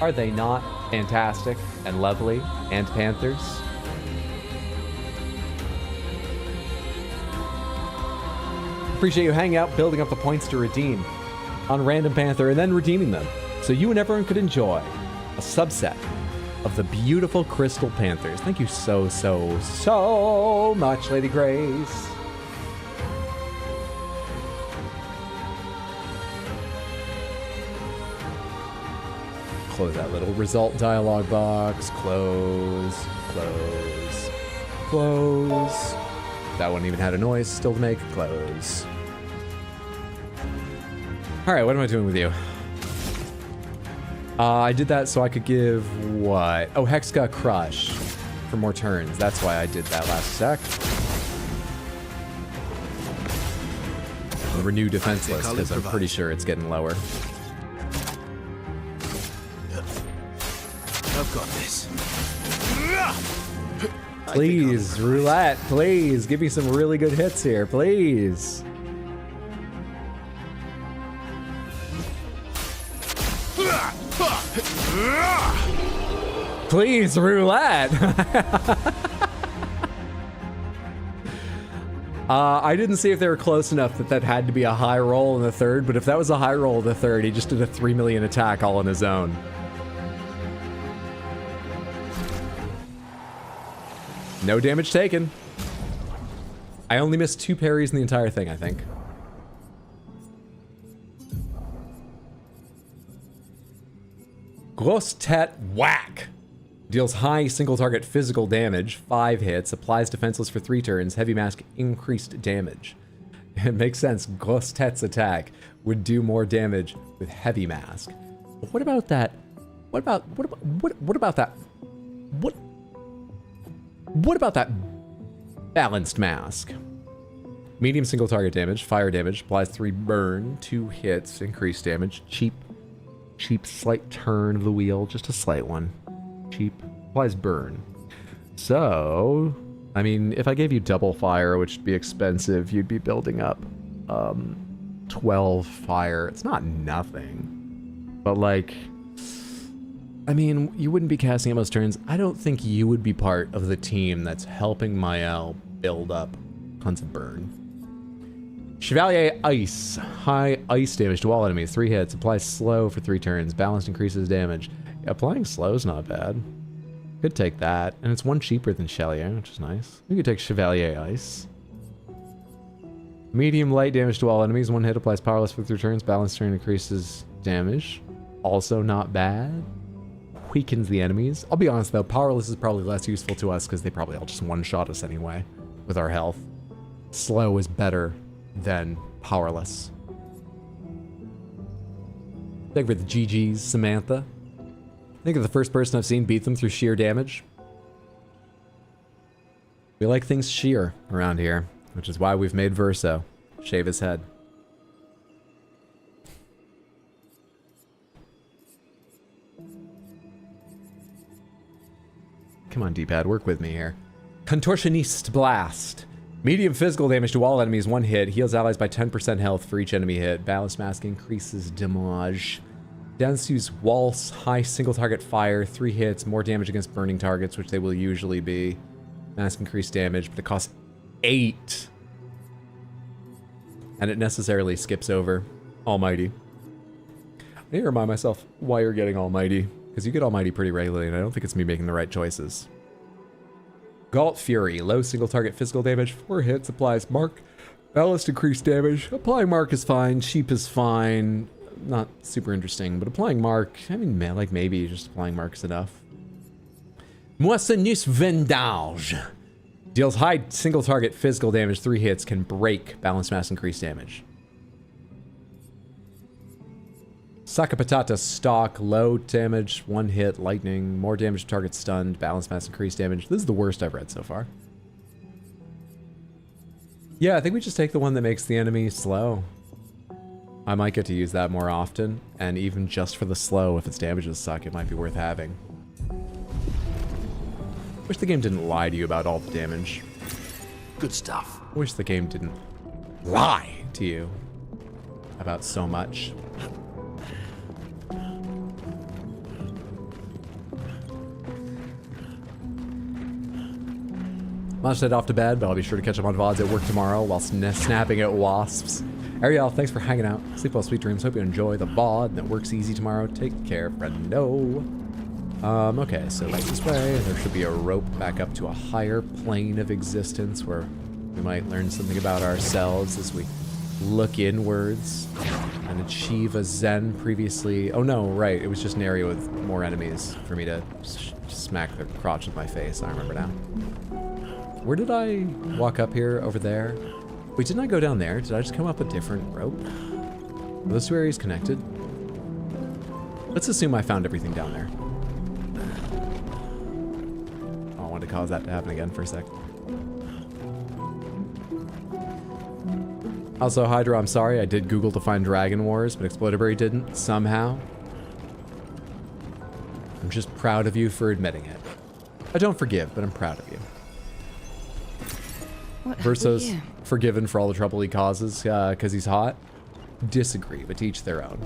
Are they not fantastic and lovely and Panthers? Appreciate you hanging out, building up the points to redeem on Random Panther, and then redeeming them so you and everyone could enjoy a subset of the beautiful Crystal Panthers. Thank you so much, Lady Grace. Close that little result dialog box. Close. That one even had a noise still to make. Close. All right, what am I doing with you? I did that so I could give what? Oh, Hexka Crush for more turns. That's why I did that last sec. And renew defenseless, because I'm pretty sure it's getting lower. I've got this. Please, roulette, please. Give me some really good hits here, please. Please, roulette. I didn't see if they were close enough that had to be a high roll in the third, but if that was a high roll in the third, he just did a 3 million attack all on his own. No damage taken. I only missed 2 parries in the entire thing, I think. Grosse Tete Whack. Deals high single target physical damage, 5 hits, applies defenseless for 3 turns, heavy mask increased damage. It makes sense. Grosse Tete's attack would do more damage with heavy mask. But what about that? What about that balanced mask? Medium single target damage, fire damage, applies 3 burn, 2 hits, increased damage, cheap slight turn of the wheel, just a slight one. Cheap, applies burn. So, I mean, if I gave you double fire, which would be expensive, you'd be building up 12 fire. It's not nothing, but like, I mean, you wouldn't be casting it most turns. I don't think you would be part of the team that's helping Mael build up tons of burn. Chevalier Ice. High ice damage to all enemies. 3 hits. Applies slow for 3 turns. Balanced increases damage. Yeah, applying slow is not bad. Could take that. And it's 1 cheaper than Chevalier, which is nice. We could take Chevalier Ice. Medium light damage to all enemies. 1 hit. Applies powerless for 3 turns. Balanced turn increases damage. Also not bad. Weakens the enemies. I'll be honest though, powerless is probably less useful to us because they probably all just one-shot us anyway with our health. Slow is better than powerless. Thank you for the GG's, Samantha. I think you're the first person I've seen beat them through sheer damage. We like things sheer around here, which is why we've made Verso shave his head. Come on, D-pad, work with me here. Contortionist Blast. Medium physical damage to all enemies, 1 hit. Heals allies by 10% health for each enemy hit. Ballast Mask increases damage. Dansu's Waltz. High single target fire, 3 hits. More damage against burning targets, which they will usually be. Mask increased damage, but it costs 8. And it necessarily skips over Almighty. I need to remind myself why you're getting Almighty, because you get Almighty pretty regularly, and I don't think it's me making the right choices. Galt Fury, low single target physical damage, 4 hits, applies mark. Ballast increased damage. Applying mark is fine, cheap is fine. Not super interesting, but applying mark, I mean, like maybe just applying mark is enough. Moissonnus Vendage. Deals high single target physical damage, 3 hits, can break. Balance mass increased damage. Sakapatata Stalk, low damage, 1 hit, lightning, more damage to target stunned, balance mass increased damage. This is the worst I've read so far. Yeah, I think we just take the one that makes the enemy slow. I might get to use that more often, and even just for the slow, if its damages suck, it might be worth having. Wish the game didn't lie to you about all the damage. Good stuff. Wish the game didn't lie to you about so much. I'm just head off to bed, but I'll be sure to catch up on VODs at work tomorrow while snapping at wasps. Ariel, thanks for hanging out. Sleep well, sweet dreams. Hope you enjoy the VOD and it works easy tomorrow. Take care, friendo. Okay, so right this way. There should be a rope back up to a higher plane of existence where we might learn something about ourselves as we look inwards and achieve a Zen previously. Oh no, right. It was just an area with more enemies for me to smack the crotch with my face. I remember now. Where did I walk up here? Over there? Wait, didn't I go down there? Did I just come up a different rope? Are those 2 areas connected? Let's assume I found everything down there. Oh, I wanted to cause that to happen again for a sec. Also, Hydra, I'm sorry. I did Google to find Dragon Wars, but Explodaberry didn't, somehow. I'm just proud of you for admitting it. I don't forgive, but I'm proud of you. Versus forgiven for all the trouble he causes because he's hot. Disagree, but to each their own.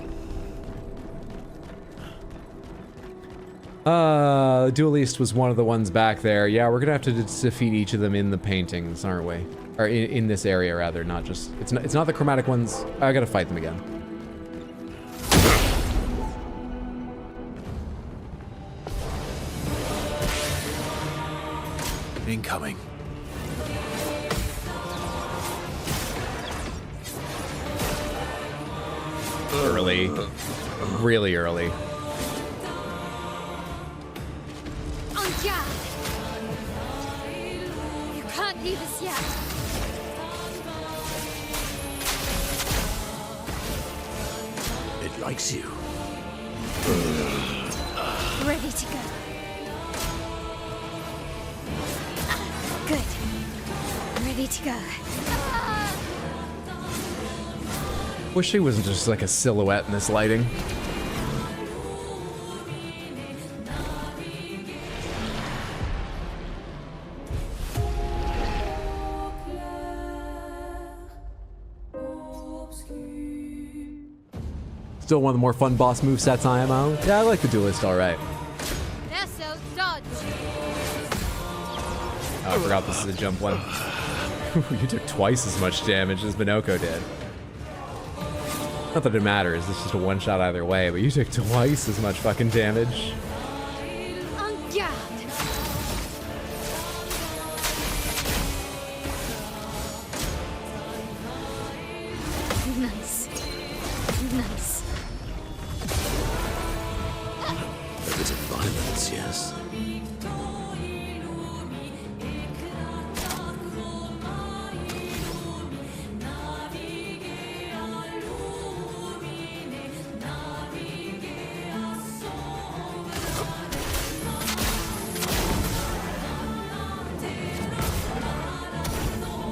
Duelist was one of the ones back there. Yeah, we're gonna have to defeat each of them in the paintings, aren't we? Or in this area, rather, not just... It's not the chromatic ones. I gotta fight them again. Incoming. Early. Really early. On guard! You can't leave us yet. It likes you. Ready to go. Good. Ready to go. Wish he wasn't just like a silhouette in this lighting. Still one of the more fun boss movesets IMO. Yeah, I like the Duelist alright. Nesso, dodge! Oh, I forgot this is a jump one. You took twice as much damage as Minoko did. Not that it matters, it's just a one-shot either way, but you took twice as much fucking damage. On guard! Nice. Nice. A bit of violence, yes.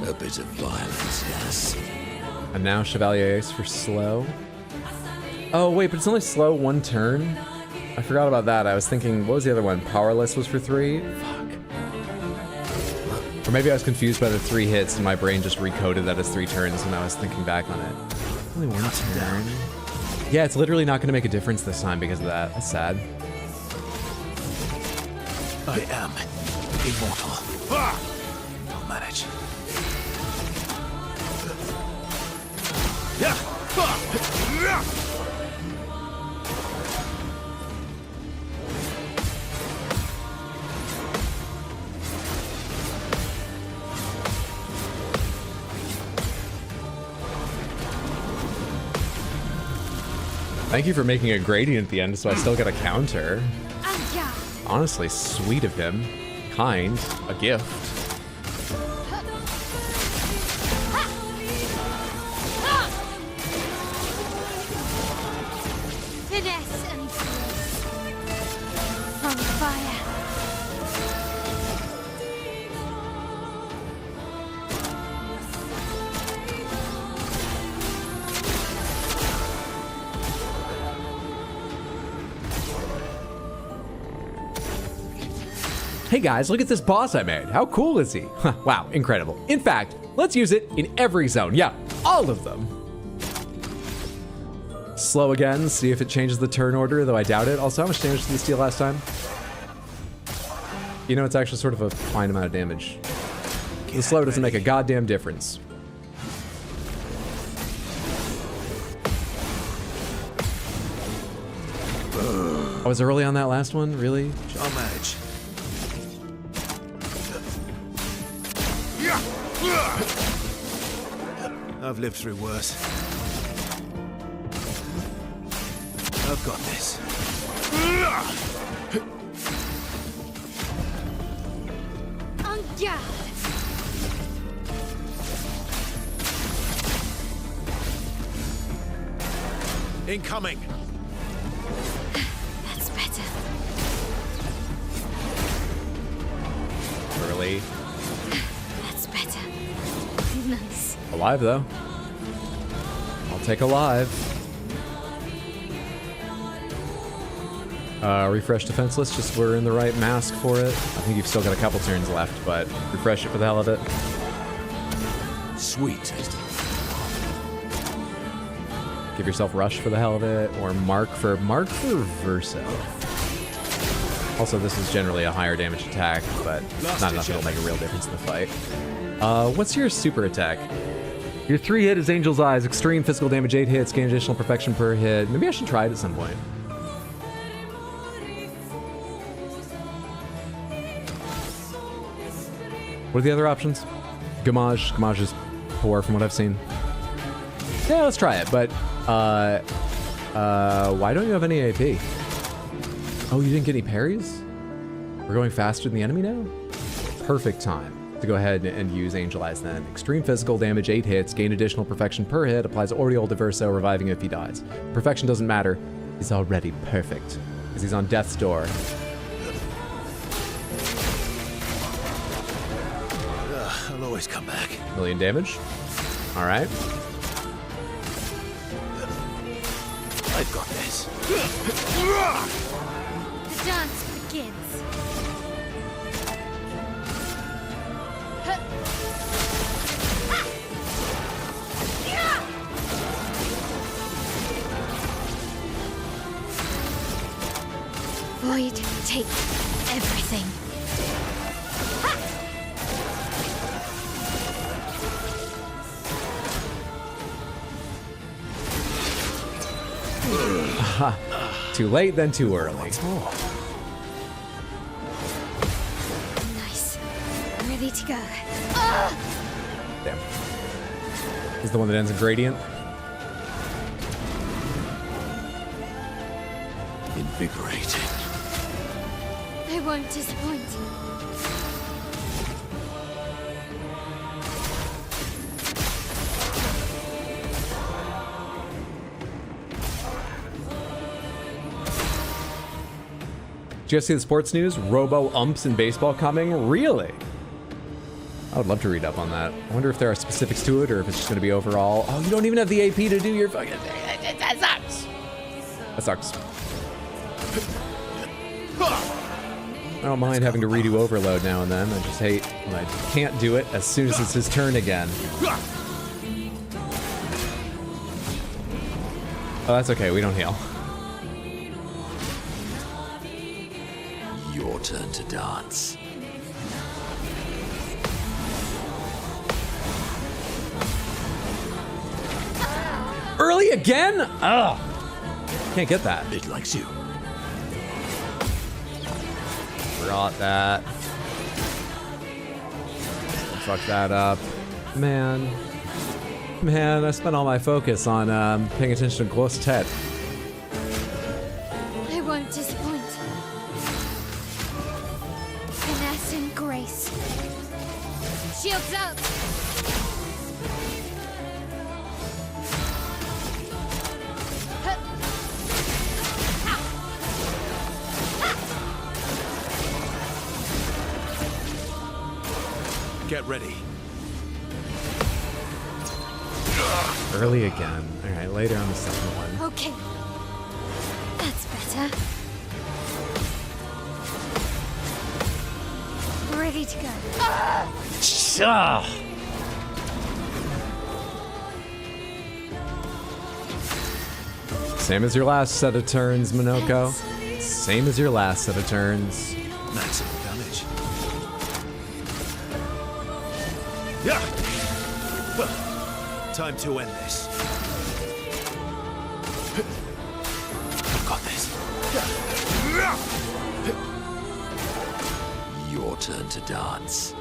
A bit of violence, yes. And now Chevalier Ace for slow. Oh wait, but it's only slow one turn? I forgot about that. I was thinking, what was the other one? Powerless was for 3? Fuck. Or maybe I was confused by the 3 hits and my brain just recoded that as 3 turns when I was thinking back on it. Only one turn? Yeah, it's literally not gonna make a difference this time because of that. That's sad. I am immortal. I'll manage. Thank you for making a gradient at the end so I still get a counter. On guard! Honestly, sweet of him. Kind. A gift. Finesse and grace. On fire. Hey guys, look at this boss I made. How cool is he? Wow, incredible. In fact, let's use it in every zone. Yeah, all of them. Slow again, see if it changes the turn order, though I doubt it. Also, how much damage did this deal last time? You know, it's actually sort of a fine amount of damage. The slow doesn't make a goddamn difference. I was early on that last one, really? I'll manage. I've lived through worse. I've got this. On guard! Incoming. That's better. Early. That's better. Nice. Alive, though. I'll take alive. Refresh defenseless, just we're in the right mask for it. I think you've still got a couple turns left, but refresh it for the hell of it. Sweet. Give yourself rush for the hell of it, or mark for Verso. Also, this is generally a higher damage attack, but not enough it'll make a real difference in the fight. What's your super attack? Your 3 hit is Angel's Eyes. Extreme physical damage, 8 hits, gain additional perfection per hit. Maybe I should try it at some point. What are the other options? Gamage. Gamage is poor from what I've seen. Yeah, let's try it, but why don't you have any AP? Oh, you didn't get any parries? We're going faster than the enemy now? Perfect time to go ahead and use Angel Eyes then. Extreme physical damage, 8 hits, gain additional perfection per hit, applies Oriole Diverso, reviving if he dies. Perfection doesn't matter. He's already perfect, because he's on death's door. I'll always come back. Million damage. All right. I've got this. The dance begins. Void, take everything. Too late, then too early. Nice. Ready to go. Damn. This is the one that ends in gradient. Invigorating. I won't disappoint. Did you guys see the sports news? Robo-umps in baseball coming? Really? I would love to read up on that. I wonder if there are specifics to it or if it's just going to be overall. Oh, you don't even have the AP to do your fucking... That sucks. That sucks. I don't mind having to redo Overload now and then. I just hate when I can't do it as soon as it's his turn again. Oh, that's okay. We don't heal. Your turn to dance. Early again? Ugh. Can't get that. It likes you. Forgot that. Fuck that up. Man, I spent all my focus on paying attention to close Tet. I won't disappoint. Finesse and grace. Shields up. Get ready. Early again. All right, later on the second one. Okay. That's better. Ready to go. Same as your last set of turns, Minoko. Same as your last set of turns. Maximum damage. Yeah. Well, time to end this. I've got this. Your turn to dance.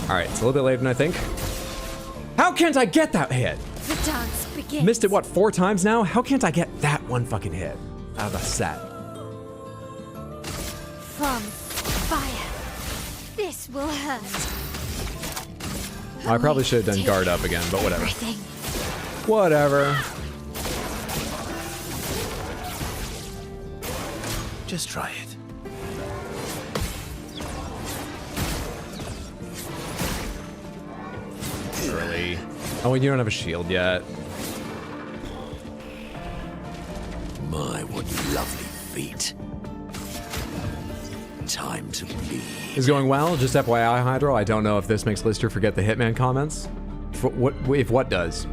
All right, it's a little bit later than I think. How can't I get that hit? The dance begins. Missed it, what, 4 times now? How can't I get that one fucking hit out of a set? From fire. This will hurt. I probably should have done Take guard up again, but whatever. everything. Whatever. Just try it. Early. Oh, and you don't have a shield yet. My, what lovely feet. Time to bleed. Is going well. Just FYI, Hydro, I don't know if this makes Lister forget the Hitman comments. If what does?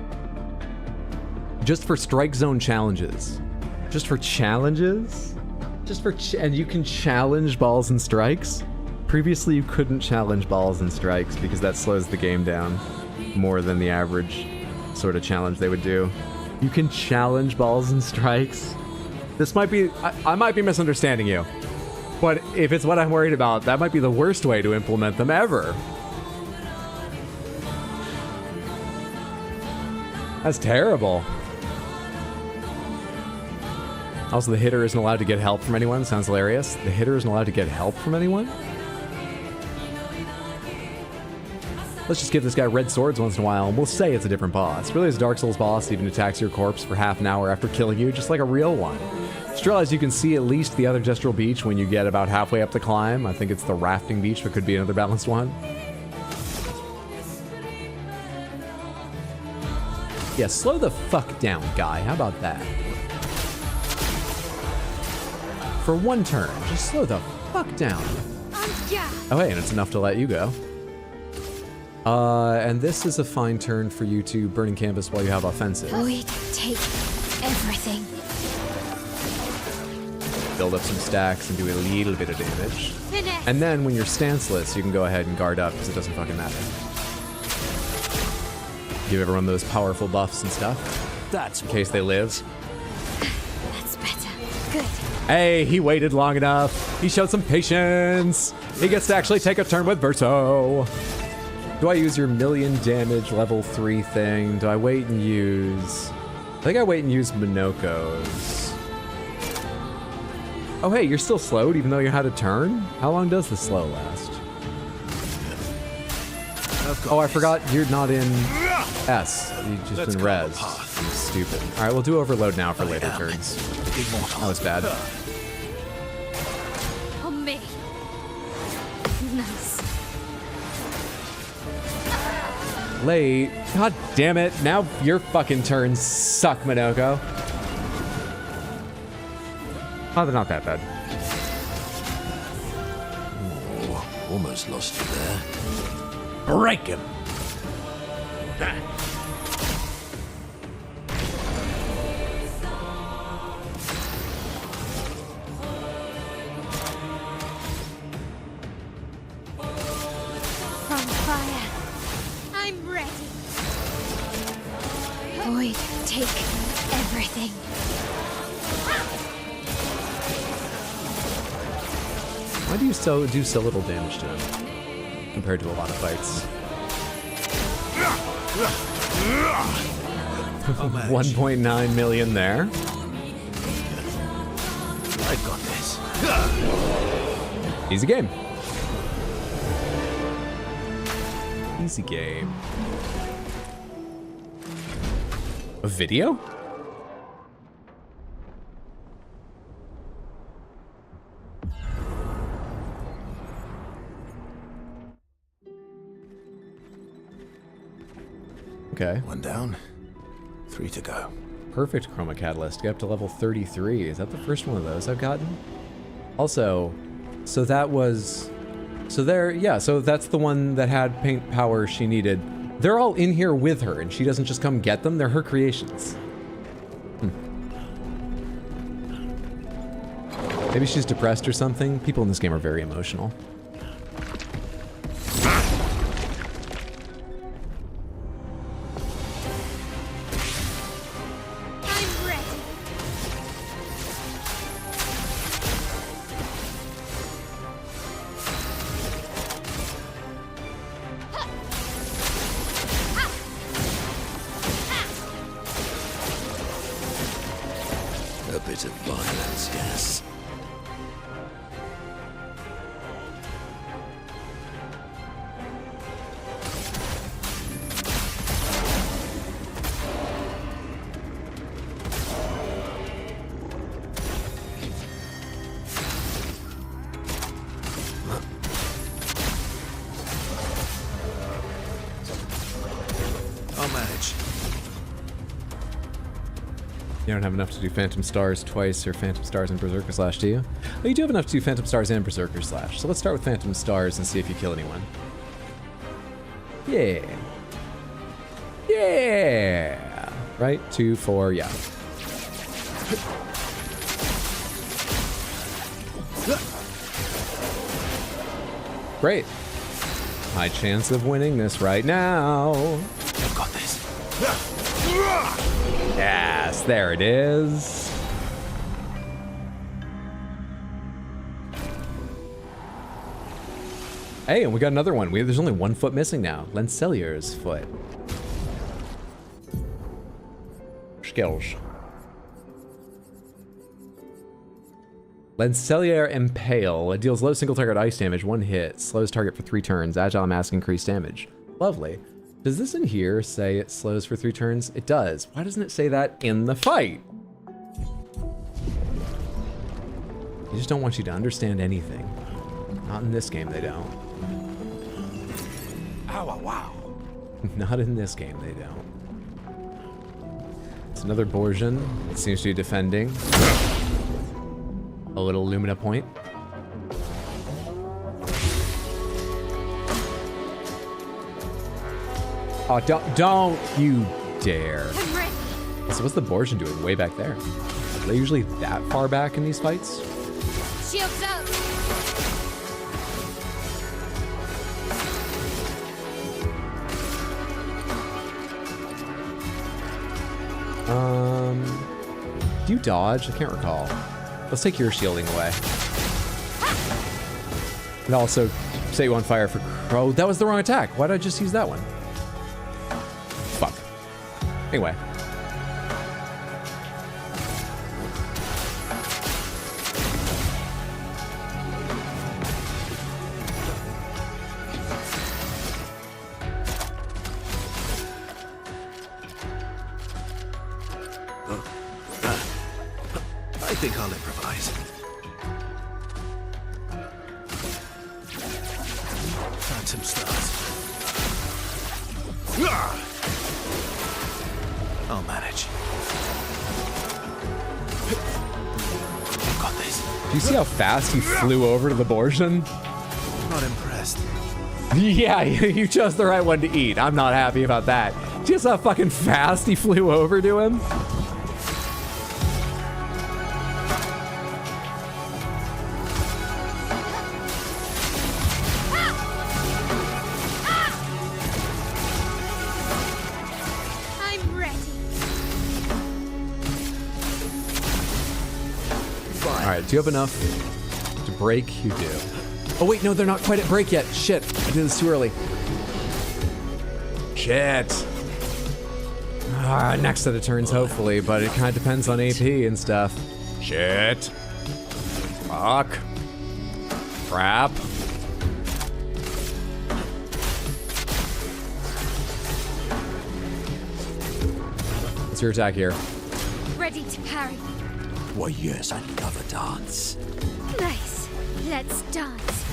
Just for strike zone challenges. Just for challenges? And you can challenge balls and strikes? Previously you couldn't challenge balls and strikes because that slows the game down more than the average sort of challenge they would do. You can challenge balls and strikes? This might be, I might be misunderstanding you, but if it's what I'm worried about, that might be the worst way to implement them ever. That's terrible. Also, the hitter isn't allowed to get help from anyone. Sounds hilarious. The hitter isn't allowed to get help from anyone? Let's just give this guy red swords once in a while, and we'll say it's a different boss. Really, this Dark Souls boss even attacks your corpse for half an hour after killing you, just like a real one. Just realize you can see at least the other gestural beach when you get about halfway up the climb. I think it's the rafting beach, but could be another balanced one. Yeah, slow the fuck down, guy. How about that? For one turn, just slow the fuck down. Oh, hey, and it's enough to let you go. And this is a fine turn for you to burning canvas while you have offensive. Void, take everything. Build up some stacks and do a little bit of damage. Finish. And then when you're stanceless, you can go ahead and guard up because it doesn't fucking matter. Give everyone those powerful buffs and stuff. That's in case they live. That's better. Good. Hey, he waited long enough. He showed some patience. He gets to actually take a turn with Verso. Do I use your million damage level 3 thing? Do I wait and use... I think I wait and use Minoko's. Oh, hey, you're still slowed even though you had a turn? How long does the slow last? Oh, I forgot you're not in S. You've just been res. I'm stupid. All right, we'll do overload now for later turns. That was bad. On me. Nice. Late. God damn it. Now your fucking turns suck, Minoko. Oh, they're not that bad. Oh, almost lost you there. Break him. From fire. I'm ready. Void, take everything. Why do you do so little damage to him compared to a lot of fights? 1.9 million there. I got this. Easy game. Easy game. A video? Okay. 1 down, 3 to go. Perfect Chroma Catalyst. Get up to level 33. Is that the first one of those I've gotten? Also, so that was... So there, yeah, so that's the one that had paint power she needed. They're all in here with her, and she doesn't just come get them. They're her creations. Maybe she's depressed or something. People in this game are very emotional. A bit of violence, yes. I'll manage. You don't have enough to do Phantom Stars twice or Phantom Stars and Berserker Slash, do you? Oh, you do have enough to do Phantom Stars and Berserker Slash. So let's start with Phantom Stars and see if you kill anyone. Yeah. Yeah. Right? 2, 4, yeah. Great. High chance of winning this right now. I've got this. Yes, there it is. Hey, and we got another one. There's only 1 foot missing now. Lencellier's foot. Skills. Lencellier Impale. It deals low single target ice damage, 1 hit. Slows target for 3 turns. Agile mask increased damage. Lovely. Does this in here say it slows for 3 turns? It does. Why doesn't it say that in the fight? They just don't want you to understand anything. Not in this game, they don't. Ow, wow. Not in this game, they don't. It's another Borgian. It seems to be defending. A little Lumina point. Oh, don't you dare. I'm ready. So what's the Borgian doing way back there? Are they usually that far back in these fights? Shields up. Do you dodge? I can't recall. Let's take your shielding away. And also set you on fire for... Oh, that was the wrong attack. Why did I just use that one? Fuck. Anyway. I think I'll improvise. Phantom stars. I'll manage. I've got this. Do you see how fast he flew over to the Borgian? Not impressed. Yeah, you chose the right one to eat. I'm not happy about that. Do you see how fucking fast he flew over to him? I'm ready. Alright, do you have enough to break? You do. Oh wait, no, they're not quite at break yet. Shit, I did this too early. Shit. Next set of turns, hopefully, but it kind of depends on AP and stuff. Shit. Fuck. Crap. What's your attack here? Ready to parry. Why, yes, I love a dance. Nice. Let's dance.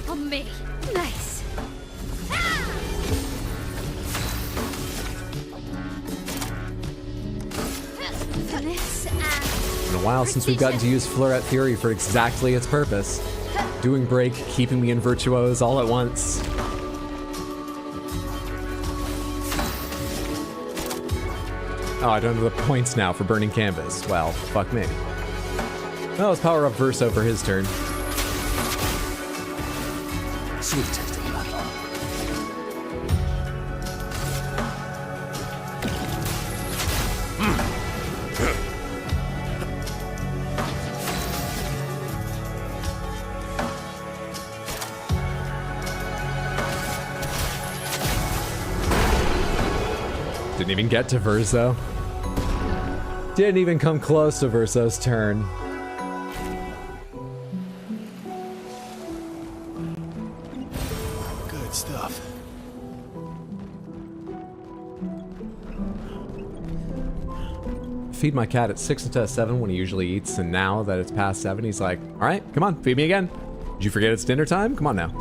On me. Nice. Ah! Finesse and... It's been a while since we've gotten to use Floret Theory for exactly its purpose. Doing break, keeping me in virtuose all at once. Oh, I don't have the points now for burning canvas. Well, fuck me. Well, let's power up Verso for his turn. Sweet taste of blood. Didn't even get to Verso. Didn't even come close to Verso's turn. Good stuff. Feed my cat at 6 instead of 7 when he usually eats, and now that it's past 7, he's like, all right, come on, feed me again. Did you forget it's dinner time? Come on now.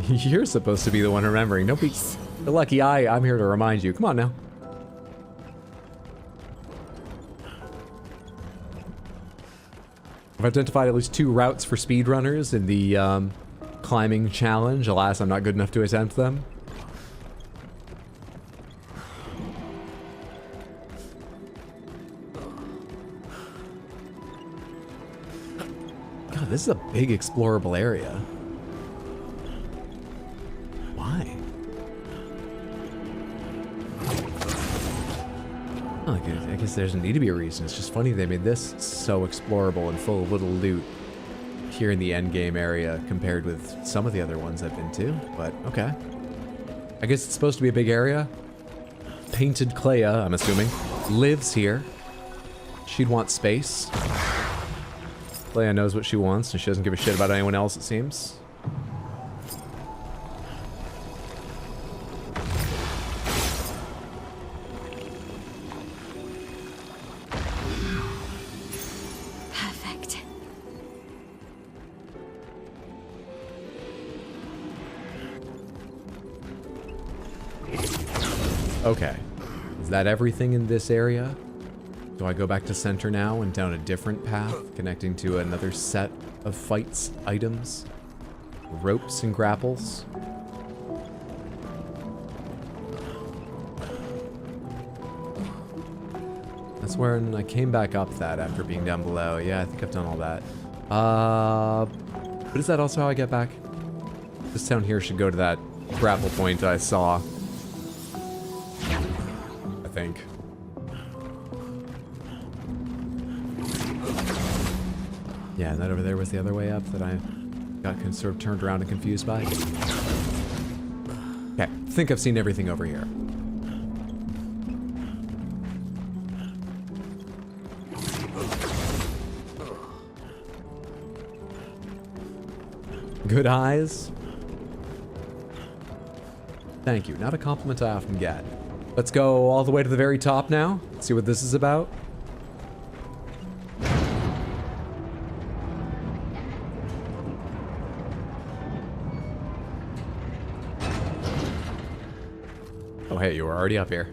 You're supposed to be the one remembering. Don't be the lucky I'm here to remind you. Come on now. I've identified at least 2 routes for speedrunners in the climbing challenge. Alas, I'm not good enough to attempt them. this is a big explorable area. Why? Oh, I guess there doesn't need to be a reason. It's just funny they made this so explorable and full of little loot here in the end game area compared with some of the other ones I've been to, but okay. I guess it's supposed to be a big area. Painted Clea, I'm assuming, lives here. She'd want space. Clea knows what she wants, and she doesn't give a shit about anyone else, it seems. Perfect. Okay. Is that everything in this area? Do I go back to center now and down a different path, connecting to another set of fights items? Ropes and grapples? That's where I came back up that after being down below. Yeah, I think I've done all that. But is that also how I get back? This town here should go to that grapple point I saw. I think. Yeah, that over there was the other way up that I got sort of turned around and confused by. Okay, I think I've seen everything over here. Good eyes. Thank you. Not a compliment I often get. Let's go all the way to the very top now. See what this is about. Oh, hey, you were already up here.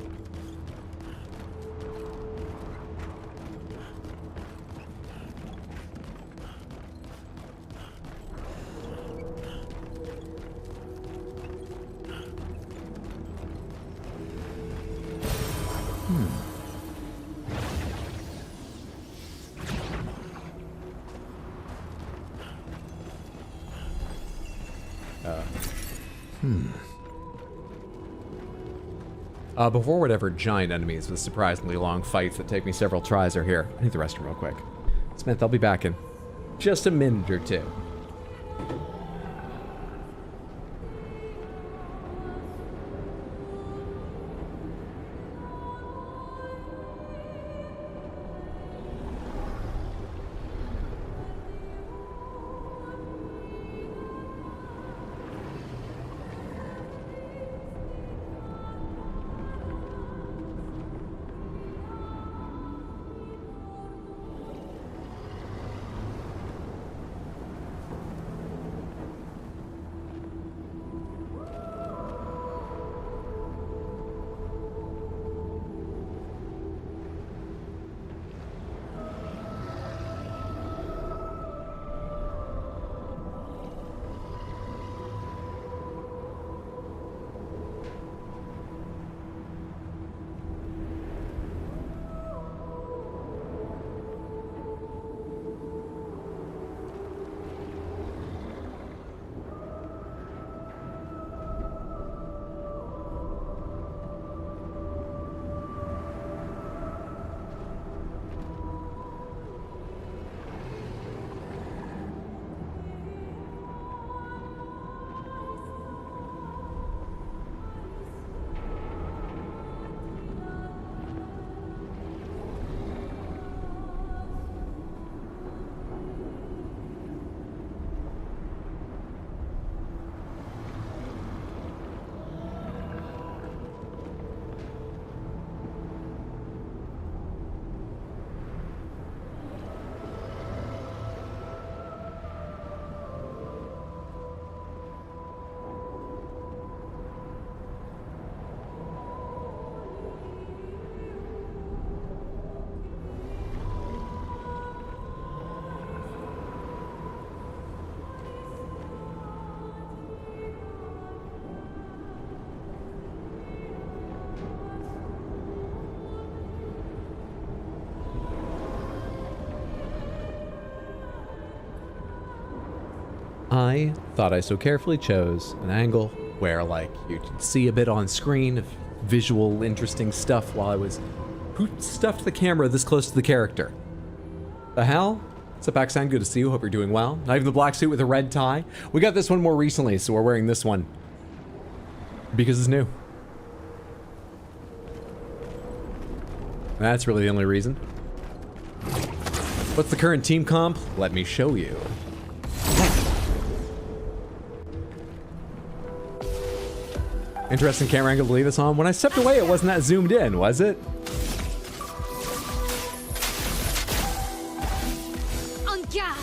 Before whatever giant enemies with surprisingly long fights that take me several tries are here. I need the restroom real quick. Smith, I'll be back in just a minute or two. I thought I so carefully chose an angle where, like, you could see a bit on screen of visual, interesting stuff while I was... Who stuffed the camera this close to the character? The hell? What's up, Axan? Good to see you. Hope you're doing well. Not even the black suit with a red tie. We got this one more recently, so we're wearing this one. Because it's new. That's really the only reason. What's the current team comp? Let me show you. Interesting camera angle to leave this on. When I stepped away, it wasn't that zoomed in, was it? On guard.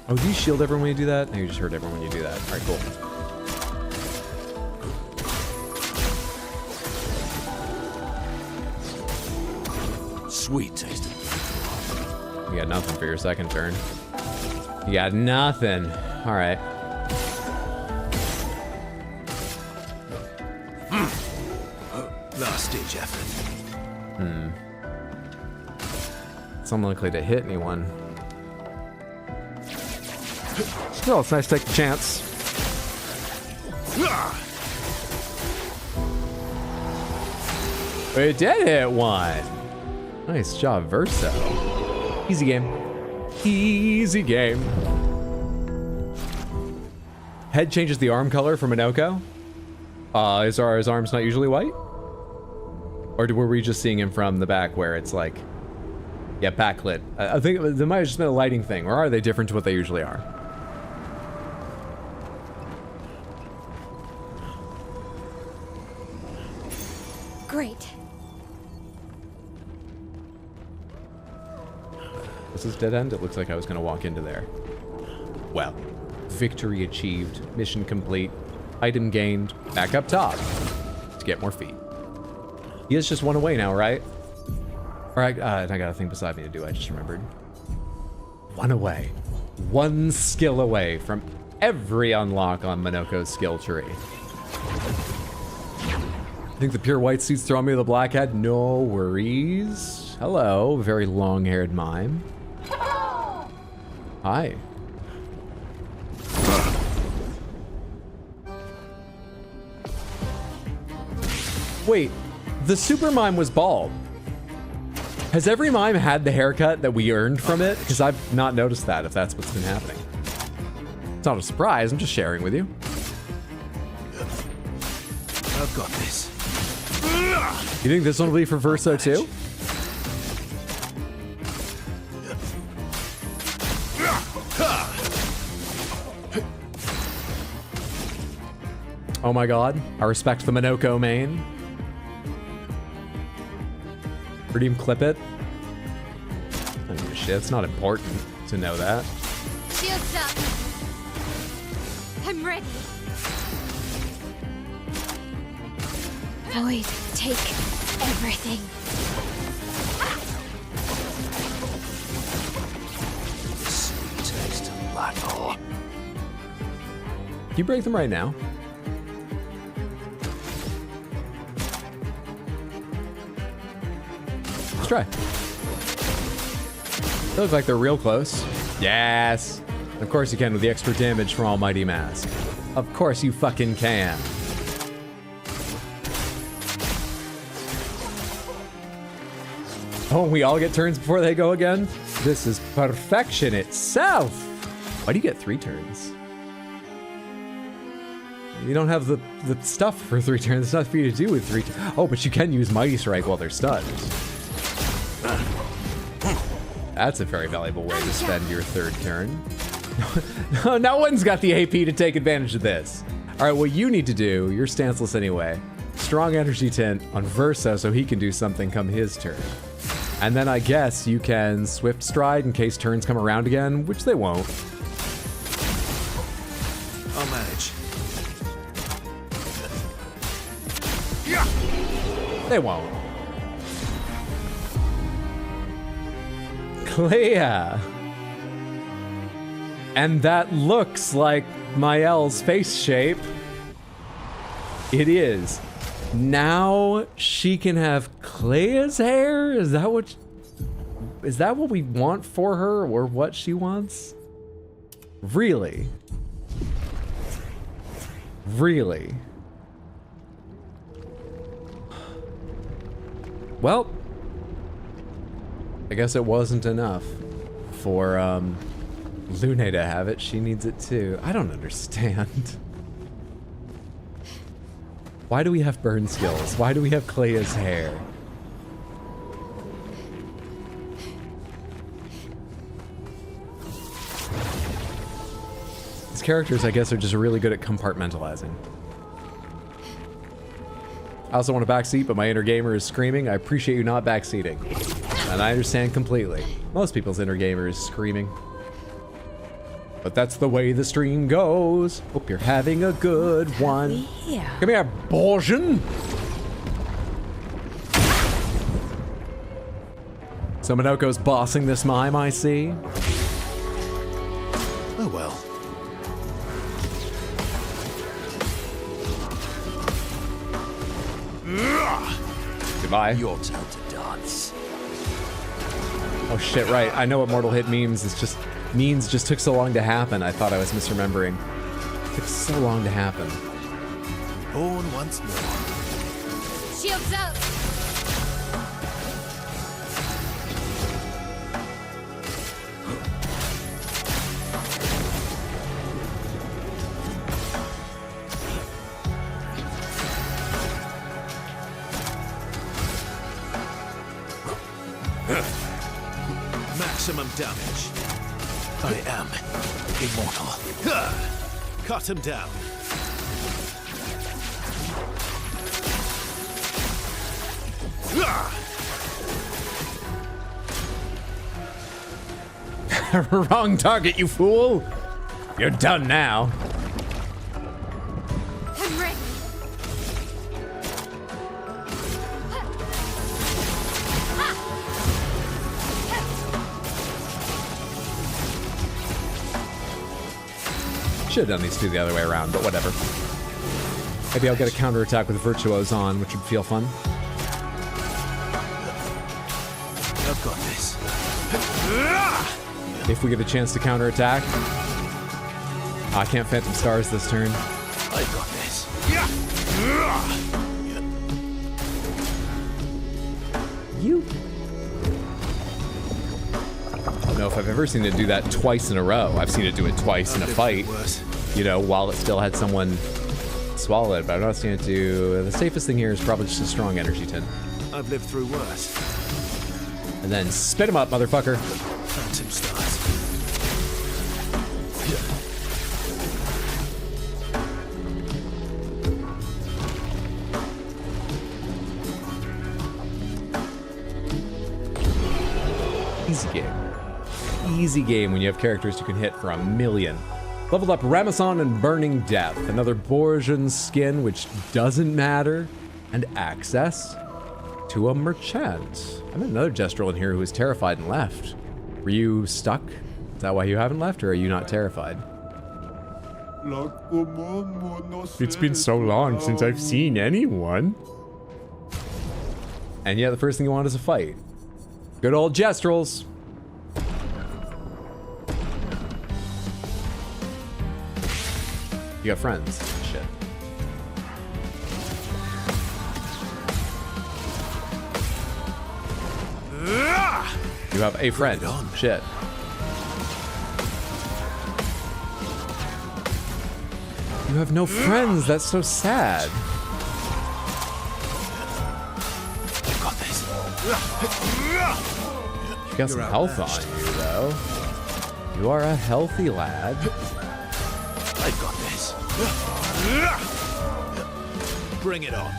Oh, do you shield everyone when you do that? No, you just hurt everyone when you do that. All right, cool. Sweet tasting. You got nothing for your second turn. You got nothing. All right. Last ditch effort. It's unlikely to hit anyone. Still, it's nice to take the chance. It did hit one. Nice job, Verso. Easy game. Easy game. Head changes the arm color for Minoko. Is his arms not usually white? Or were we just seeing him from the back where it's like... Yeah, backlit. I think there might have just been a lighting thing. Or are they different to what they usually are? Great. This is dead end? It looks like I was going to walk into there. Well, victory achieved. Mission complete. Item gained. Back up top. To get more feet. He is just one away now, right? Alright, I got a thing beside me to do, I just remembered. One away. One skill away from every unlock on Minoko's skill tree. I think the pure white suit's throwing me with a black head. No worries. Hello, very long-haired mime. Hi. Wait, the super mime was bald. Has every mime had the haircut that we earned from it? Because I've not noticed that, if that's what's been happening. It's not a surprise, I'm just sharing with you. I've got this. You think this one will be for Verso too? Oh my god, I respect the Minoko main. Redeem clip it. I don't give a shit, it's not important to know that. Shields up. I'm ready. Void, take everything. Sweet taste of battle. Can you break them right now? Let's try. They look like they're real close. Yes. Of course you can with the extra damage from Almighty Mask. Of course you fucking can. Oh, we all get turns before they go again? This is perfection itself. Why do you get 3 turns? You don't have the stuff for 3 turns. There's nothing for you to do with 3 turns. Oh, but you can use Mighty Strike while they're stunned. That's a very valuable way to spend your 3rd turn. No one's got the AP to take advantage of this. All right, what you need to do, you're stanceless anyway. Strong energy tint on Verso so he can do something come his turn. And then I guess you can Swift Stride in case turns come around again, which they won't. I'll manage. They won't. Clea. And that looks like Mael's face shape. It is. Now she can have Clea's hair? Is that what we want for her, or what she wants? Really? Really? Well, I guess it wasn't enough for Lune to have it. She needs it too. I don't understand. Why do we have burn skills? Why do we have Clea's hair? These characters, I guess, are just really good at compartmentalizing. I also want a backseat, but my inner gamer is screaming. I appreciate you not backseating. And I understand completely. Most people's inner gamer is screaming. But that's the way the stream goes. Hope you're having a good one. Come here, Borgen. So Minoko's bossing this mime, I see. Oh well. Goodbye. Your turn to dance. Oh shit, right. I know what Mortal Hit means. It's just took so long to happen. I thought I was misremembering. It took so long to happen. Born once more. Shields up! Maximum damage. I am immortal. Cut him down. Wrong target, you fool! You're done now. I'm ready. Should have done these two the other way around, but whatever. Maybe I'll get a counterattack with Virtuos on, which would feel fun. I've got this. If we get a chance to counterattack. I can't Phantom Stars this turn. I've got this. You. I don't know if I've ever seen it do that twice in a row. I've seen it do it twice in a fight, you know, while it still had someone swallow it, but I've not seen it do... The safest thing here is probably just a strong energy tin. I've lived through worse. And then spit him up, motherfucker. Phantom stars. Easy game. Easy game when you have characters who can hit for 1,000,000. Leveled up Ramazan and Burning Death. Another Borgian skin, which doesn't matter. And access to a merchant. I met another Gestrel in here who was terrified and left. Were you stuck? Is that why you haven't left, or are you not terrified? It's been so long since I've seen anyone. And yeah, the first thing you want is a fight. Good old Gestrels. You got friends. Shit. You have a friend. Shit. You have no friends. That's so sad. I've got this. You got some health on you, though. You are a healthy lad. I've got this. Bring it on.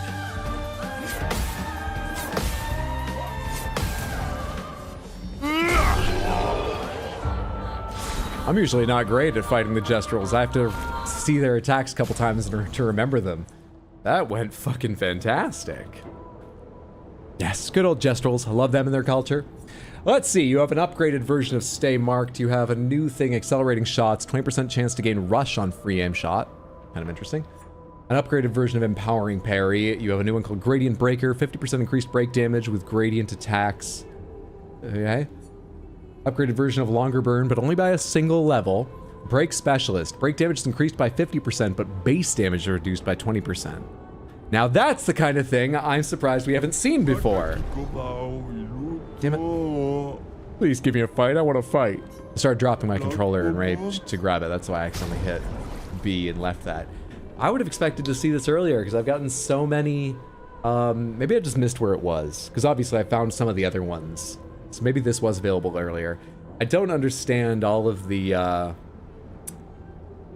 I'm usually not great at fighting the Gestrels. I have to see their attacks a couple times to remember them. That went fucking fantastic. Yes, good old Jestrels. I love them and their culture. Let's see, you have an upgraded version of Stay Marked. You have a new thing, accelerating shots, 20% chance to gain rush on free aim shot. Kind of interesting. An upgraded version of Empowering Parry. You have a new one called Gradient Breaker, 50% increased break damage with gradient attacks. Okay. Upgraded version of Longer Burn, but only by a single level. Break Specialist. Break damage is increased by 50%, but base damage is reduced by 20%. Now that's the kind of thing I'm surprised we haven't seen before. Damn it. Please give me a fight. I want to fight. I started dropping my controller in rage to grab it. That's why I accidentally hit B and left that. I would have expected to see this earlier because I've gotten so many. Maybe I just missed where it was because obviously I found some of the other ones. So maybe this was available earlier. I don't understand all of the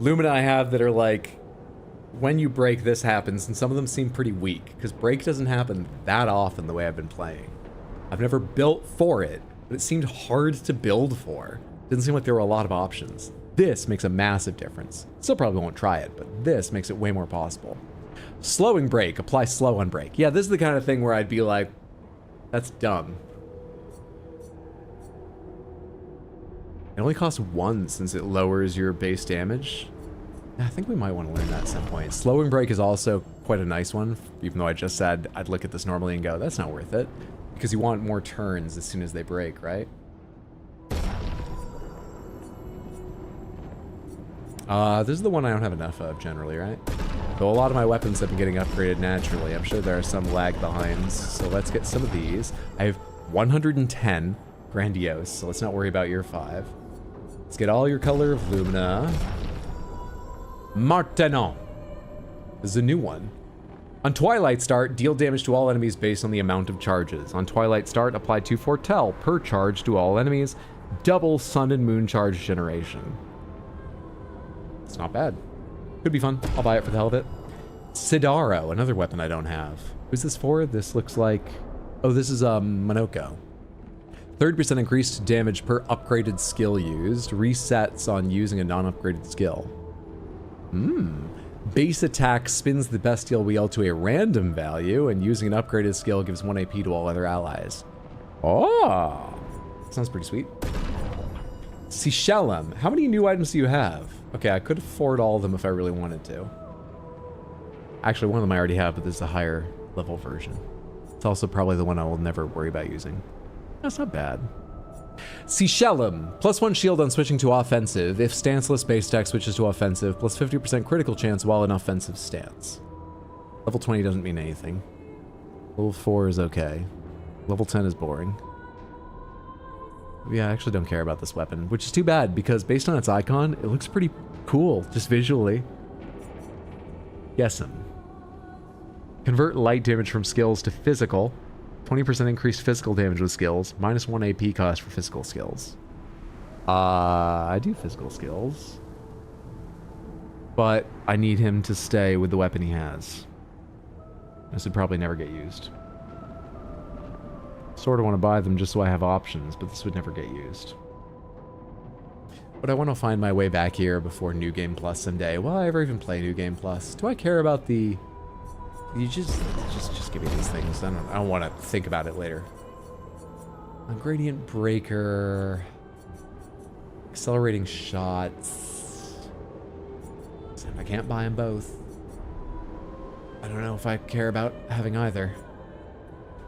Lumina I have that are like, when you break, this happens, and some of them seem pretty weak because break doesn't happen that often the way I've been playing. I've never built for it, but it seemed hard to build for. Didn't seem like there were a lot of options. This makes a massive difference. Still probably won't try it, but this makes it way more possible. Slowing break, apply slow on break. Yeah, this is the kind of thing where I'd be like, that's dumb. It only costs 1 since it lowers your base damage. I think we might want to learn that at some point. Slowing break is also quite a nice one, even though I just said I'd look at this normally and go, that's not worth it. Because you want more turns as soon as they break, right? This is the one I don't have enough of generally, right? Though a lot of my weapons have been getting upgraded naturally. I'm sure there are some lag behinds, so let's get some of these. I have 110 grandiose, so let's not worry about your 5. Let's get all your color of Lumina. Martenant. This is a new one. On Twilight Start, deal damage to all enemies based on the amount of charges. On Twilight Start, apply 2 Foretell per charge to all enemies. Double Sun and Moon charge generation. It's not bad. Could be fun. I'll buy it for the hell of it. Sidaro, another weapon I don't have. Who's this for? This looks like... Oh, this is Monoko. 30% increased damage per upgraded skill used. Resets on using a non-upgraded skill. Base attack spins the bestial wheel to a random value, and using an upgraded skill gives 1 AP to all other allies. Oh, sounds pretty sweet. Seychellum, how many new items do you have? Okay, I could afford all of them if I really wanted to. Actually, one of them I already have, but this is a higher level version. It's also probably the one I will never worry about using. That's not bad. Seychellum, +1 shield on switching to offensive. If stanceless base attack switches to offensive, plus 50% critical chance while in offensive stance. Level 20 doesn't mean anything. Level 4 is okay. Level 10 is boring. Yeah, I actually don't care about this weapon, which is too bad because based on its icon, it looks pretty cool, just visually. Yes'm. Convert light damage from skills to physical. 20% increased physical damage with skills. -1 AP cost for physical skills. I do physical skills. But I need him to stay with the weapon he has. This would probably never get used. Sort of want to buy them just so I have options, but this would never get used. But I want to find my way back here before New Game Plus someday. Will I ever even play New Game Plus? Do I care about the... You just give me these things. I don't want to think about it later. A gradient breaker. Accelerating shots. I can't buy them both. I don't know if I care about having either.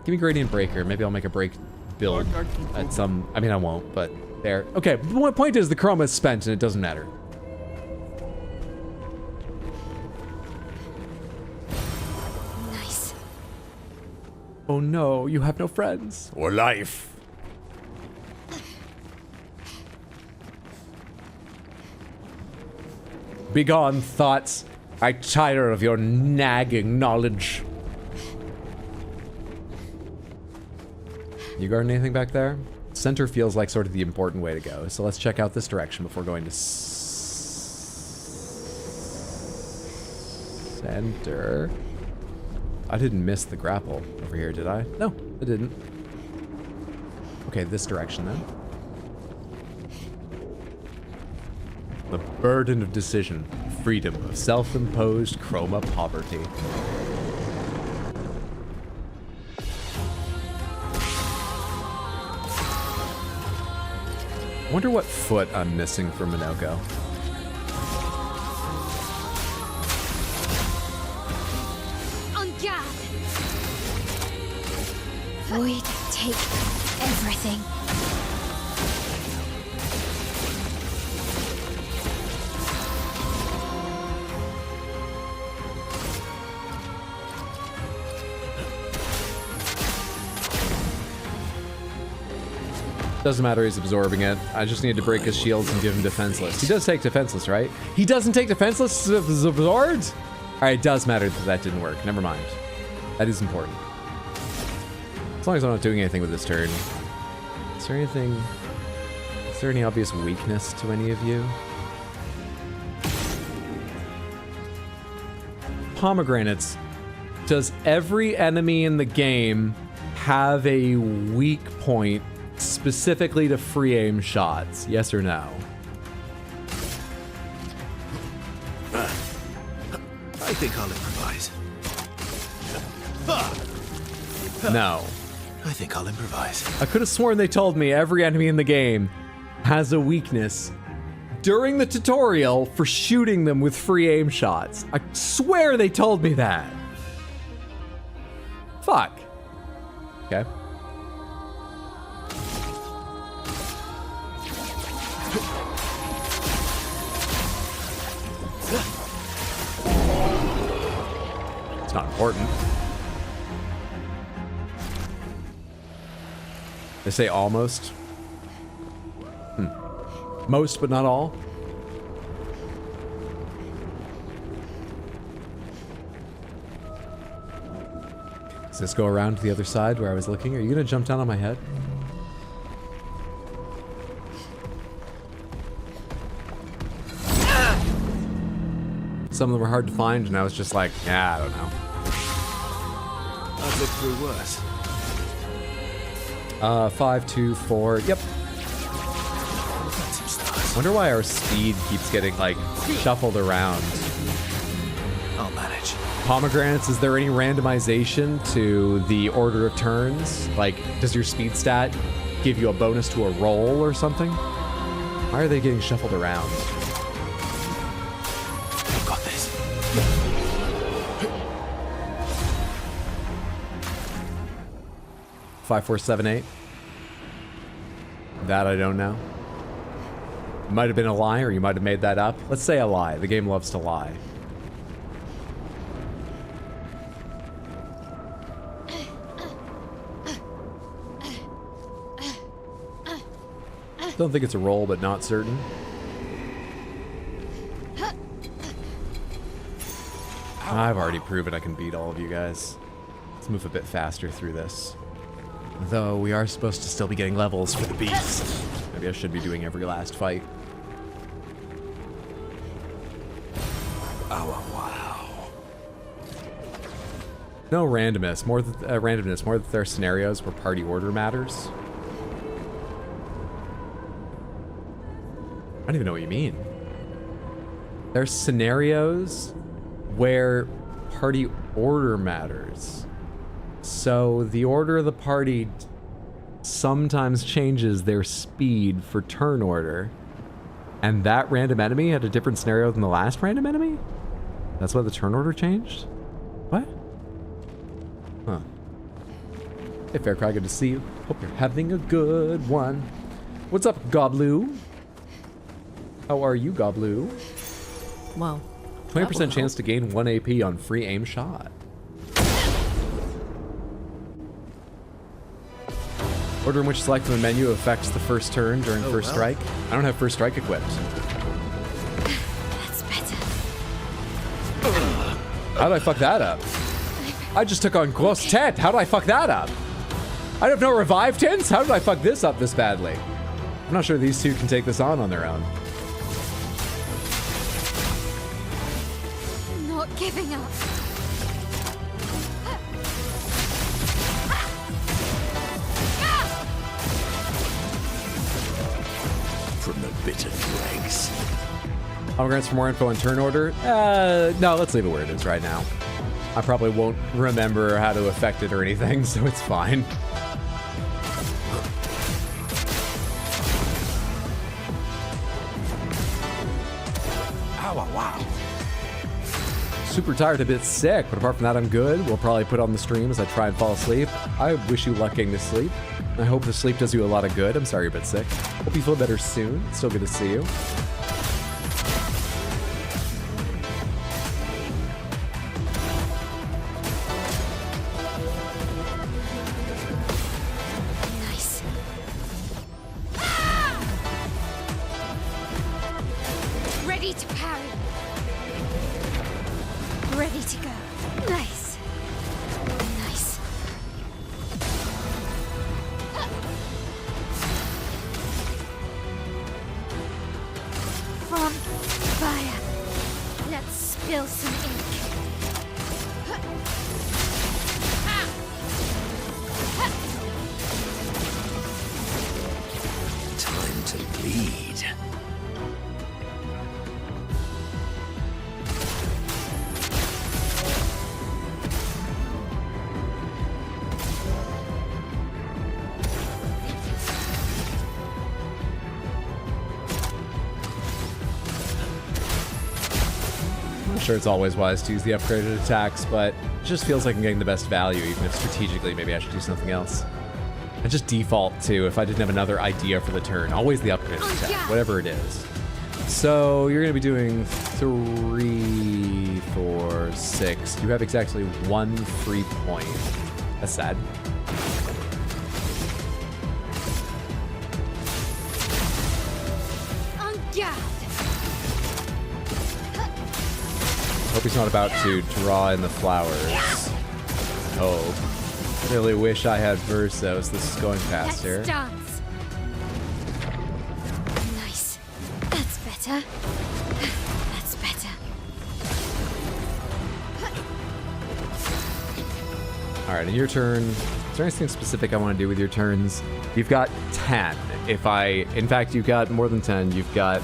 Give me gradient breaker. Maybe I'll make a break build at some... I mean, I won't, but there. Okay, my point is the chroma is spent and it doesn't matter. Nice. Oh no, you have no friends. Or life. Begone, thoughts. I tire of your nagging knowledge. You guarding anything back there? Center feels like sort of the important way to go, so let's check out this direction before going to center. I didn't miss the grapple over here, did I? No, I didn't. Okay, this direction then. The burden of decision, freedom of self-imposed chroma poverty. Wonder what foot I'm missing from Minoko. On guard! Void, take everything. Doesn't matter, he's absorbing it. I just need to break his shields and give him defenseless. He does take defenseless, right? He doesn't take defenseless if it's absorbed? Alright, it does matter that that didn't work. Never mind. That is important. As long as I'm not doing anything with this turn. Is there anything... Is there any obvious weakness to any of you? Pomegranates. Does every enemy in the game have a weak point specifically to free aim shots? Yes or no? I think I'll improvise. No. I think I'll improvise. I could have sworn they told me every enemy in the game has a weakness during the tutorial for shooting them with free aim shots. I swear they told me that. Fuck. Okay. It's not important. They say almost. Most, but not all. Does this go around to the other side where I was looking? Are you gonna jump down on my head? Some of them were hard to find, and I was just like, yeah, I don't know. I've lived through worse. 5, 2, 4. Yep. Some stars. Wonder why our speed keeps getting, like, shuffled around. I'll manage. Pomegranates, is there any randomization to the order of turns? Like, does your speed stat give you a bonus to a roll or something? Why are they getting shuffled around? I've got this. 5, 4, 7, 8. That I don't know. Might have been a lie, or you might have made that up. Let's say a lie. The game loves to lie. Don't think it's a roll, but not certain. I've already proven I can beat all of you guys. Let's move a bit faster through this. Though we are supposed to still be getting levels for the beast. Maybe I should be doing every last fight. Oh, wow. No randomness. More that there are scenarios where party order matters. I don't even know what you mean. There's scenarios where party order matters. So the order of the party sometimes changes their speed for turn order. And that random enemy had a different scenario than the last random enemy? That's why the turn order changed? What? Huh. Hey Faircry, good to see you. Hope you're having a good one. What's up, Gobloo? How are you, Gobloo? Well, 20% chance to gain 1 AP on free aim shot. Order in which select from the menu affects the first turn during first strike. I don't have first strike equipped. That's better. How did I fuck that up? I just took on Gross Tet. How did I fuck that up? I have no revive tints? How did I fuck this up this badly? I'm not sure these two can take this on their own. Not giving up. From the bitter dregs. Pomegranates for more info on turn order? No, let's leave it where it is right now. I probably won't remember how to affect it or anything, so it's fine. super tired, a bit sick, but apart from that, I'm good. We'll probably put on the stream as I try and fall asleep. I wish you luck getting to sleep. I hope the sleep does you a lot of good. I'm sorry you're a bit sick. Hope you feel better soon. Still good to see you. Nice. Ready to parry. Ready to go. Nice. Nice. From fire. Let's spill some ink. Time to bleed. I'm sure it's always wise to use the upgraded attacks, but it just feels like I'm getting the best value, even if strategically maybe I should do something else. I just default to, if I didn't have another idea for the turn, always the upgraded attack, whatever it is. So you're going to be doing 3, 4, 6. You have exactly 1 free point. That's sad. On guard. Hope he's not about to draw in the flowers. Oh. Really wish I had Versos. This is going fast here. Let's dance. Nice. That's better. That's better. Alright, in your turn, is there anything specific I want to do with your turns? You've got 10. In fact, you've got more than 10. You've got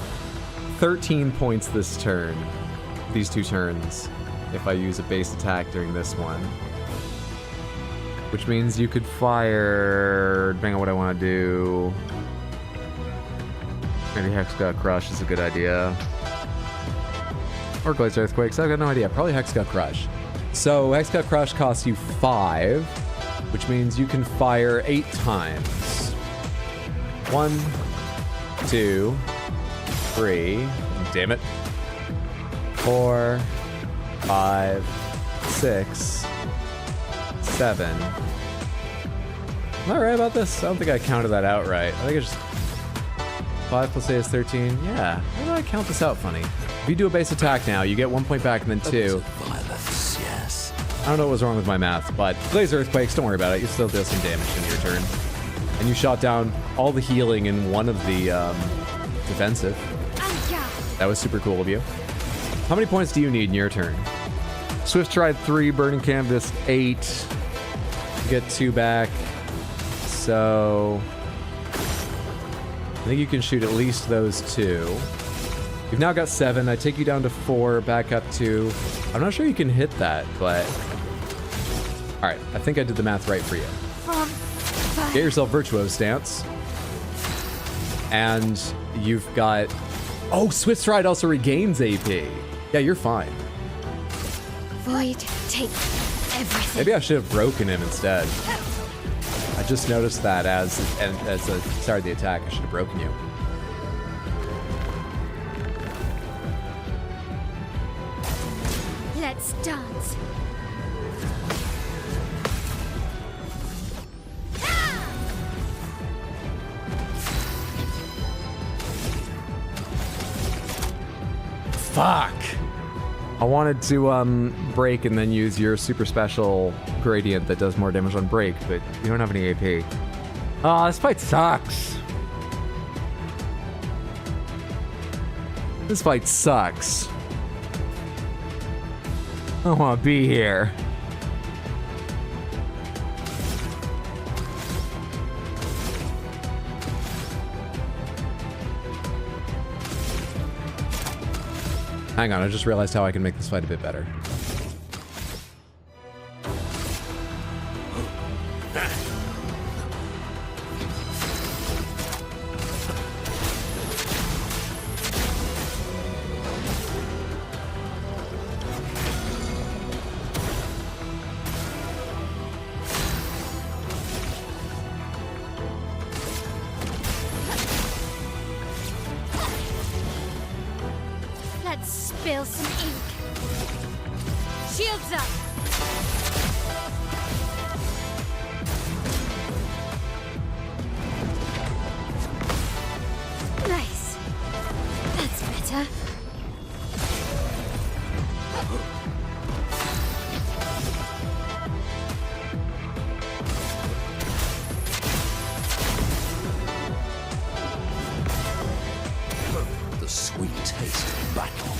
13 points this turn. These 2 turns. If I use a base attack during this one. Which means you could fire, depending on what I want to do. Maybe Hexgut Crush is a good idea. Or Glazed Earthquakes, I've got no idea. Probably Hexgut Crush. So Hexgut Crush costs you 5, which means you can fire 8 times. 1, 2, 3, damn it. 4, 5, 6, 7. Am I right about this? I don't think I counted that out right. I think it's just 5 plus 8 is 13. Yeah, how did I count this out funny? If you do a base attack now, you get 1 point back and then 2. Violence, yes. I don't know what was wrong with my math, but Glazed Earthquakes, don't worry about it. You still deal some damage in your turn. And you shot down all the healing in one of the defensive. On guard. That was super cool of you. How many points do you need in your turn? Swift Stride 3, Burning Canvas 8. You get 2 back. So I think you can shoot at least those 2. You've now got 7. I take you down to 4, back up 2. I'm not sure you can hit that, but all right, I think I did the math right for you. From fire. Get yourself Virtuoso Stance. And you've got... Oh, Swift Stride also regains AP. Yeah, you're fine. Void, take everything. Maybe I should have broken him instead. I just noticed that as I started the attack, I should have broken you. Let's dance. Fuck! I wanted to break and then use your super special gradient that does more damage on break, but you don't have any AP. Oh, this fight sucks. This fight sucks. I don't want to be here. Hang on, I just realized how I can make this fight a bit better. spill some ink. Shields up! Nice. That's better. The sweet taste of battle.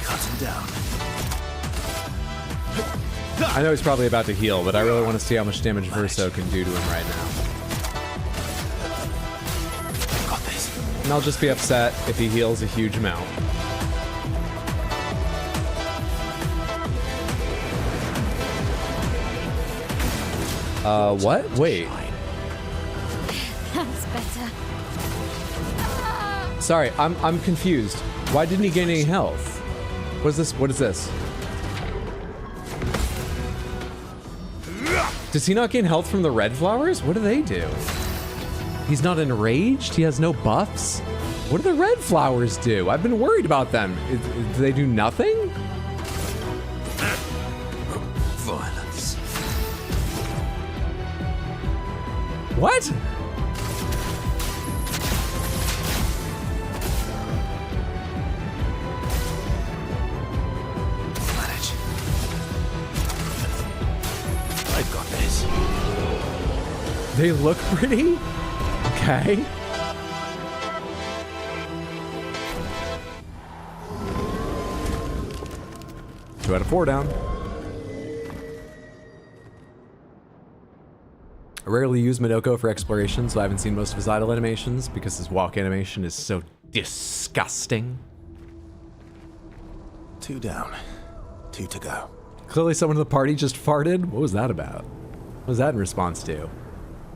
Cut him down. I know he's probably about to heal, but I really want to see how much damage Verso can do to him right now. Got this. And I'll just be upset if he heals a huge amount. What? Wait. That's better. Sorry, I'm confused. Why didn't he gain any health? What is this? What is this? Does he not gain health from the red flowers? What do they do? He's not enraged? He has no buffs? What do the red flowers do? I've been worried about them. Do they do nothing? Violence. What? Manage. I've got this. They look pretty? Okay. Two out of 4 down. I rarely use Minoko for exploration, so I haven't seen most of his idle animations because his walk animation is so disgusting. 2 down. 2 to go. Clearly someone in the party just farted. What was that about? What was that in response to?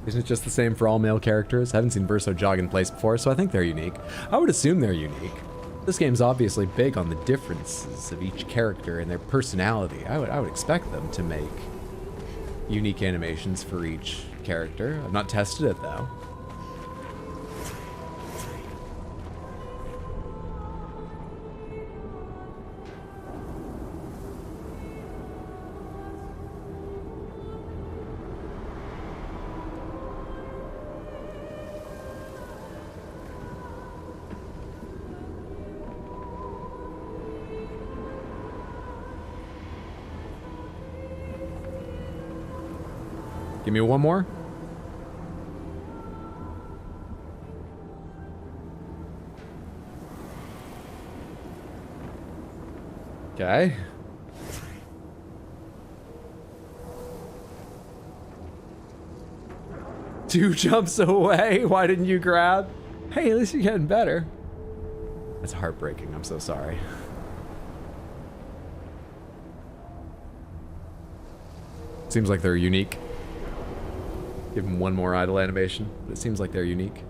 Isn't it just the same for all male characters? I haven't seen Verso jog in place before, so I think they're unique. I would assume they're unique. This game's obviously big on the differences of each character and their personality. I would expect them to make unique animations for each character. I've not tested it though. Give me one more. Okay. Two jumps away. Why didn't you grab? Hey, at least you're getting better. That's heartbreaking. I'm so sorry. Seems like they're unique. Give them one more idle animation, but it seems like they're unique.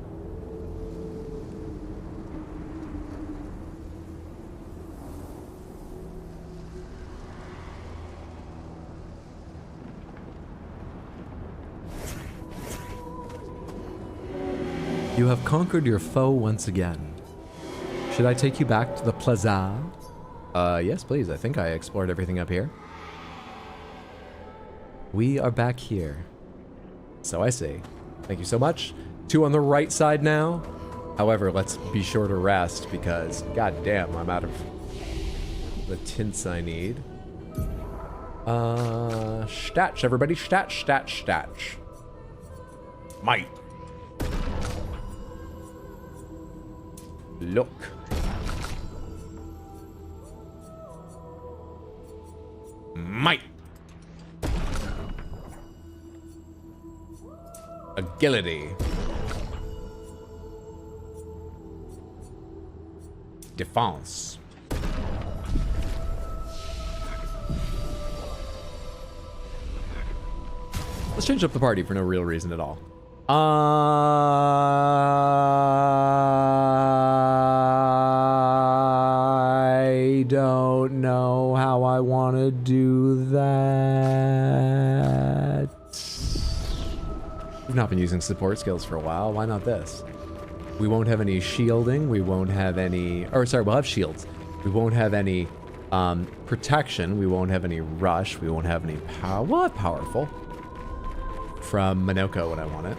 You have conquered your foe once again. Should I take you back to the plaza? Yes, please. I think I explored everything up here. We are back here. So I see. Thank you so much. 2 on the right side now. However, let's be sure to rest because, goddamn, I'm out of the tints I need. Statch, everybody. Statch, statch, statch. Might. Look. Might. Agility. Defense. Let's change up the party for no real reason at all. I don't know how I want to do that. We've not been using support skills for a while. Why not this? We won't have any shielding. We won't have any... Or, sorry, we'll have shields. We won't have any protection. We won't have any rush. We won't have any power. We'll have powerful from Minoko when I want it.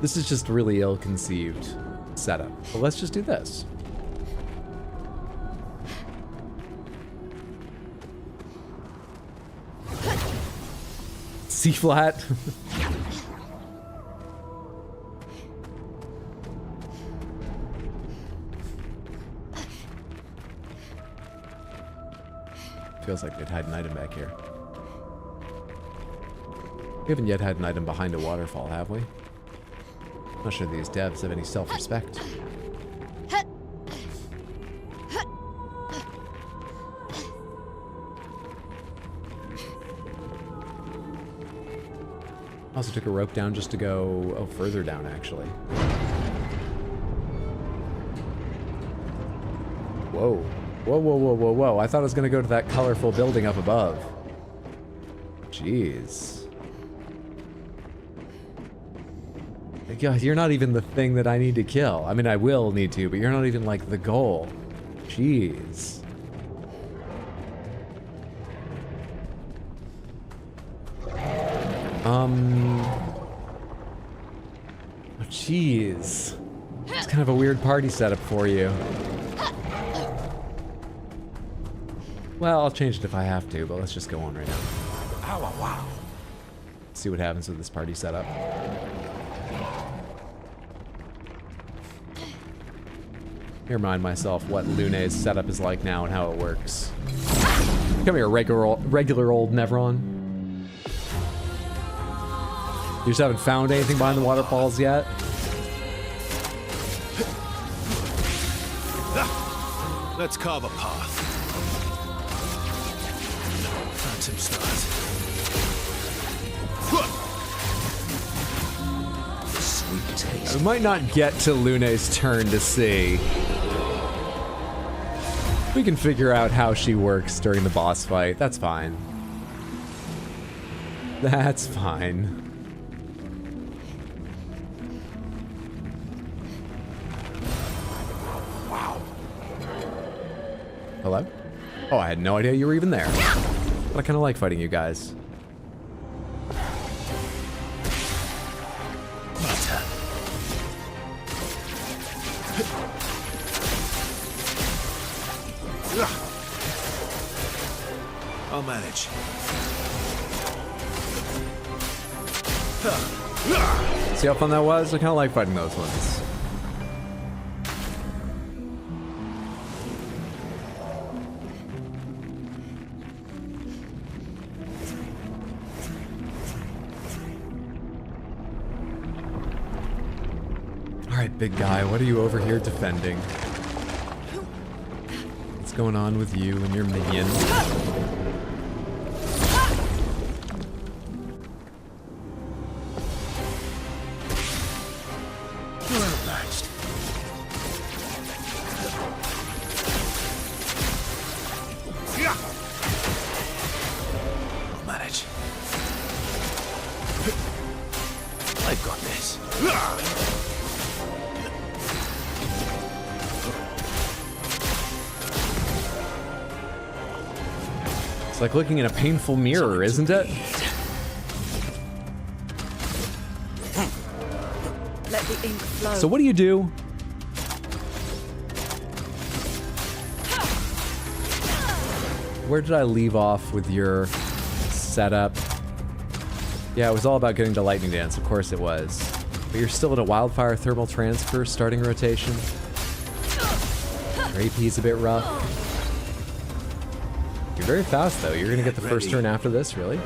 This is just really ill-conceived setup. But let's just do this. C-flat. Feels like they'd hide an item back here. We haven't yet had an item behind a waterfall, have we? I'm not sure these devs have any self-respect. Also took a rope down just to go, oh, further down, actually. Whoa. Whoa, whoa, whoa, whoa, whoa. I thought I was going to go to that colorful building up above. Jeez. God, you're not even the thing that I need to kill. I mean, I will need to, but you're not even, like, the goal. Jeez. Oh, jeez. It's kind of a weird party setup for you. Well, I'll change it if I have to, but let's just go on right now. Ow, wow. See what happens with this party setup. Let me remind myself what Lune's setup is like now and how it works. Come here, regular old Nevron. You just haven't found anything behind the waterfalls yet? Let's carve a path. Phantom stars. Sweet taste. We might not get to Lune's turn to see. We can figure out how she works during the boss fight. That's fine. That's fine. Wow. Hello? Oh, I had no idea you were even there. But I kind of like fighting you guys. I'll manage. See how fun that was? I kind of like fighting those ones. Alright, big guy, what are you over here defending? What's going on with you and your minion? I'll manage. I've got this. It's like looking in a painful mirror, isn't it? Let the ink flow. So what do you do? Where did I leave off with your setup? Yeah, it was all about getting to Lightning Dance, of course it was. But you're still at a Wildfire Thermal Transfer starting rotation. Your AP's a bit rough. You're very fast though, you're gonna get the first turn after this, really?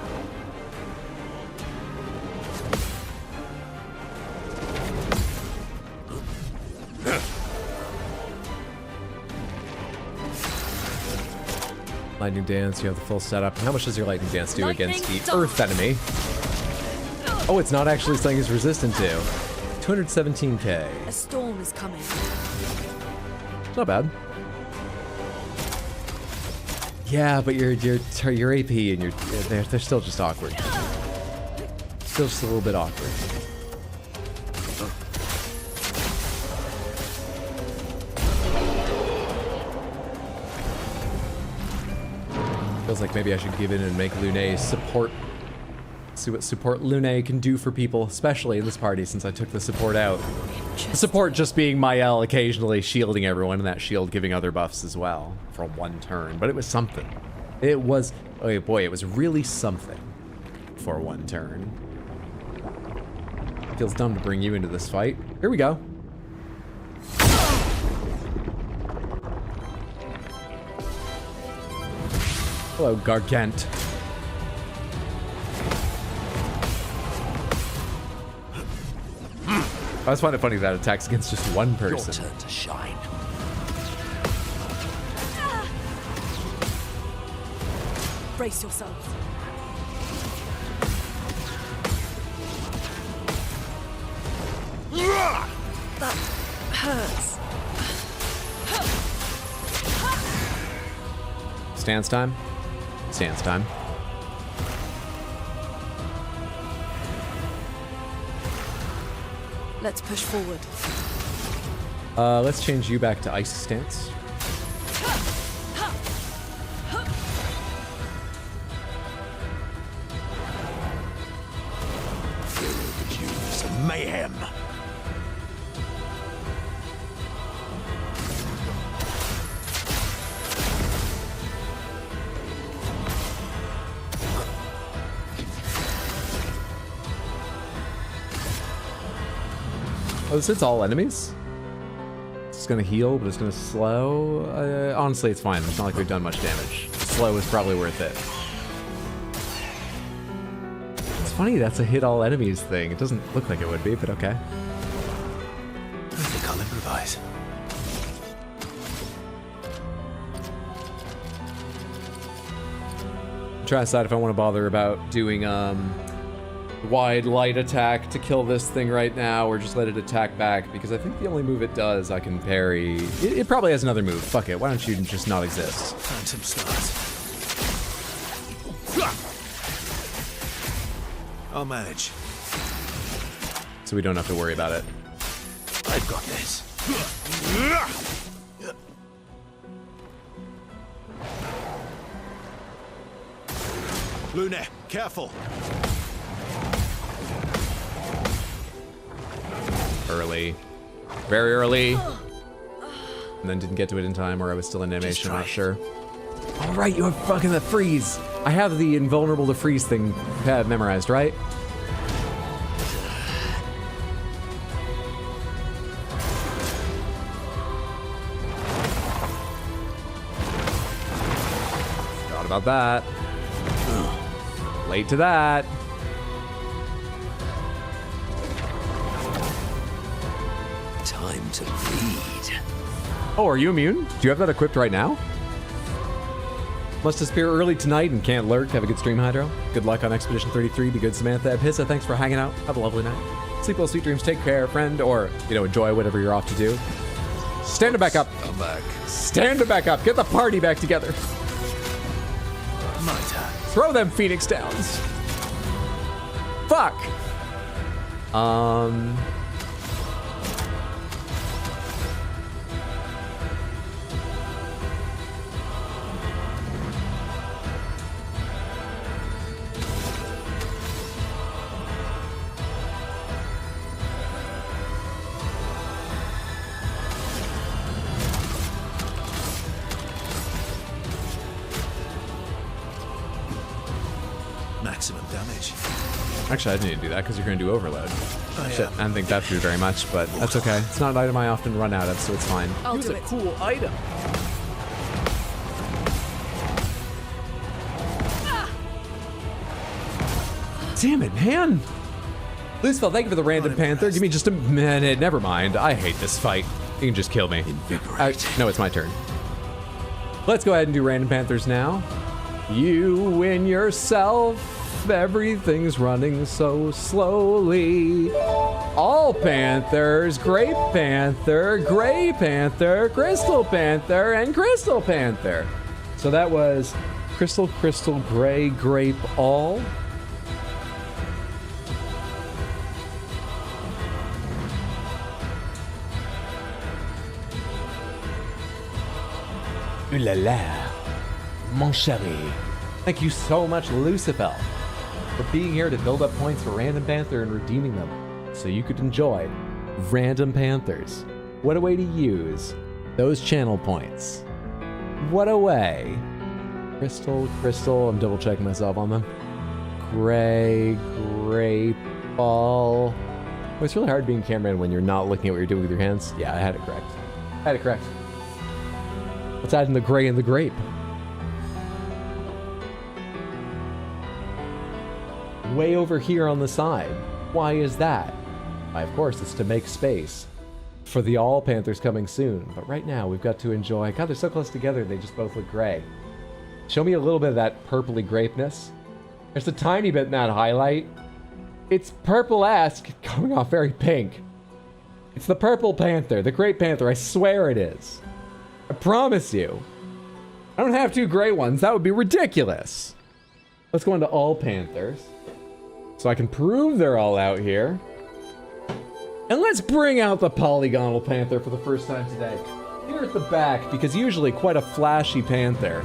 Lightning Dance, you have the full setup. How much does your Lightning Dance do against the Earth enemy? Oh, it's not actually something he's resistant to. 217k. A storm is coming. Not bad. Yeah, but your AP and they're still just awkward. Feels just a little bit awkward. Feels like maybe I should give in and make Lune support. See what support Lune can do for people, especially in this party since I took the support out. The support just being Mael occasionally shielding everyone, and that shield giving other buffs as well for one turn. But it was something. It was, oh boy, it was really something for one turn. Feels dumb to bring you into this fight. Here we go. Hello, Gargant. I always find it funny that it attacks against just one person. Your turn to shine. Brace yourselves. That hurts. Stance time. Stance time. Let's push forward. Let's change you back to ice stance. Some mayhem. Oh, this hits all enemies? It's gonna heal, but it's gonna slow. Honestly, it's fine. It's not like we've done much damage. Slow is probably worth it. It's funny, that's a hit all enemies thing. It doesn't look like it would be, but okay. I think I'll improvise. I'm trying to decide if I want to bother about doing wide light attack to kill this thing right now, or just let it attack back, because I think the only move it does I can parry. It probably has another move. Fuck it. Why don't you just not exist? Phantom stars. I'll manage. So we don't have to worry about it. I've got this. Lune, careful. Early. Very early. And then didn't get to it in time, or I was still in animation, I'm not sure. All right, you have fucking the freeze. I have the invulnerable to freeze thing memorized, right? Forgot about that. Late to that. Time to bleed. Oh, are you immune? Do you have that equipped right now? Must disappear early tonight and can't lurk. Have a good stream, Hydro. Good luck on Expedition 33. Be good, Samantha. Abhissa, thanks for hanging out. Have a lovely night. Sleep well, sweet dreams. Take care, friend. Or, enjoy whatever you're off to do. Stand it back up. I'm back. Stand it back up. Get the party back together. My turn. Throw them Phoenix Downs. Fuck. Maximum damage. Actually, I didn't need to do that because you're going to do overload. Oh, Shit, yeah. I didn't think that through very much, but that's okay. It's not an item I often run out of, so it's fine. I'll Use do a it. cool item. Damn it, man. Loosefell, thank you for the random I'm panther. impressed. Give me just a minute. Never mind. I hate this fight. You can just kill me. Invigorate. No, it's my turn. Let's go ahead and do random panthers now. You win yourself. Everything's running so slowly. All panthers, grape panther, gray panther, crystal panther, and crystal panther. So that was crystal, crystal, gray, grape, all. Ooh la la. Mon chéri. Thank you so much, Lucifer, for being here to build up points for Random Panther and redeeming them so you could enjoy Random Panthers. What a way to use those channel points. What a way. Crystal, I'm double checking myself on them. Gray ball. Oh, it's really hard being cameraman when you're not looking at what you're doing with your hands. Yeah, I had it correct. Let's add in the gray and the grape. Way over here on the side. Why is that? Why, of course, it's to make space for the all Panthers coming soon. But right now, we've got to enjoy... God, they're so close together, they just both look gray. Show me a little bit of that purpley grapeness. There's a tiny bit in that highlight. It's purple-esque, coming off very pink. It's the purple panther, the great panther, I swear it is. I promise you. I don't have two gray ones, that would be ridiculous. Let's go into all panthers, so I can prove they're all out here. And let's bring out the polygonal panther for the first time today. Here at the back, because usually quite a flashy panther.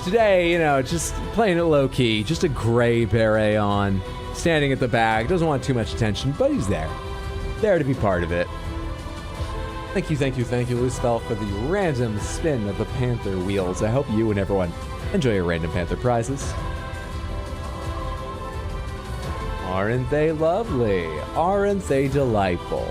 Today, you know, just playing it low-key, just a gray beret on, standing at the back, doesn't want too much attention, but he's there. There to be part of it. Thank you, Lucifel, for the random spin of the panther wheels. I hope you and everyone enjoy your random panther prizes. Aren't they lovely? Aren't they delightful?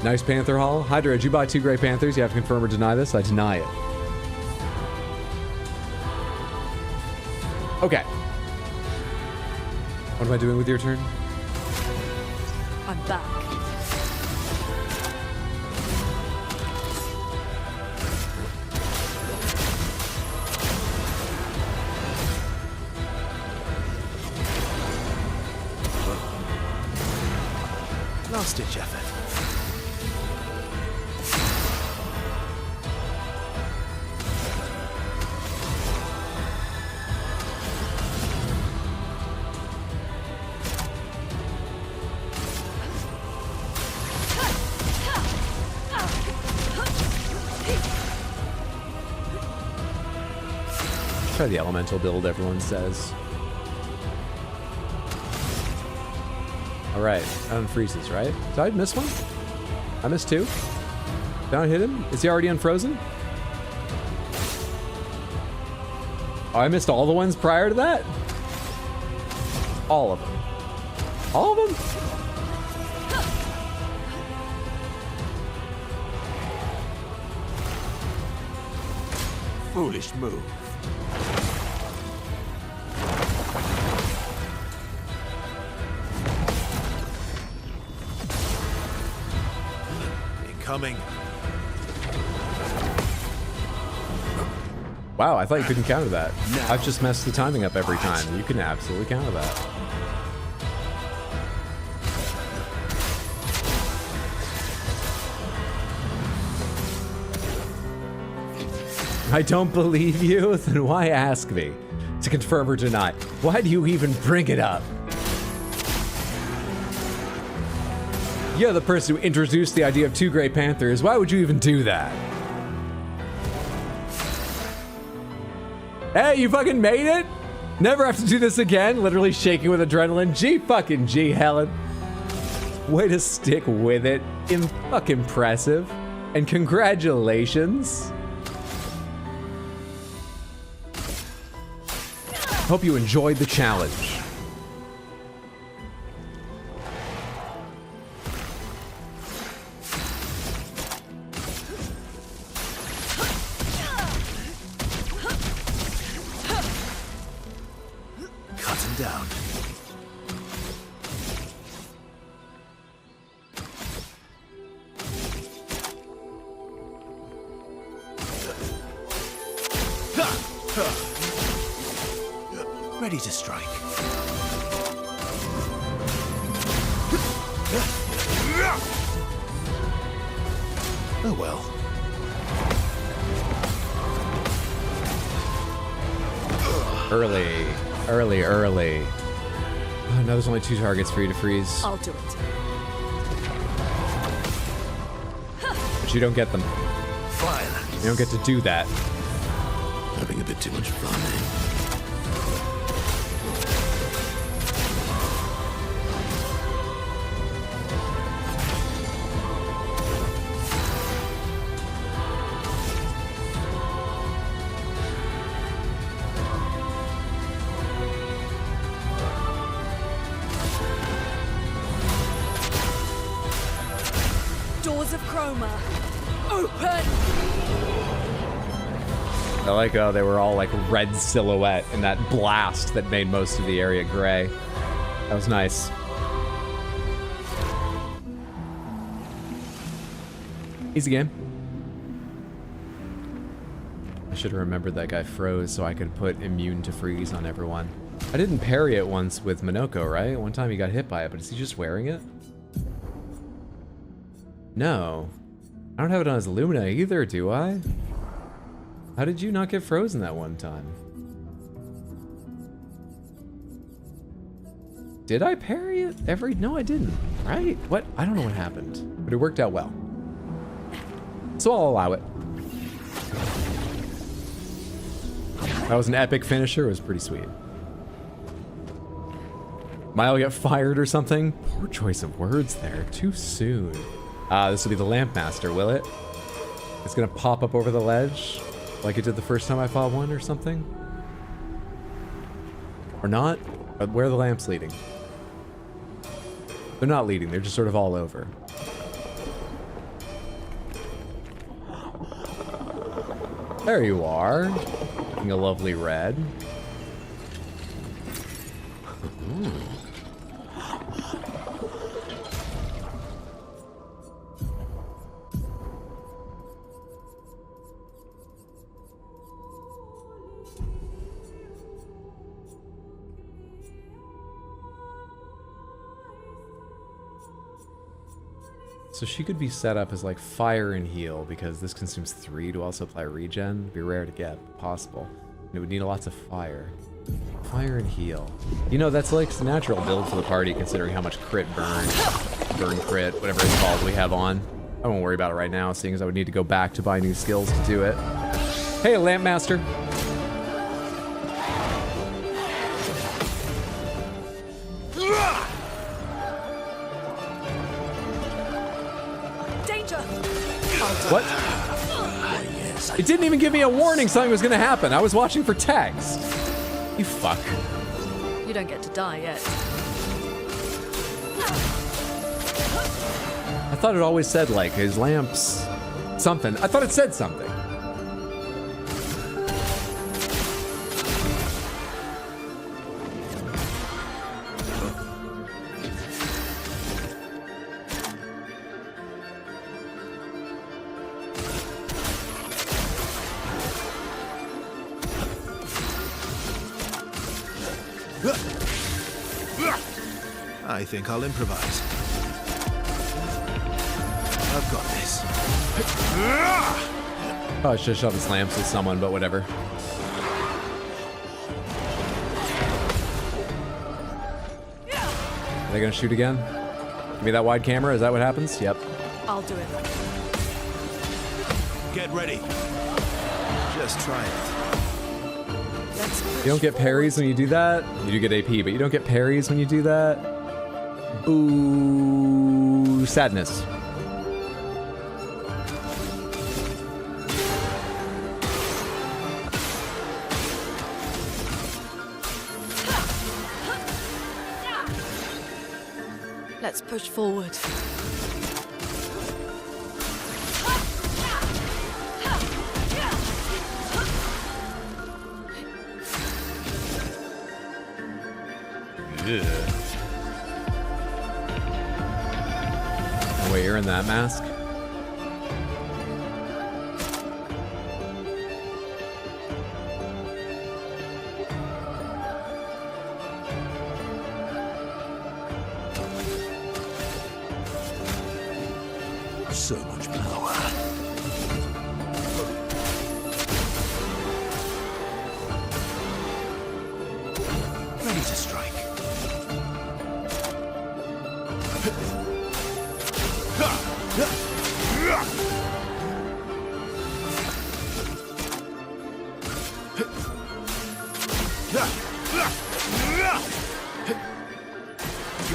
Nice panther haul. Hydra, did you buy 2 gray panthers? You have to confirm or deny this. I deny it. Okay. What am I doing with your turn? I'm back. Last-ditch effort. Try the elemental build, everyone says. Alright, unfreezes, right? Did I miss one? I missed 2. Did I hit him? Is he already unfrozen? Oh, I missed all the ones prior to that? All of them. All of them? Foolish move. Incoming. Wow, I thought you couldn't counter that. I've just messed the timing up every time. You can absolutely counter that. I don't believe you? Then why ask me to confirm or deny? Why do you even bring it up? You're the person who introduced the idea of 2 gray panthers. Why would you even do that? Hey, you fucking made it? Never have to do this again? Literally shaking with adrenaline. G, Helen. Way to stick with it. Fucking impressive. And congratulations. Hope you enjoyed the challenge. Cut him down. Ready to strike. Oh well. Early. Oh, no, there's only 2 targets for you to freeze. I'll do it. but you don't get them. Fine. You don't get to do that. Having a bit too much fun, eh? Doors of Chroma, open! I like how they were all like red silhouette in that blast that made most of the area gray. That was nice. Easy game. I should have remembered that guy froze so I could put immune to freeze on everyone. I didn't parry it once with Minoko, right? One time he got hit by it, but is he just wearing it? No. I don't have it on his Lumina either, do I? How did you not get frozen that one time? Did I parry it every... No, I didn't. Right? What? I don't know what happened. But it worked out well. So I'll allow it. That was an epic finisher. It was pretty sweet. Mile get fired or something? Poor choice of words there. Too soon. This will be the Lamp Master, will it? It's gonna pop up over the ledge like it did the first time I fought one or something? Or not? Or where are the lamps leading? They're not leading, they're just sort of all over. There you are. Looking a lovely red. So she could be set up as like fire and heal because this consumes 3 to also apply regen. It'd be rare to get, but possible. And it would need lots of fire. Fire and heal. You know, that's like a natural build for the party considering how much crit burn crit, whatever it's called, we have on. I won't worry about it right now, seeing as I would need to go back to buy new skills to do it. Hey, Lamp Master. What? It didn't even give me a warning something was gonna happen. I was watching for tags. You fuck. You don't get to die yet. I thought it always said like his lamps something. I thought it said something. I think I'll improvise. I've got this. Oh, I should have shoved his lamps with someone, but whatever. Are they gonna shoot again? Give me that wide camera, is that what happens? Yep. I'll do it. Get ready. Just try it. You don't get parries when you do that. You do get AP, but you don't get parries when you do that. Ooh, sadness. Let's push forward. Yeah. Oh, wait, you're in that mask? So much power. Ready to strike.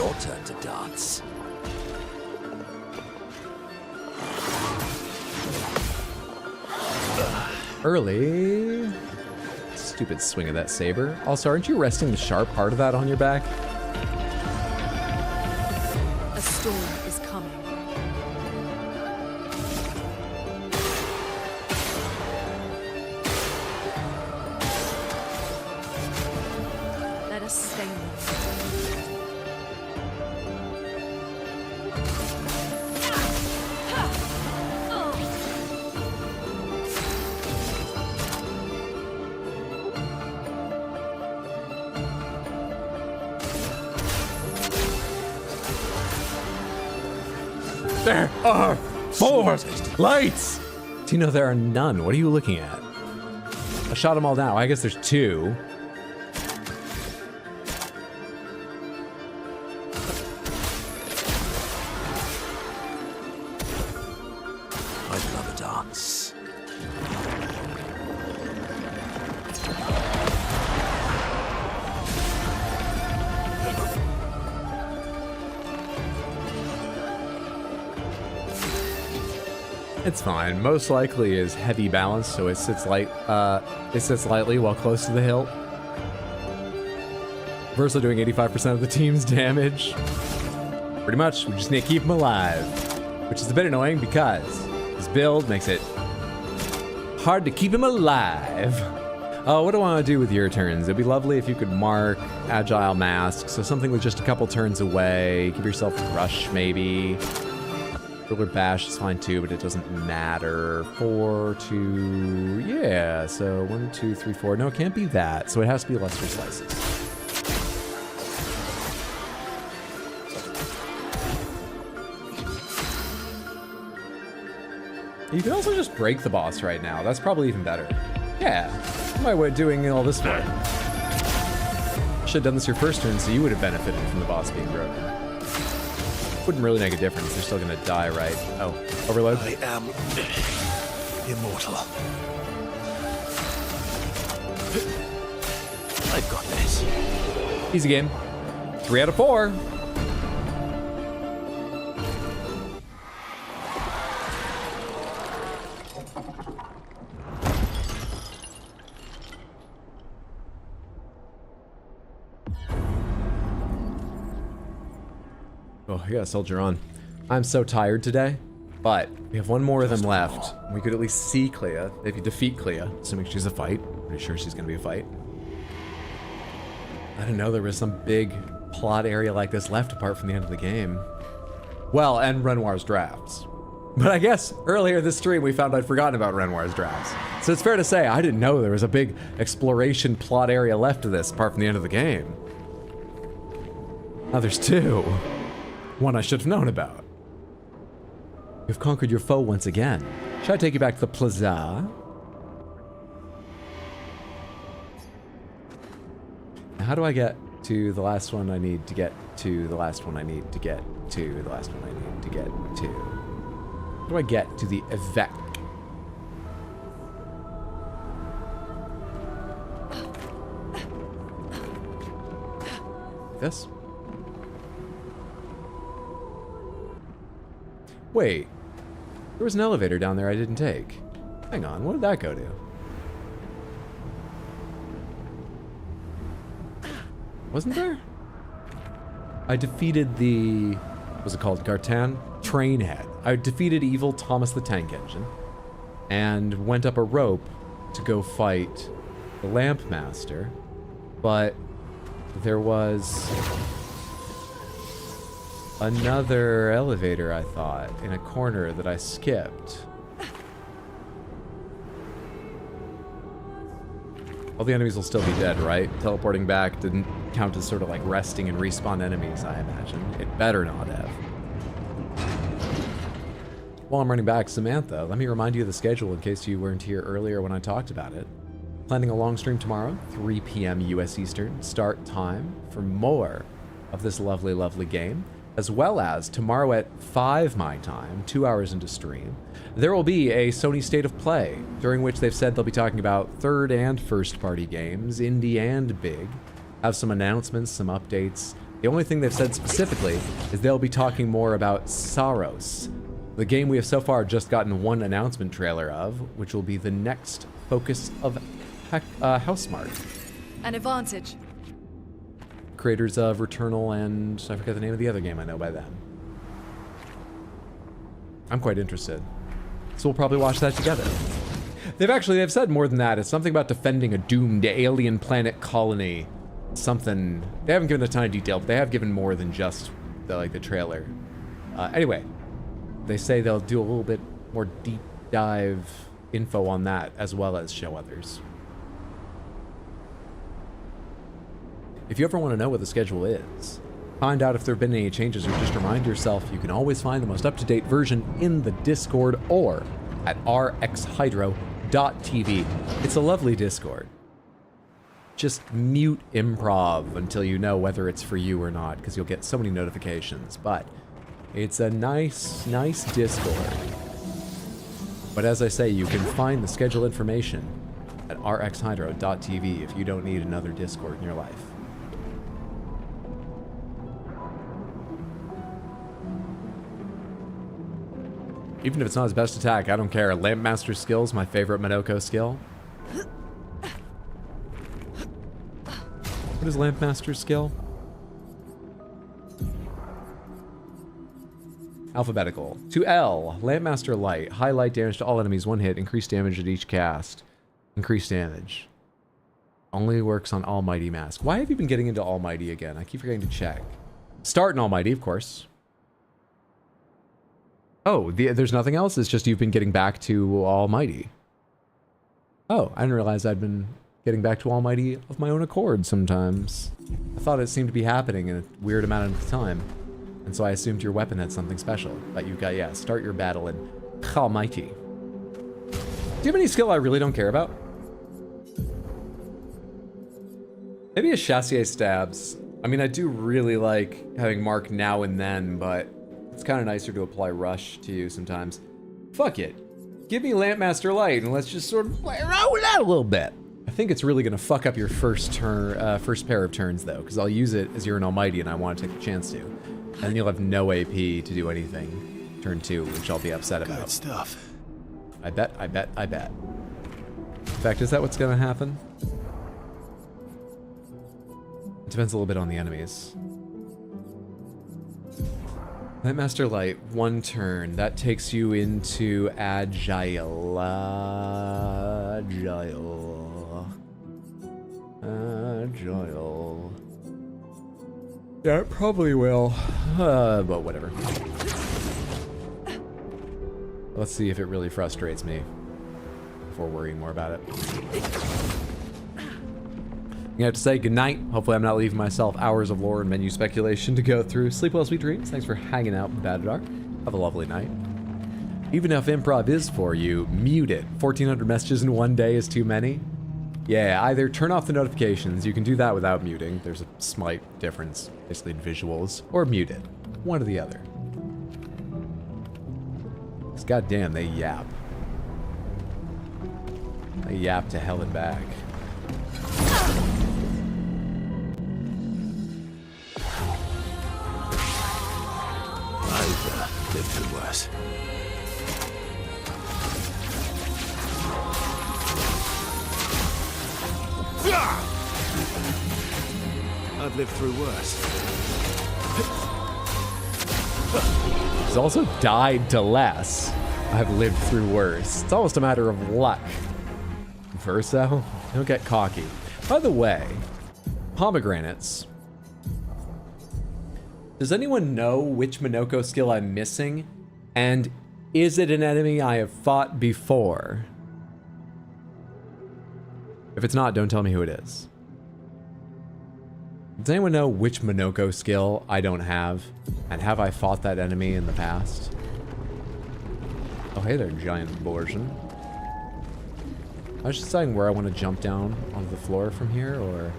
your turn to dance. Early. Stupid swing of that saber. Also, aren't you resting the sharp part of that on your back? A storm is coming. Let us stain them. There are 4 lights! Do you know there are none? What are you looking at? I shot them all down. I guess there's 2. I'd love a dance. It's fine. Most likely is heavy balance, so it sits lightly while close to the hilt. Versa doing 85% of the team's damage. Pretty much, we just need to keep him alive. Which is a bit annoying because his build makes it hard to keep him alive. Oh, what do I want to do with your turns? It'd be lovely if you could mark Agile Mask, so something with just a couple turns away. Give yourself a rush, maybe. Ruler Bash is fine too, but it doesn't matter. 4, 2, yeah, so 1, 2, 3, 4. No, it can't be that, so it has to be Lesser Slices. You can also just break the boss right now. That's probably even better. Yeah, what am I doing all this for? Should have done this your first turn, so you would have benefited from the boss being broken. Wouldn't really make a difference. They're still gonna die, right? Oh, overload? I am immortal. I've got this. Easy game. 3 out of 4. Oh, you gotta soldier on. I'm so tired today, but we have one more of them left. We could at least see Clea. If you defeat Clea, assuming she's a fight. Pretty sure she's gonna be a fight. I didn't know there was some big plot area like this left apart from the end of the game. Well, and Renoir's drafts. But I guess earlier this stream we found I'd forgotten about Renoir's drafts. So it's fair to say I didn't know there was a big exploration plot area left to this apart from the end of the game. Now there's 2. One I should have known about. You've conquered your foe once again. Should I take you back to the plaza? Now, how do I get to the last one I need to get to the last one I need to get to the last one I need to get to? How do I get to the event? This? Wait, there was an elevator down there I didn't take. Hang on, what did that go to? Wasn't there? I defeated the, what was it called, Gartan? Trainhead. I defeated evil Thomas the Tank Engine and went up a rope to go fight the Lamp Master, but there was another elevator, I thought, in a corner that I skipped. All the enemies will still be dead, right? Teleporting back didn't count as sort of like resting and respawn enemies, I imagine. It better not have. While I'm running back, Samantha, let me remind you of the schedule in case you weren't here earlier when I talked about it. Planning a long stream tomorrow, 3 p.m. US Eastern, start time for more of this lovely, lovely game. As well as tomorrow at 5 my time, 2 hours into stream, there will be a Sony State of Play, during which they've said they'll be talking about third and first party games, indie and big, have some announcements, some updates, The only thing they've said specifically is they'll be talking more about Saros, the game we have so far just gotten one announcement trailer of, which will be the next focus of Housemarque. An advantage. Creators of Returnal and I forget the name of the other game I know by them. I'm quite interested. So we'll probably watch that together. They've said more than that. It's something about defending a doomed alien planet colony. Something. They haven't given a ton of detail, but they have given more than just the trailer. Anyway, they say they'll do a little bit more deep dive info on that as well as show others. If you ever want to know what the schedule is, find out if there have been any changes, or just remind yourself you can always find the most up-to-date version in the Discord or at rxhydro.tv. It's a lovely Discord. Just mute improv until you know whether it's for you or not, because you'll get so many notifications. But it's a nice Discord. But as I say, you can find the schedule information at rxhydro.tv if you don't need another Discord in your life. Even if it's not his best attack, I don't care. Lampmaster skill's my favorite Minoko skill. What is Lampmaster's skill? Alphabetical. To L, Lampmaster Light. High light damage to all enemies, one hit. Increased damage at each cast. Increased damage. Only works on Almighty Mask. Why have you been getting into Almighty again? I keep forgetting to check. Start in Almighty, of course. Oh, there's nothing else? It's just you've been getting back to Almighty. Oh, I didn't realize I'd been getting back to Almighty of my own accord sometimes. I thought it seemed to be happening in a weird amount of time. And so I assumed your weapon had something special. But you've got, yeah, start your battle in Almighty. Do you have any skill I really don't care about? Maybe a Chassier Stabs. I mean, I do really like having Mark now and then, but it's kind of nicer to apply Rush to you sometimes. Fuck it. Give me Lampmaster Light and let's just sort of play around with that a little bit. I think it's really gonna fuck up your first pair of turns though, because I'll use it as you're an Almighty and I want to take a chance to. And then you'll have no AP to do anything turn 2, which I'll be upset about. Good stuff. I bet. In fact, is that what's gonna happen? It depends a little bit on the enemies. Lampmaster Light, 1 turn. That takes you into Agile. Yeah, it probably will. But whatever. Let's see if it really frustrates me before worrying more about it. I'm gonna have to say goodnight. Hopefully I'm not leaving myself hours of lore and menu speculation to go through. Sleep well, sweet dreams. Thanks for hanging out with Bad Dark. Have a lovely night. Even if improv is for you, mute it. 1,400 messages in one day is too many. Yeah, either turn off the notifications. You can do that without muting. There's a slight difference, basically in visuals. Or mute it. One or the other. Because goddamn, they yap. They yap to hell and back. I've lived through worse. I've lived through worse. He's also died to less. I've lived through worse. It's almost a matter of luck. Verso, don't get cocky. By the way, pomegranates. Does anyone know which Minoko skill I'm missing? And is it an enemy I have fought before? If it's not, don't tell me who it is. Does anyone know which Minoko skill I don't have? And have I fought that enemy in the past? Oh, hey there, giant abortion. I was just deciding where I want to jump down onto the floor from here, or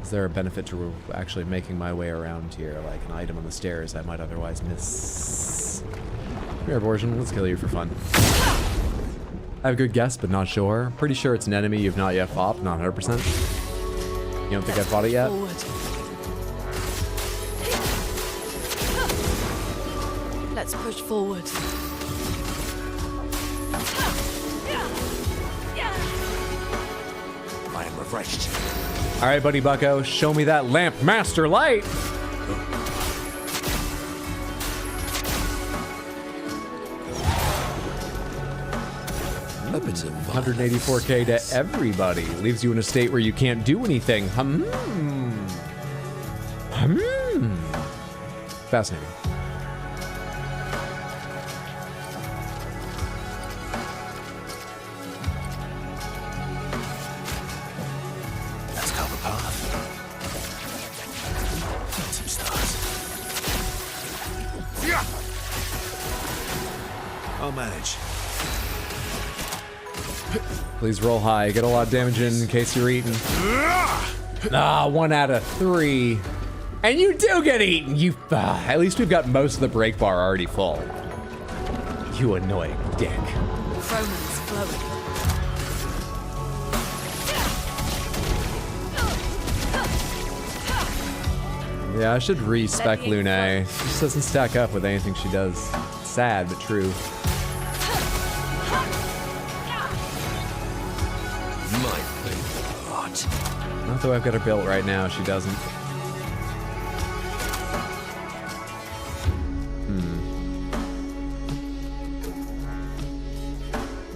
is there a benefit to actually making my way around here, like an item on the stairs I might otherwise miss? Come here, abortion, let's kill you for fun. I have a good guess, but not sure. Pretty sure it's an enemy you've not yet fought, but not 100%. You don't think I've fought it yet? Let's push forward. I am refreshed. All right, buddy bucko, show me that lamp master light. A bit of 184k to everybody. Leaves you in a state where you can't do anything. Fascinating. Let's go the path. Find some stars. I'll manage. Please roll high. Get a lot of damage in case you're eaten. Ah, 1 out of 3. And you do get eaten. You. At least we've got most of the break bar already full. You annoying dick. Chroma's flowing. Yeah, I should respec Lune. She just doesn't stack up with anything she does. Sad, but true. My favorite part. Not though I've got her built right now, she doesn't.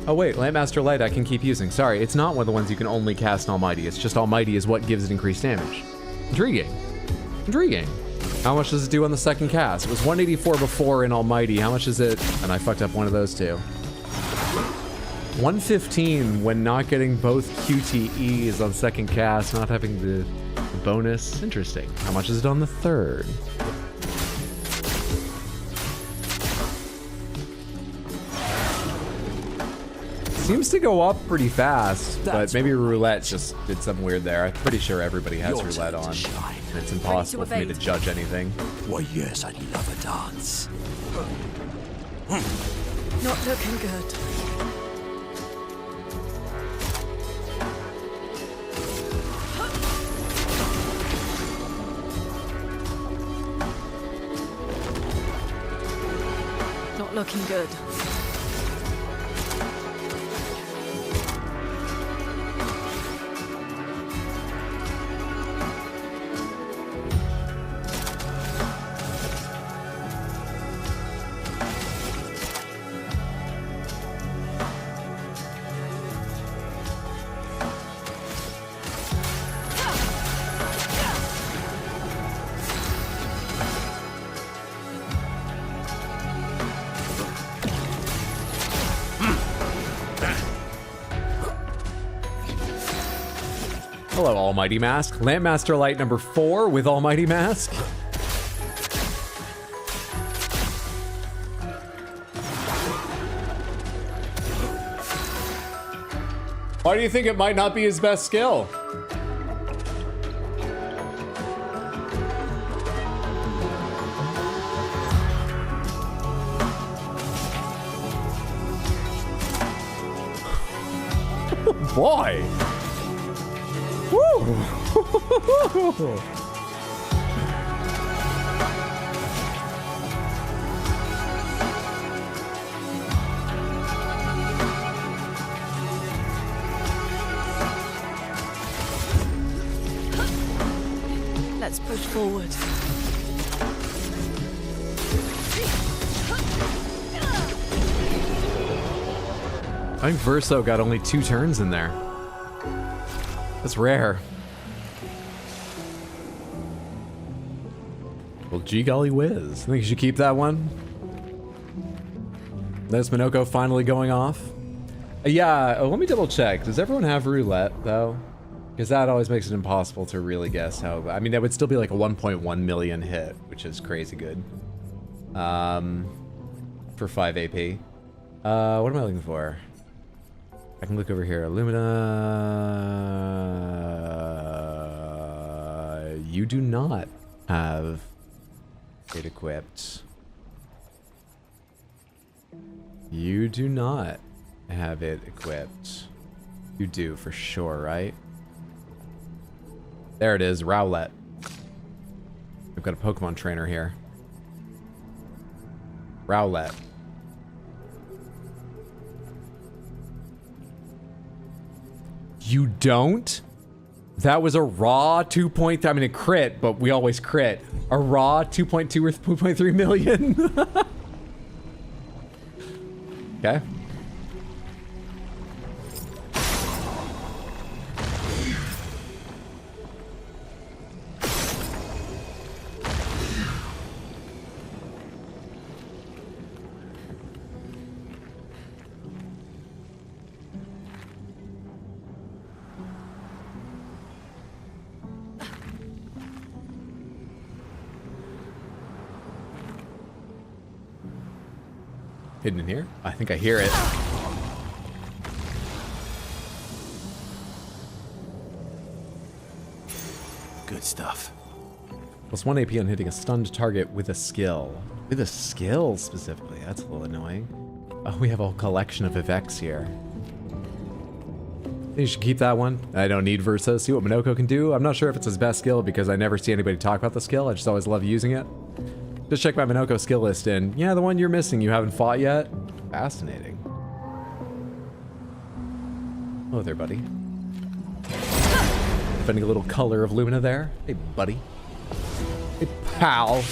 Oh wait, Lampmaster Light I can keep using. Sorry, it's not one of the ones you can only cast in Almighty. It's just Almighty is what gives it increased damage. Intriguing. Intriguing. How much does it do on the second cast? It was 184 before in Almighty. How much is it? And I fucked up one of those two. 115 when not getting both QTEs on second cast, not having the bonus. Interesting. How much is it on the third? Seems to go up pretty fast, but maybe roulette just did something weird there. I'm pretty sure everybody has Your roulette turn to on. shine. And it's impossible for me to judge anything. Why, yes, I'd love a dance. Not looking good. Not looking good. Hello, Almighty Mask. Lampmaster Light number 4 with Almighty Mask. Why do you think it might not be his best skill? Boy! Woo! Let's push forward. I think Verso got only 2 turns in there. That's rare. Well, gee golly whiz. I think you should keep that one. There's Minoko finally going off. Yeah, let me double check. Does everyone have roulette, though? Because that always makes it impossible to really guess how... I mean, that would still be like a 1.1 million hit, which is crazy good. For 5 AP. What am I looking for? I can look over here. Illumina... You do not have it equipped. You do not have it equipped. You do for sure, right? There it is, Rowlet. We've got a Pokemon trainer here. Rowlet. You don't? That was a raw 2.3. I mean, a crit, but we always crit. A raw 2.2 or 2.3 million. Okay. Hidden in here? I think I hear it. Good stuff. Plus 1 AP on hitting a stunned target with a skill. With a skill, specifically. That's a little annoying. Oh, we have a whole collection of effects here. You should keep that one. I don't need Versa. See what Minoko can do. I'm not sure if it's his best skill because I never see anybody talk about the skill. I just always love using it. Just check my Minoko skill list and yeah, the one you're missing you haven't fought yet. Fascinating. Hello there, buddy. Finding a little color of Lumina there. Hey, buddy. Hey, pal.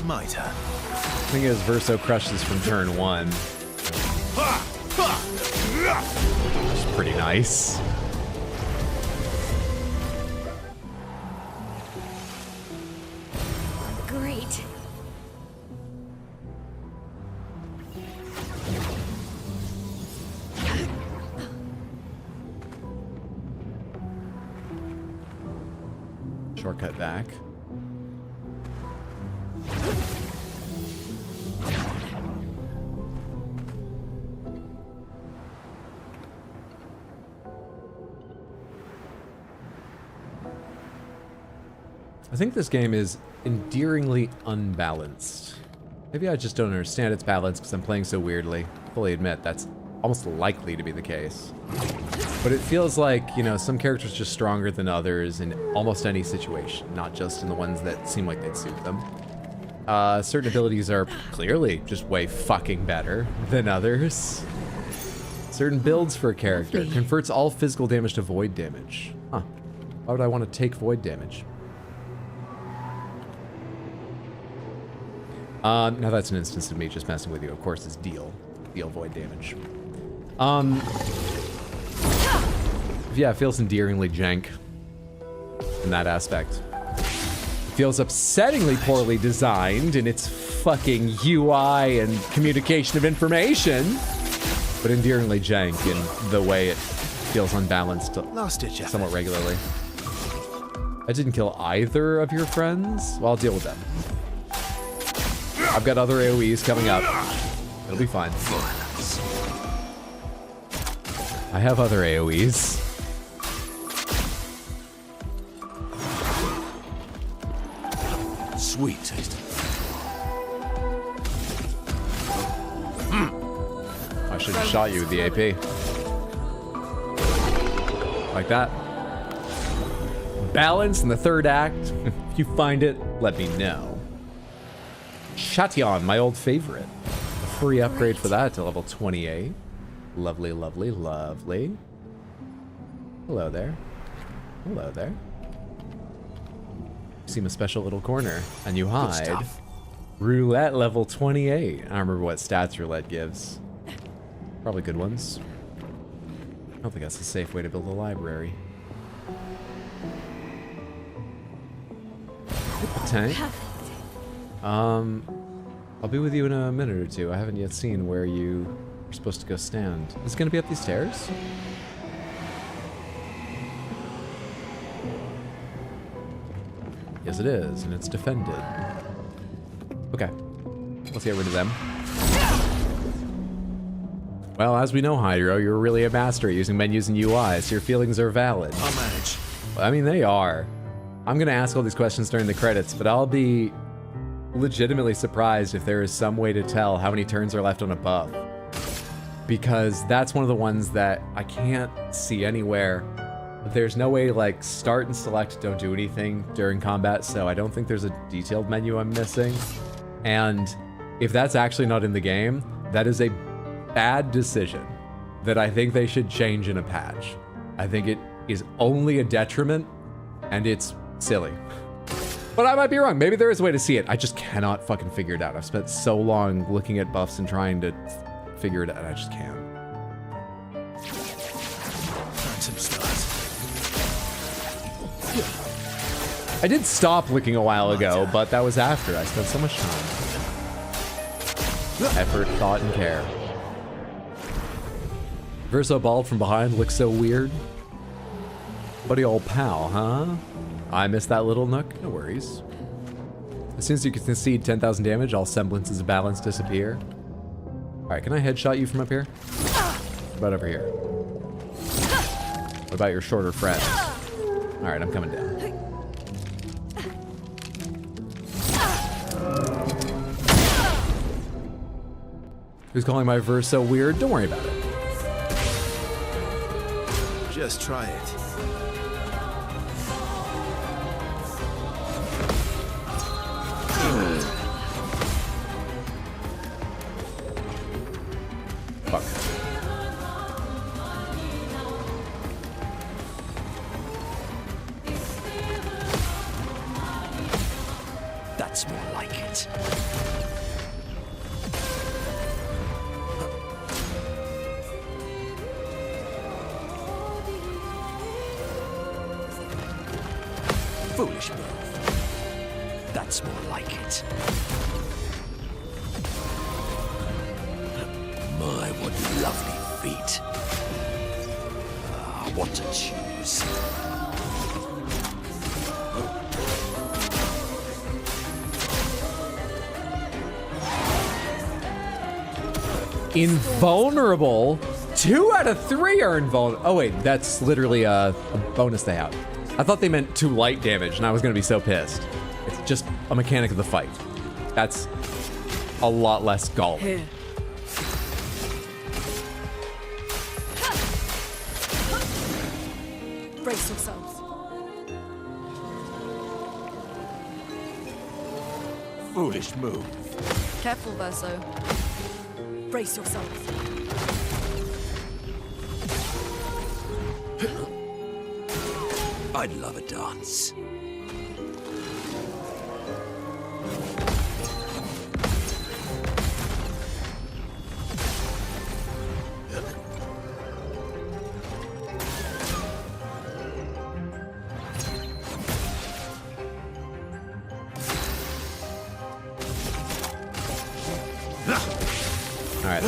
My turn. I think his Verso crushes from turn 1. Which is pretty nice. Great. Shortcut back. I think this game is endearingly unbalanced. Maybe I just don't understand its balance because I'm playing so weirdly. Fully admit that's almost likely to be the case. But it feels like, you know, some characters are just stronger than others in almost any situation, not just in the ones that seem like they'd suit them. Certain abilities are clearly just way fucking better than others. Certain builds for a character converts all physical damage to void damage. Huh. Why would I want to take void damage? Now that's an instance of me just messing with you. Of course, it's deal void damage. Yeah, it feels endearingly jank in that aspect. It feels upsettingly poorly designed in its fucking UI and communication of information, but endearingly jank in the way it feels unbalanced Last-ditch effort. somewhat regularly. I didn't kill either of your friends. Well, I'll deal with them. I've got other AoEs coming up. It'll be fine. I have other AoEs. Sweet taste. I should have shot you with the AP. Like that. Balance in the third act. If you find it, let me know. Chation, my old favorite. A free upgrade for that to level 28. Lovely, lovely, lovely. Hello there. Hello there. You seem a special little corner, and you hide. stuff. Roulette level 28. I don't remember what stats roulette gives. Probably good ones. I don't think that's a safe way to build a library. Tank. I'll be with you in a minute or two. I haven't yet seen where you are supposed to go stand. Is it gonna be up these stairs? Yes, it is, and it's defended. Okay, let's get rid of them. Well, as we know, Hydro, you're really a master at using menus and UIs, so your feelings are valid. I'll manage. I mean, they are. I'm gonna ask all these questions during the credits, but I'll be legitimately surprised if there is some way to tell how many turns are left on a buff. because that's one of the ones that I can't see anywhere. There's no way, like, start and select don't do anything during combat, so I don't think there's a detailed menu I'm missing. And if that's actually not in the game, that is a bad decision that I think they should change in a patch. I think it is only a detriment, and it's silly. But I might be wrong. Maybe there is a way to see it. I just cannot fucking figure it out. I've spent so long looking at buffs and trying to figure it out, and I just can't. Phantom stars. I did stop looking a while ago, but that was after I spent so much time. Effort, thought, and care. Verso bald from behind looks so weird. Buddy old pal, huh? I missed that little nook. No worries. As soon as you can concede 10,000 damage, all semblances of balance disappear. Alright, can I headshot you from up here? What about over here? What about your shorter friend? Alright, I'm coming down. Who's calling my verse so weird? Don't worry about it. Just try it. Fuck. That's more like it. Foolish move. That's more like it. My, what lovely feet. Ah, what to choose. Invulnerable? 2 out of 3 are invulnerable. Oh wait, that's literally a bonus they have. I thought they meant 2 light damage, and I was gonna be so pissed. It's just a mechanic of the fight. That's a lot less galling. Here. Brace yourselves. Foolish move. Careful, Verso. Brace yourselves. I'd love a dance. Alright.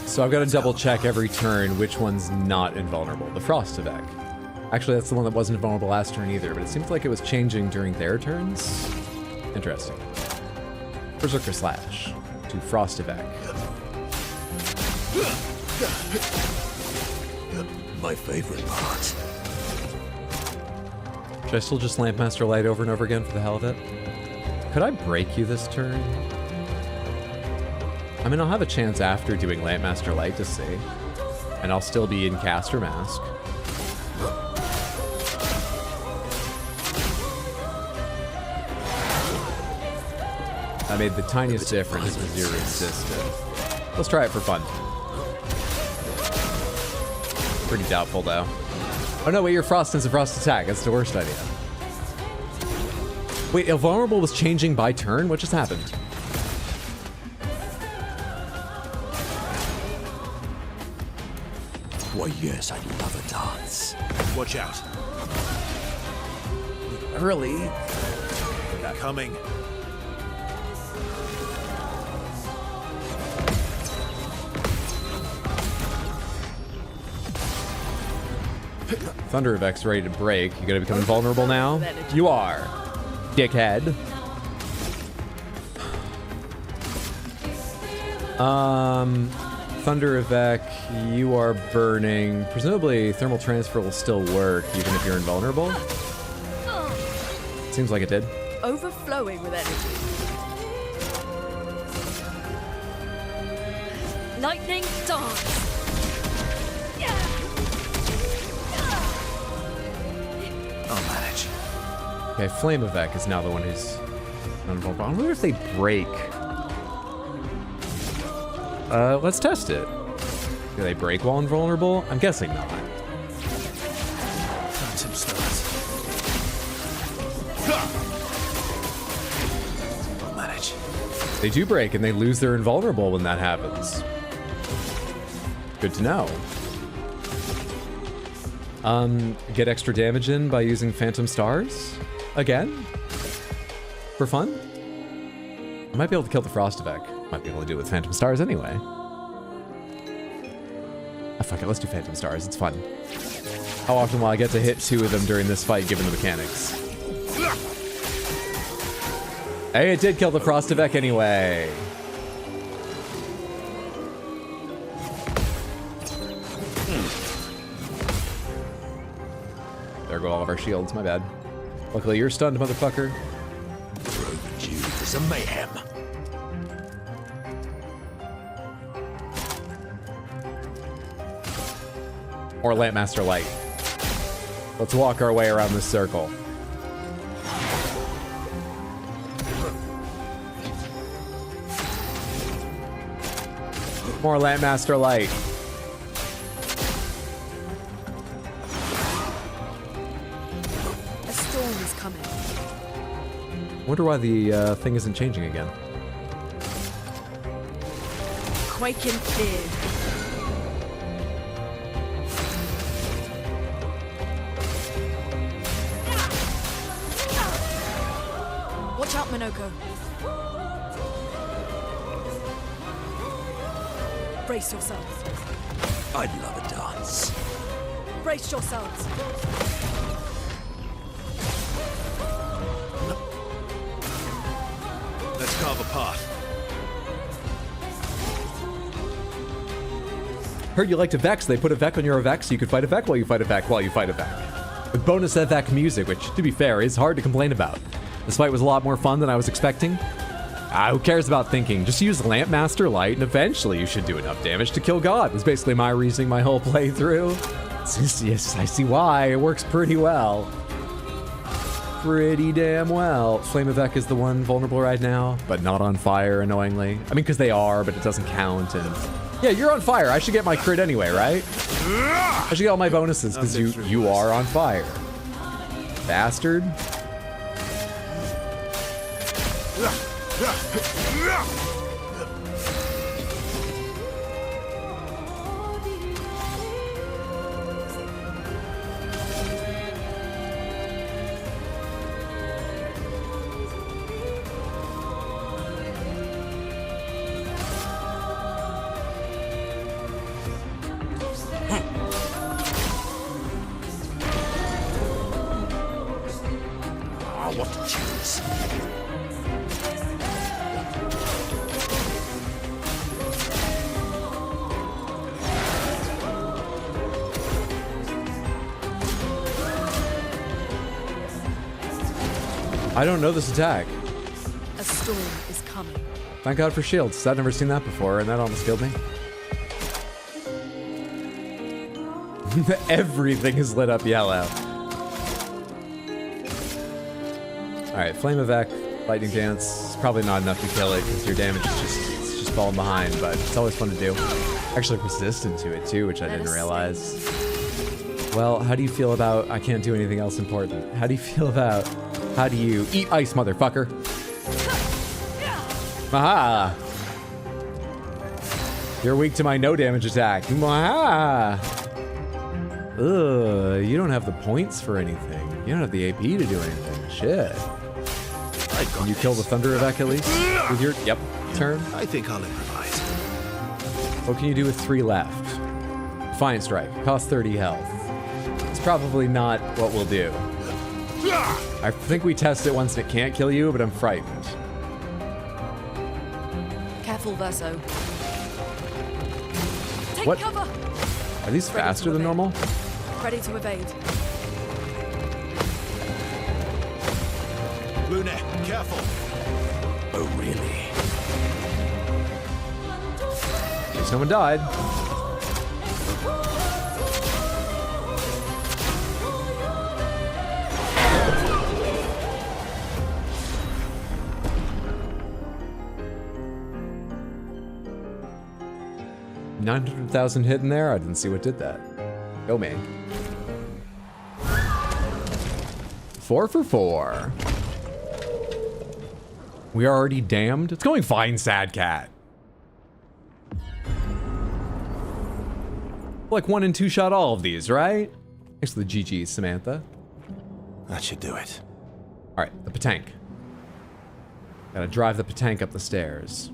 So I've got to double check every turn which one's not invulnerable. The Frostivec. Actually, that's the one that wasn't invulnerable last turn either, but it seems like it was changing during their turns. Interesting. Berserker Slash to Frostivec. My favorite part. Should I still just Lampmaster Light over and over again for the hell of it? Could I break you this turn? I mean, I'll have a chance after doing Lampmaster Light to see. And I'll still be in Caster Mask. That made the tiniest difference with your resistance. Let's try it for fun. Pretty doubtful, though. Oh no, wait, your Frost is a Frost attack. That's the worst idea. Wait, Invulnerable was changing by turn? What just happened? Why, yes, I'd love a dance. Watch out. Early. Coming. Thunder Effect's ready to break. You gonna become invulnerable now? You are, dickhead. Thunder Effect, you are burning. Presumably, thermal transfer will still work even if you're invulnerable. Seems like it did. Overflowing with energy. Lightning dance. I'll manage. Okay, Flamevec is now the one who's invulnerable. I wonder if they break. Let's test it. Do they break while invulnerable? I'm guessing not. Phantom stars. I'll manage. They do break and they lose their invulnerable when that happens. Good to know. Get extra damage in by using Phantom Stars again for fun. I might be able to kill the Frostivec. Might be able to do it with Phantom Stars anyway. Ah, fuck it, let's do Phantom Stars. It's fun. How often will I get to hit 2 of them during this fight, given the mechanics? Hey, it did kill the Frostivec anyway. There go all of our shields, my bad. Luckily you're stunned, motherfucker. Overdue. There's a mayhem. Or Lampmaster Light. Let's walk our way around this circle. More Lampmaster Light. A storm is coming. Wonder why the thing isn't changing again. Quake in fear. Watch out, Minoko. Brace yourselves. I'd love a dance. Brace yourselves. Let's carve a path. Heard you liked a Vex. They put a Vec on your Vex so you could fight a Vec while you fight a Vec while you fight a Vec. With bonus Vec music, which, to be fair, is hard to complain about. This fight was a lot more fun than I was expecting. Who cares about thinking? Just use Lampmaster Light and eventually you should do enough damage to kill God. Was basically my reasoning my whole playthrough. Yes, I see why. It works pretty well. Pretty damn well. Flamevec is the one vulnerable right now, but not on fire, annoyingly. I mean, because they are, but it doesn't count. And yeah, you're on fire. I should get my crit anyway, right? I should get all my bonuses because you are on fire. Bastard. What to choose? I don't know this attack. A storm is coming. Thank God for shields. I've never seen that before, and that almost killed me. Everything is lit up yellow. Alright, Flamevec, Lightning Dance. It's probably not enough to kill it because your damage is just falling behind, but it's always fun to do. Actually resistant to it too, which I didn't realize. Well, how do you feel about... I can't do anything else important. How do you feel about... How do you... Eat ice, motherfucker! Aha! You're weak to my no damage attack. Aha! Ugh, you don't have the points for anything. You don't have the AP to do anything. Shit. Can you kill the Thunder Evac at least? With your... Yep. Turn. I think I'll improvise. What can you do with 3 left? Defiant Strike. Costs 30 health. It's probably not what we'll do. I think we test it once and it can't kill you, but I'm frightened. Careful, Verso. Take What? cover. Are these faster than normal? Ready to evade. Lune, careful. Oh, really? least no one died. $900,000 hit in there? I didn't see what did that. Go me. 4 for 4. We are already damned? It's going fine, sad cat. Like 1 and 2 shot all of these, right? Thanks for the GGs, Samantha. That should do it. All right, the Patank. Gotta drive the Patank up the stairs.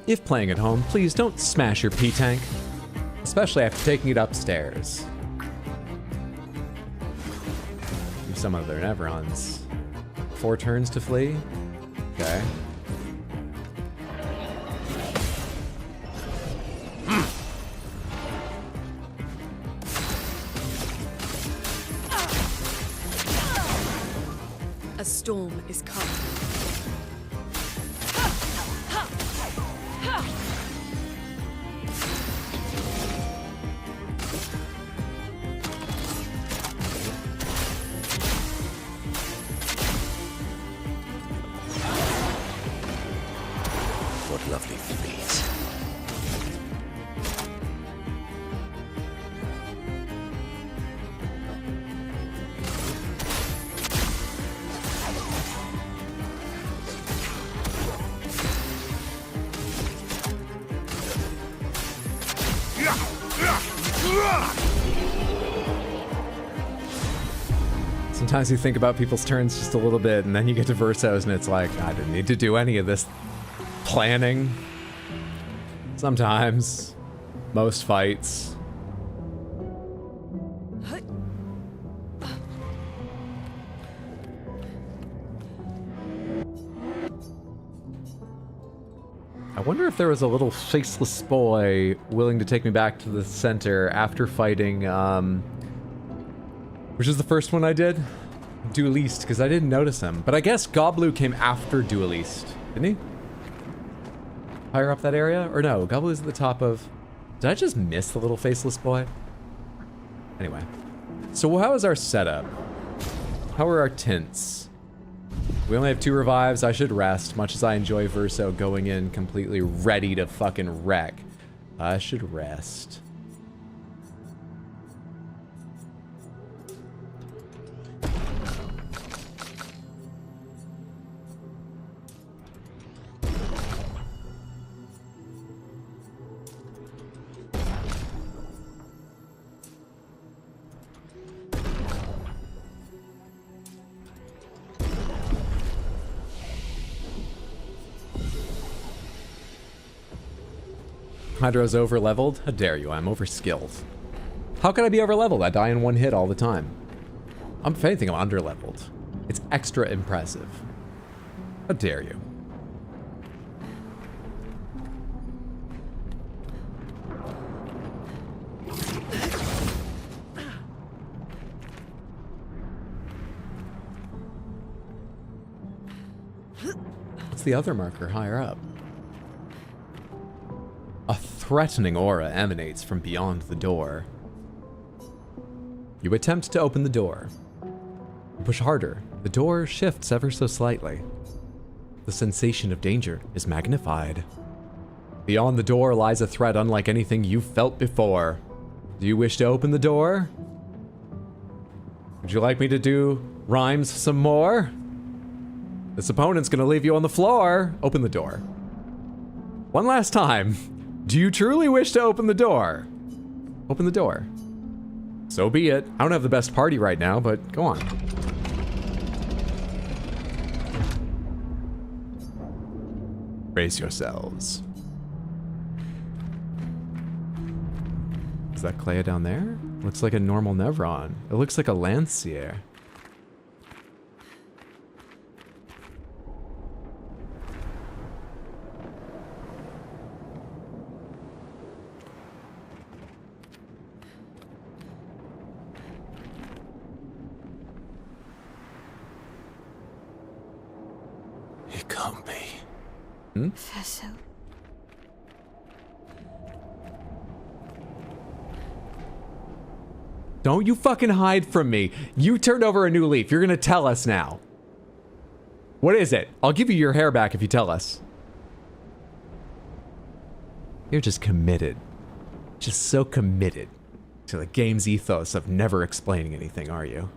If playing at home, please don't smash your P-Tank, especially after taking it upstairs. Do some of their Neverons. 4 turns to flee? Okay. A storm is coming. What lovely feet. Sometimes you think about people's turns just a little bit, and then you get to Versos, and it's like, I didn't need to do any of this planning. Sometimes. Most fights. I wonder if there was a little faceless boy willing to take me back to the center after fighting, which is the first one I did? Dueliste, because I didn't notice him. But I guess Goblu came after Dueliste, didn't he? Higher up that area? Or no, Goblu's at the top of... Did I just miss the little faceless boy? Anyway. So how is our setup? How are our tints? We only have 2 revives. I should rest, much as I enjoy Verso going in completely ready to fucking wreck. I should rest. Hydro's over-leveled? How dare you, I'm over-skilled. How could I be over-leveled? I die in 1 hit all the time. If anything, I'm under-leveled. It's extra impressive. How dare you? What's the other marker higher up? A threatening aura emanates from beyond the door. You attempt to open the door. You push harder. The door shifts ever so slightly. The sensation of danger is magnified. Beyond the door lies a threat unlike anything you've felt before. Do you wish to open the door? Would you like me to do rhymes some more? This opponent's gonna leave you on the floor. Open the door. One last time. Do you truly wish to open the door? Open the door. So be it. I don't have the best party right now, but go on. Brace yourselves. Is that Clea down there? Looks like a normal Nevron. It looks like a Lancier. It can't be. Vessel. Don't you fucking hide from me. You turned over a new leaf. You're gonna tell us now. What is it? I'll give you your hair back if you tell us. You're just committed. Just so committed to the game's ethos of never explaining anything, are you?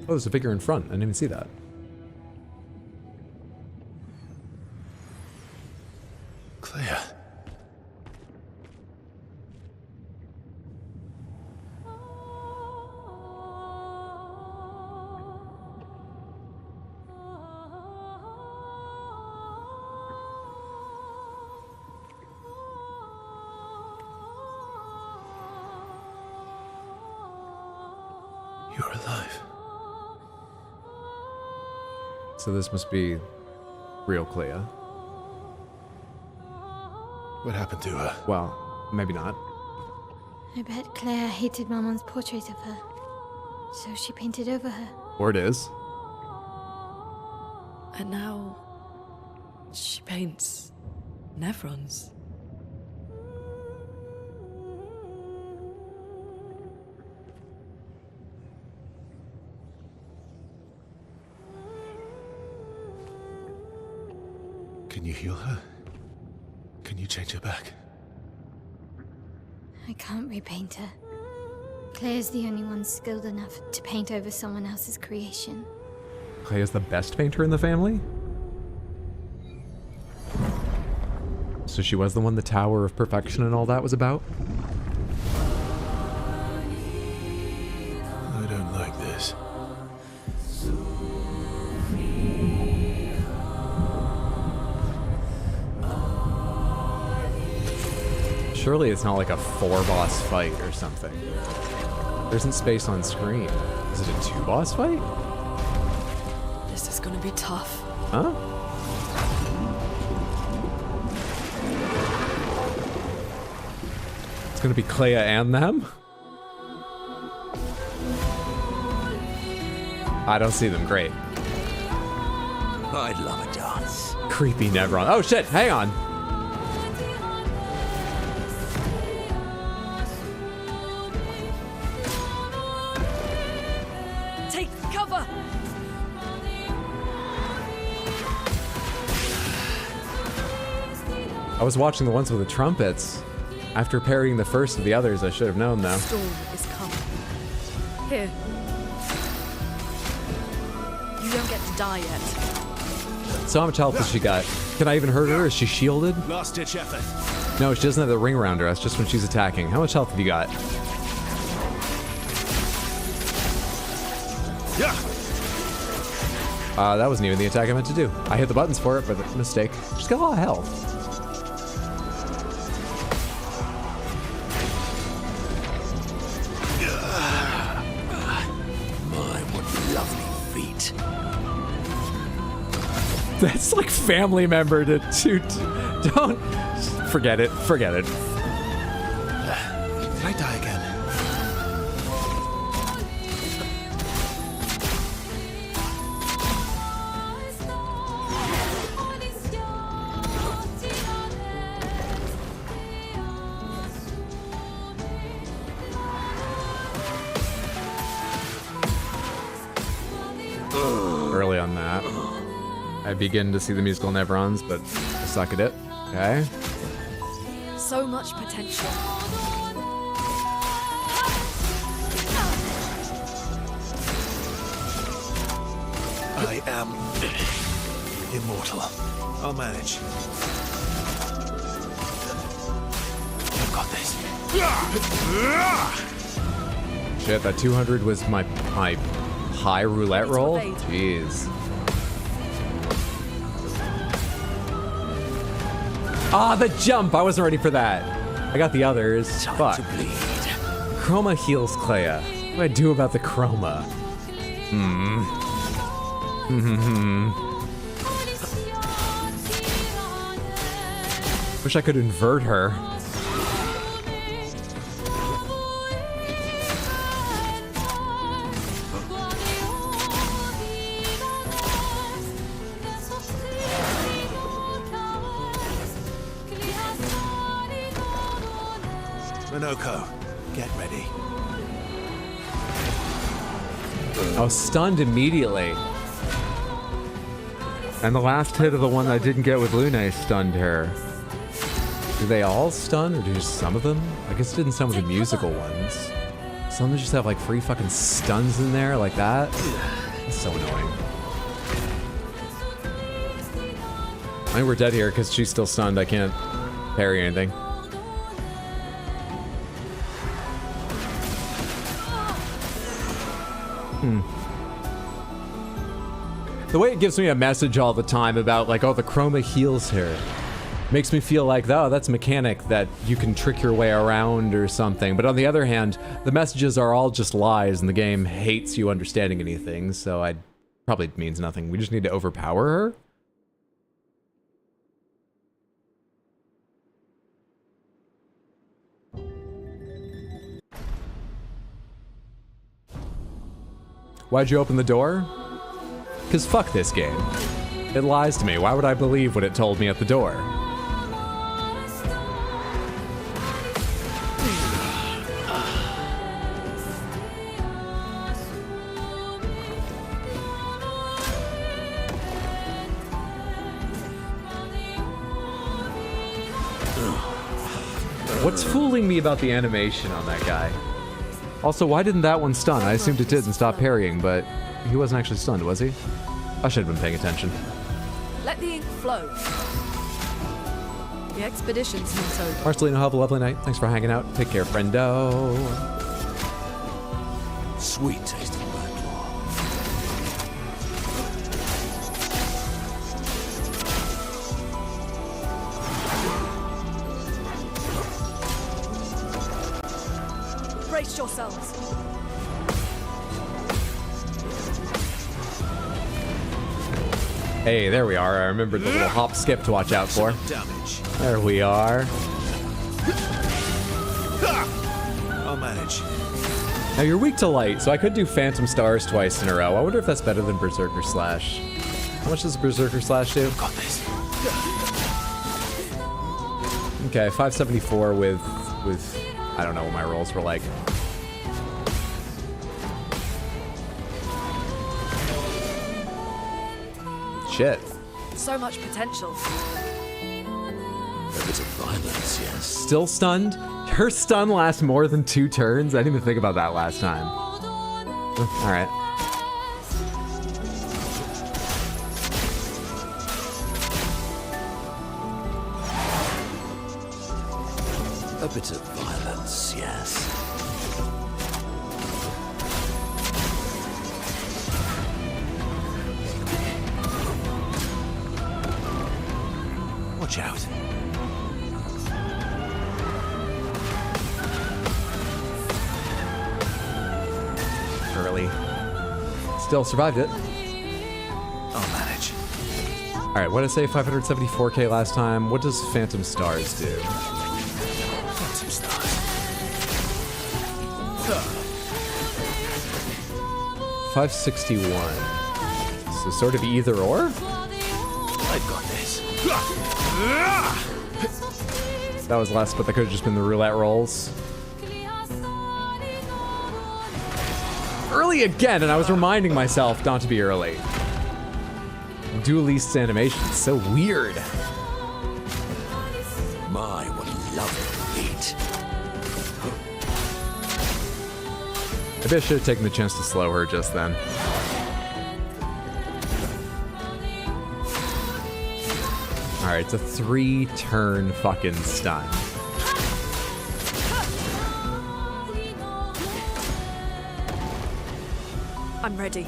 Oh, there's a figure in front. I didn't even see that. Clear. You're alive. So this must be real Clea. What happened to her? Well, maybe not. I bet Claire hated Maman's portrait of her, so she painted over her. Or it is. And now she paints Nevrons. Can you heal her? Can you change her back? I can't repaint her. Claire's the only one skilled enough to paint over someone else's creation. Clea's the best painter in the family? So she was the one the Tower of Perfection and all that was about? I don't like this. Surely it's not like a 4-boss fight or something. There isn't space on screen. Is it a 2-boss fight? This is gonna be tough. Huh? It's gonna be Clea and them? I don't see them. Great. I'd love a dance. Creepy Nevron. Oh shit, hang on. Take cover! I was watching the ones with the trumpets. After parrying the first of the others, I should have known though. Storm is coming. Here. You don't get to die yet. So how much health has she got? Can I even hurt her? Is she shielded? Last-ditch effort. No, she doesn't have the ring around her. That's just when she's attacking. How much health have you got? Yeah. That wasn't even the attack I meant to do. I hit the buttons for it, but it's a mistake. She's got a lot of health. My, what lovely feet. That's like family member to don't forget it. Forget it. Can I die again? Early on that. I begin to see the musical Nevrons, but I suck at it. Okay. So much potential. I am immortal. I'll manage. I've got this. Shit, that 200 was my high roulette roll? evade. Jeez. Ah, the jump! I wasn't ready for that. I got the others. Time Fuck. to bleed. Chroma heals Clea. What do I do about the chroma? Wish I could invert her. Minoko, get ready. I was stunned immediately. And the last hit of the one I didn't get with Lune stunned her. Do they all stun, or do just some of them? I guess it didn't some of the musical ones. Some of them just have like free fucking stuns in there like that. It's so annoying. I think we're dead here because she's still stunned. I can't parry anything. The way it gives me a message all the time about like, oh, the chroma heals her, makes me feel like, oh, that's a mechanic that you can trick your way around or something. But on the other hand, the messages are all just lies and the game hates you understanding anything, so it probably means nothing. We just need to overpower her? Why'd you open the door? Because fuck this game. It lies to me. Why would I believe what it told me at the door? What's fooling me about the animation on that guy? Also, why didn't that one stun? I assumed it did and stopped parrying, but he wasn't actually stunned, was he? I should have been paying attention. Let the ink flow. The expedition's not over. Marcelino, have a lovely night. Thanks for hanging out. Take care, friendo. Sweet tasting burnt law. Brace yourselves. Hey, there we are. I remembered the little hop skip to watch out for. Damage. There we are. I'll manage. Now you're weak to light, so I could do Phantom Stars twice in a row. I wonder if that's better than Berserker Slash. How much does Berserker Slash do? Got this. Okay, 574 with I don't know what my rolls were like. Shit. So much potential. A bit of violence, yes. Still stunned? Her stun lasts more than 2 turns? I didn't even think about that last time. Alright. A bit of violence, yes. Watch out. Early. Still survived it. I'll manage. Alright, what did I say? 574k last time. What does Phantom Stars do? Phantom stars. 561. So sort of either or? I've got this. That was less, but that could have just been the roulette rolls. Early again, and I was reminding myself not to be early. Duelist's animation is so weird. My, what lovely meat. Maybe I should have taken the chance to slow her just then. Alright, it's a 3-turn fucking stun. I'm ready.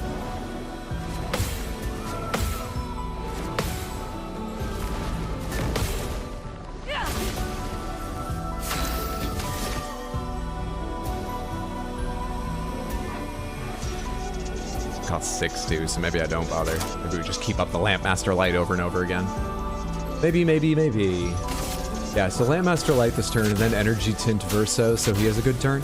Costs 6 too, so maybe I don't bother. Maybe we just keep up the Lampmaster Light over and over again. Maybe. Yeah, so Lampmaster Light this turn, and then Energy Tint Verso, so he has a good turn.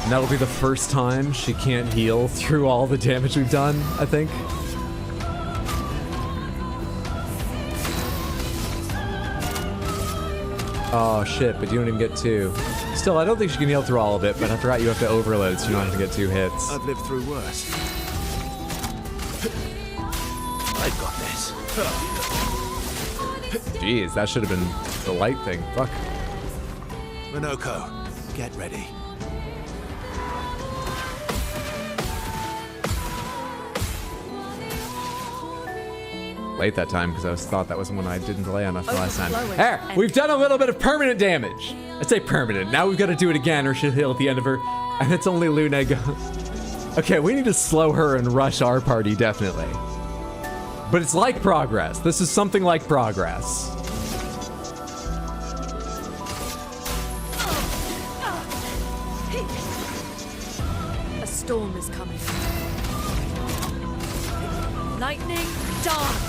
And that'll be the first time she can't heal through all the damage we've done, I think. Oh shit, but you don't even get 2. Still, I don't think she can heal through all of it, but I forgot you have to overload, so you don't have to get 2 hits. I've lived through worse. I've got this. Jeez, that should have been the light thing. Fuck. Minoko, get ready. Late that time because I thought that was when I didn't delay enough the last time. Overflowing. There, we've done a little bit of permanent damage. I say permanent. Now we've got to do it again or she'll heal at the end of her. And it's only Luna. Okay, we need to slow her and rush our party, definitely. But it's like progress. This is something like progress. A storm is coming. Lightning dance.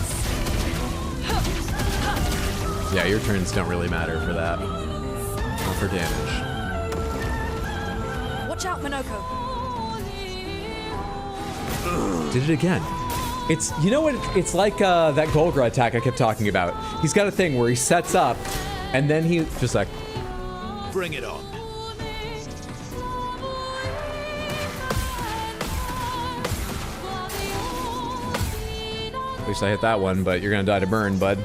Yeah, your turns don't really matter for that. Not for damage. Watch out, Minoko. Did it again. It's, you know what, it's like that Golgra attack I kept talking about. He's got a thing where he sets up, and then he just like... Bring it on. At least I hit that one, but you're gonna die to burn, bud.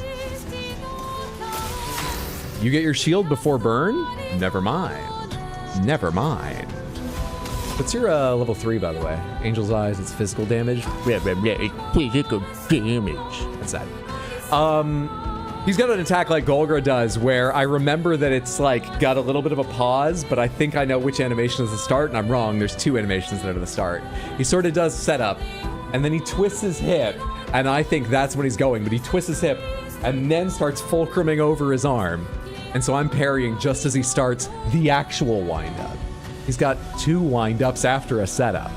You get your shield before burn? Never mind. Never mind. What's your level 3, by the way? Angel's Eyes, it's physical damage? Physical damage. That's sad. He's got an attack like Golgra does, where I remember that it's like got a little bit of a pause, but I think I know which animation is the start, and I'm wrong. There's 2 animations that are the start. He sort of does setup, and then he twists his hip, and I think that's when he's going, but he twists his hip, and then starts fulcruming over his arm. And so I'm parrying just as he starts the actual wind-up. He's got 2 wind-ups after a setup.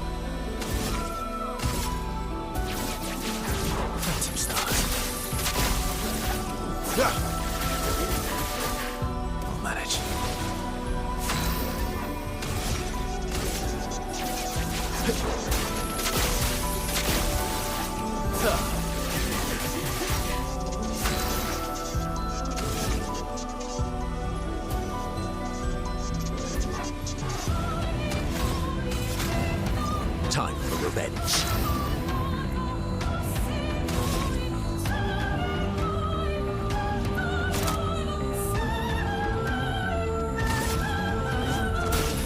Phantom stars. I'll manage. Time for revenge.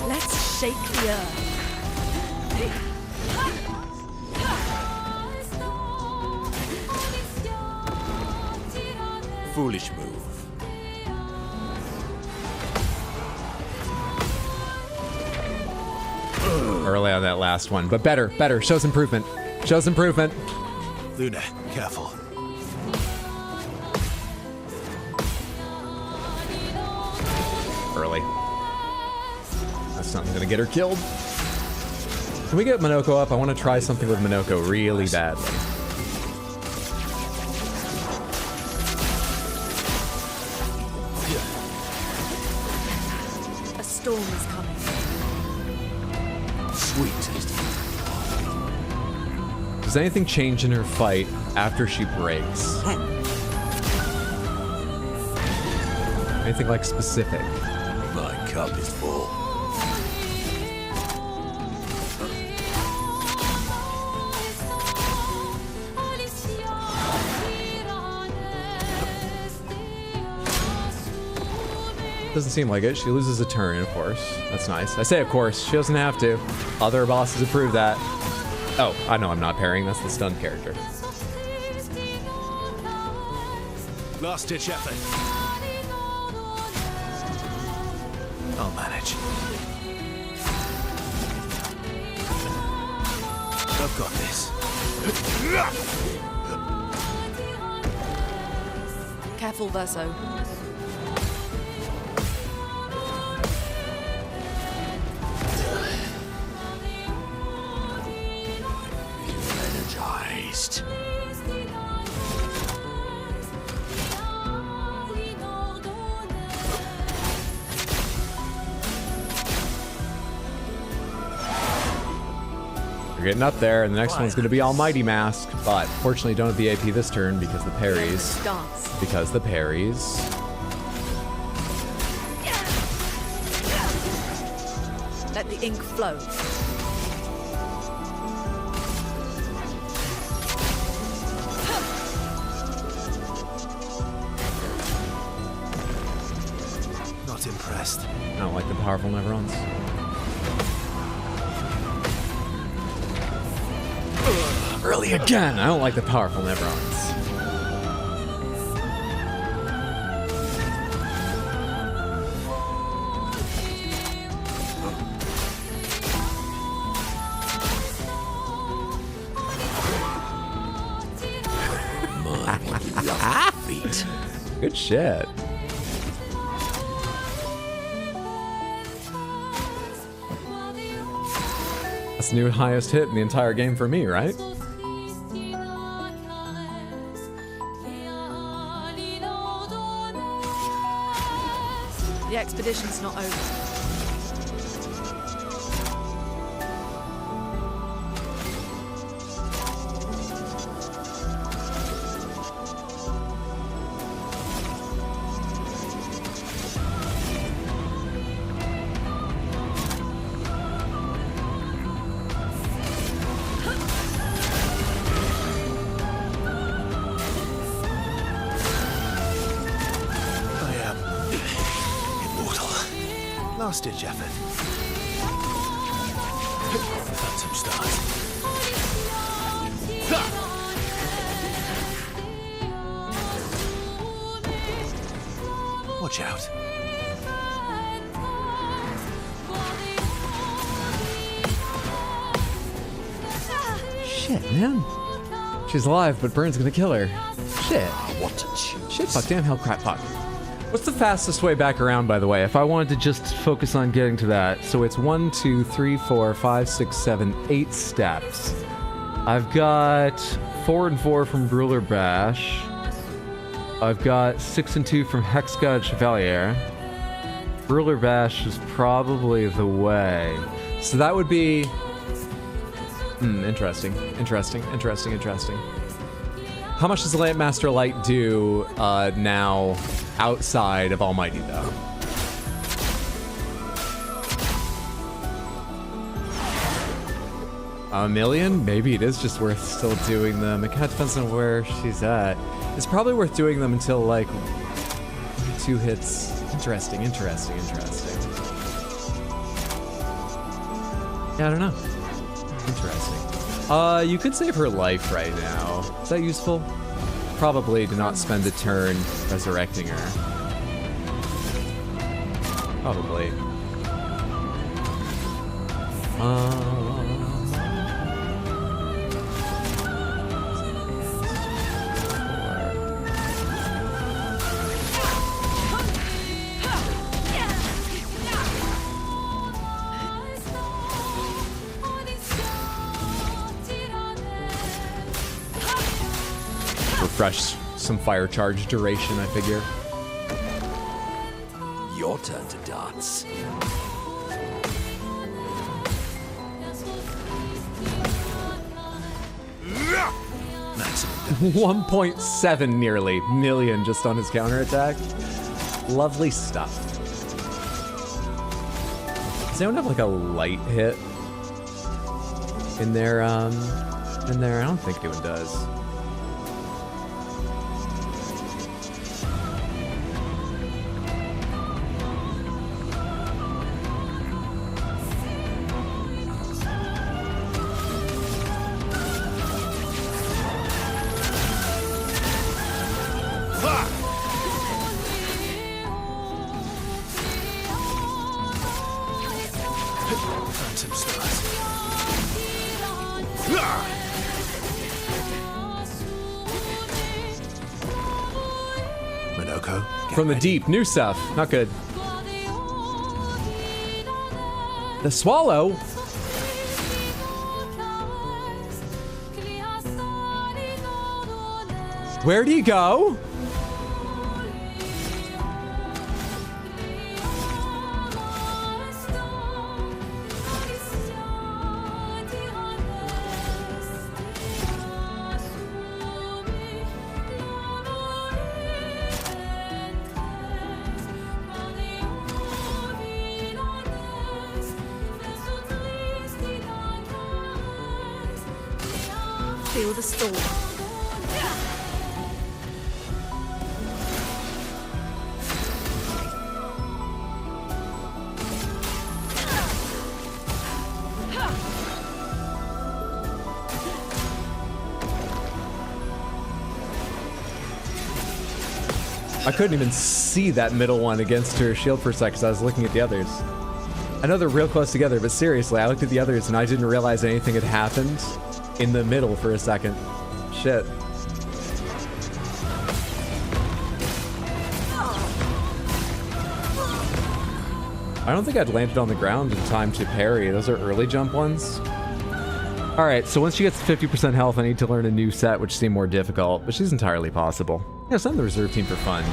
Let's shake the earth. Foolish move. Early on that last one, but better. Shows improvement. Luna, careful. Early. That's not gonna get her killed. Can we get Minoko up? I want to try something with Minoko really badly. A storm is coming. Sweet tasting. Does anything change in her fight after she breaks? Anything like specific? My cup is full. Doesn't seem like it. She loses a turn, of course. That's nice. I say of course. She doesn't have to. Other bosses have proved that. Oh, I know I'm not parrying. That's the stunned character. Last ditch effort. I'll manage. I've got this. Careful, Verso. Energized. We're getting up there, and the next one's going to be Almighty Mask. But fortunately, don't have the AP this turn because the parries. Dance. Because the parries. Let the ink flow. Not impressed. I don't like the powerful Neverons. Early again. I don't like the powerful Neverons. Feet. Good shit. That's the new highest hit in the entire game for me, right? The expedition's not over. I am immortal. Last-ditch effort. Phantom stars. Watch out. Shit, man. She's alive, but Burn's gonna kill her. Shit. What to choose? Shit, fuck, damn, hell, crap, fuck. What's the fastest way back around, by the way? If I wanted to just focus on getting to that. So it's 1, 2, 3, 4, 5, 6, 7, 8 steps. I've got 4 and 4 from Ruler Bash. I've got 6 and 2 from Hexgod Chevalier. Ruler Bash is probably the way. So that would be... interesting. How much does the Lampmaster Light do now outside of Almighty, though? A million? Maybe it is just worth still doing them. It kind of depends on where she's at. It's probably worth doing them until, like, 2 hits. Interesting. Yeah, I don't know. Interesting. You could save her life right now. Is that useful? Probably to not spend a turn resurrecting her. Probably. Refresh some fire charge duration, I figure. Your turn to dance. Maximum. 1.7 nearly million just on his counterattack. Lovely stuff. Does anyone have like a light hit in there? I don't think anyone does. Phantom stars. Minoko, get From the ready. deep, new stuff. Not good. The swallow? Where'd he go? Feel the storm. I couldn't even see that middle one against her shield for a sec because I was looking at the others. I know they're real close together, but seriously, I looked at the others and I didn't realize anything had happened in the middle for a second. Shit. I don't think I'd landed on the ground in time to parry. Those are early jump ones. All right, so once she gets to 50% health, I need to learn a new set, which seemed more difficult, but she's entirely possible. Yeah, send the reserve team for fun.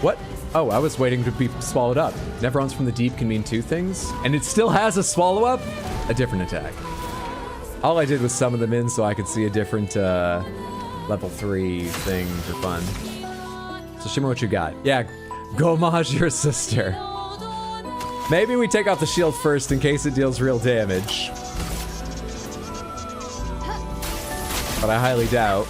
What? Oh, I was waiting to be swallowed up. Neverons from the deep can mean two things, and it still has a swallow up? A different attack. All I did was summon them in so I could see a different level 3 thing for fun. So Shimmer, what you got? Yeah, go homage your sister. Maybe we take off the shield first in case it deals real damage. But I highly doubt.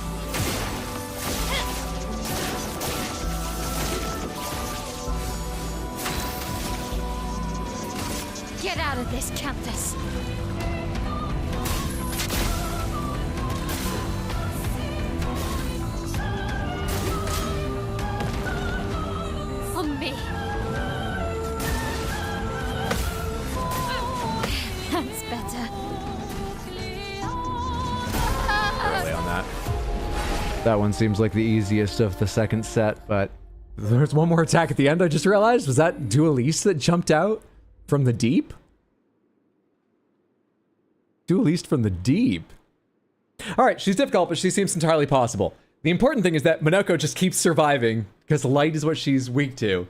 Get out of this, Countess. On me. That's better. Early on that. That one seems like the easiest of the second set, but there's one more attack at the end I just realized. Was that Dueliste that jumped out from the deep? Dueliste from the deep. All right, she's difficult, but she seems entirely possible. The important thing is that Minoko just keeps surviving because light is what she's weak to.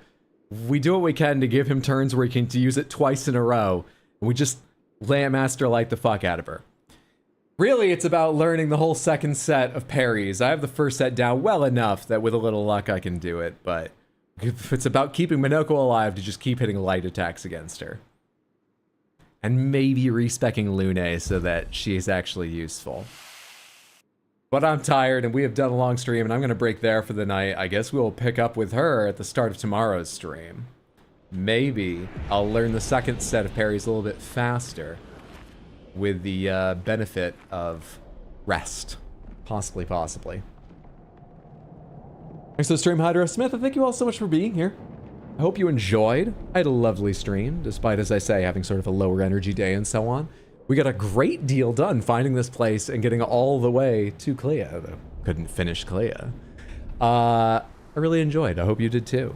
We do what we can to give him turns where he can use it twice in a row. And we just master light the fuck out of her. Really, it's about learning the whole second set of parries. I have the first set down well enough that with a little luck I can do it, but it's about keeping Minoko alive to just keep hitting light attacks against her. And maybe respecking Lune so that she is actually useful. But I'm tired and we have done a long stream and I'm going to break there for the night. I guess we'll pick up with her at the start of tomorrow's stream. Maybe I'll learn the second set of parries a little bit faster with the benefit of rest. Possibly. Thanks for the stream, Hydro Smith, and thank you all so much for being here. I hope you enjoyed. I had a lovely stream, despite, as I say, having sort of a lower energy day and so on. We got a great deal done finding this place and getting all the way to Clea, though couldn't finish Clea. I really enjoyed. I hope you did too.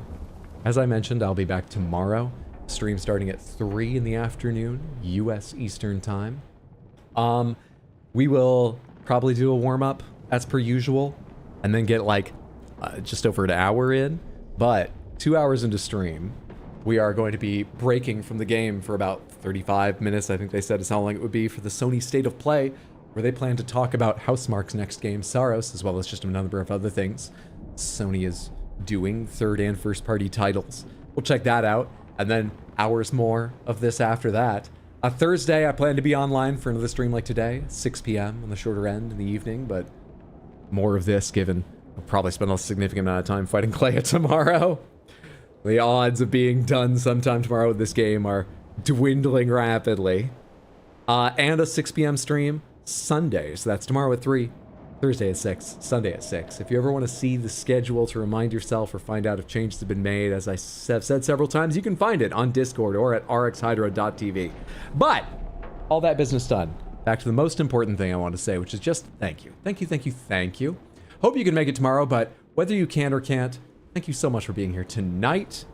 As I mentioned, I'll be back tomorrow. Stream starting at 3 in the afternoon, US Eastern Time. We will probably do a warm-up as per usual, and then get like just over an hour in. But 2 hours into stream, we are going to be breaking from the game for about 35 minutes, I think they said is how long it would be, for the Sony State of Play, where they plan to talk about Housemarque's next game, Saros, as well as just a number of other things Sony is doing, third and first party titles. We'll check that out, and then hours more of this after that. Thursday, I plan to be online for another stream like today, 6 p.m. on the shorter end in the evening, but more of this given I'll probably spend a significant amount of time fighting Clea tomorrow. The odds of being done sometime tomorrow with this game are dwindling rapidly. And a 6 p.m. stream Sunday, so that's tomorrow at 3. Thursday at 6, Sunday at 6. If you ever want to see the schedule to remind yourself or find out if changes have been made, as I have said several times, you can find it on Discord or at rxhydro.tv. But all that business done. Back to the most important thing I want to say, which is just thank you. Thank you, thank you, thank you. Hope you can make it tomorrow, but whether you can or can't, thank you so much for being here tonight.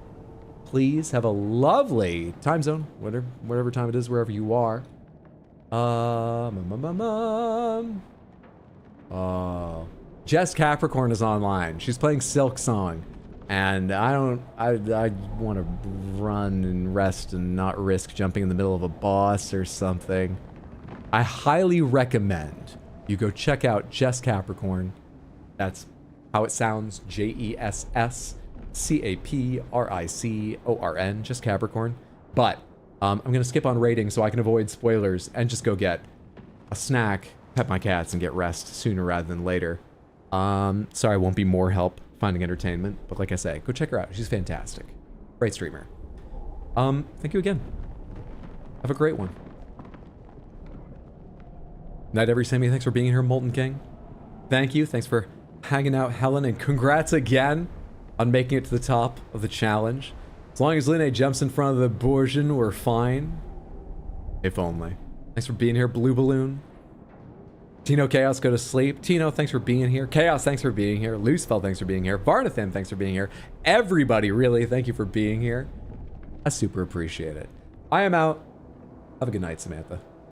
Please have a lovely time zone, whatever time it is, wherever you are. Jess Capricorn is online. She's playing Silk Song. And I want to run and rest and not risk jumping in the middle of a boss or something. I highly recommend you go check out Jess Capricorn. That's how it sounds, JESSCAPRICORN, just Capricorn. But I'm going to skip on rating so I can avoid spoilers and just go get a snack, pet my cats, and get rest sooner rather than later. Sorry, won't be more help finding entertainment, but like I say, go check her out. She's fantastic. Great streamer. Thank you again. Have a great one. Night, every Sammy. Thanks for being here, Molten King. Thank you. Thanks for hanging out, Helen, and congrats again on making it to the top of the challenge. As long as Linne jumps in front of the Borgian, we're fine. If only. Thanks for being here, Blue Balloon. Tino Chaos, go to sleep. Tino, thanks for being here. Chaos, thanks for being here. Loosefell, thanks for being here. Varnathan, thanks for being here. Everybody, really, thank you for being here. I super appreciate it. I am out. Have a good night, Samantha.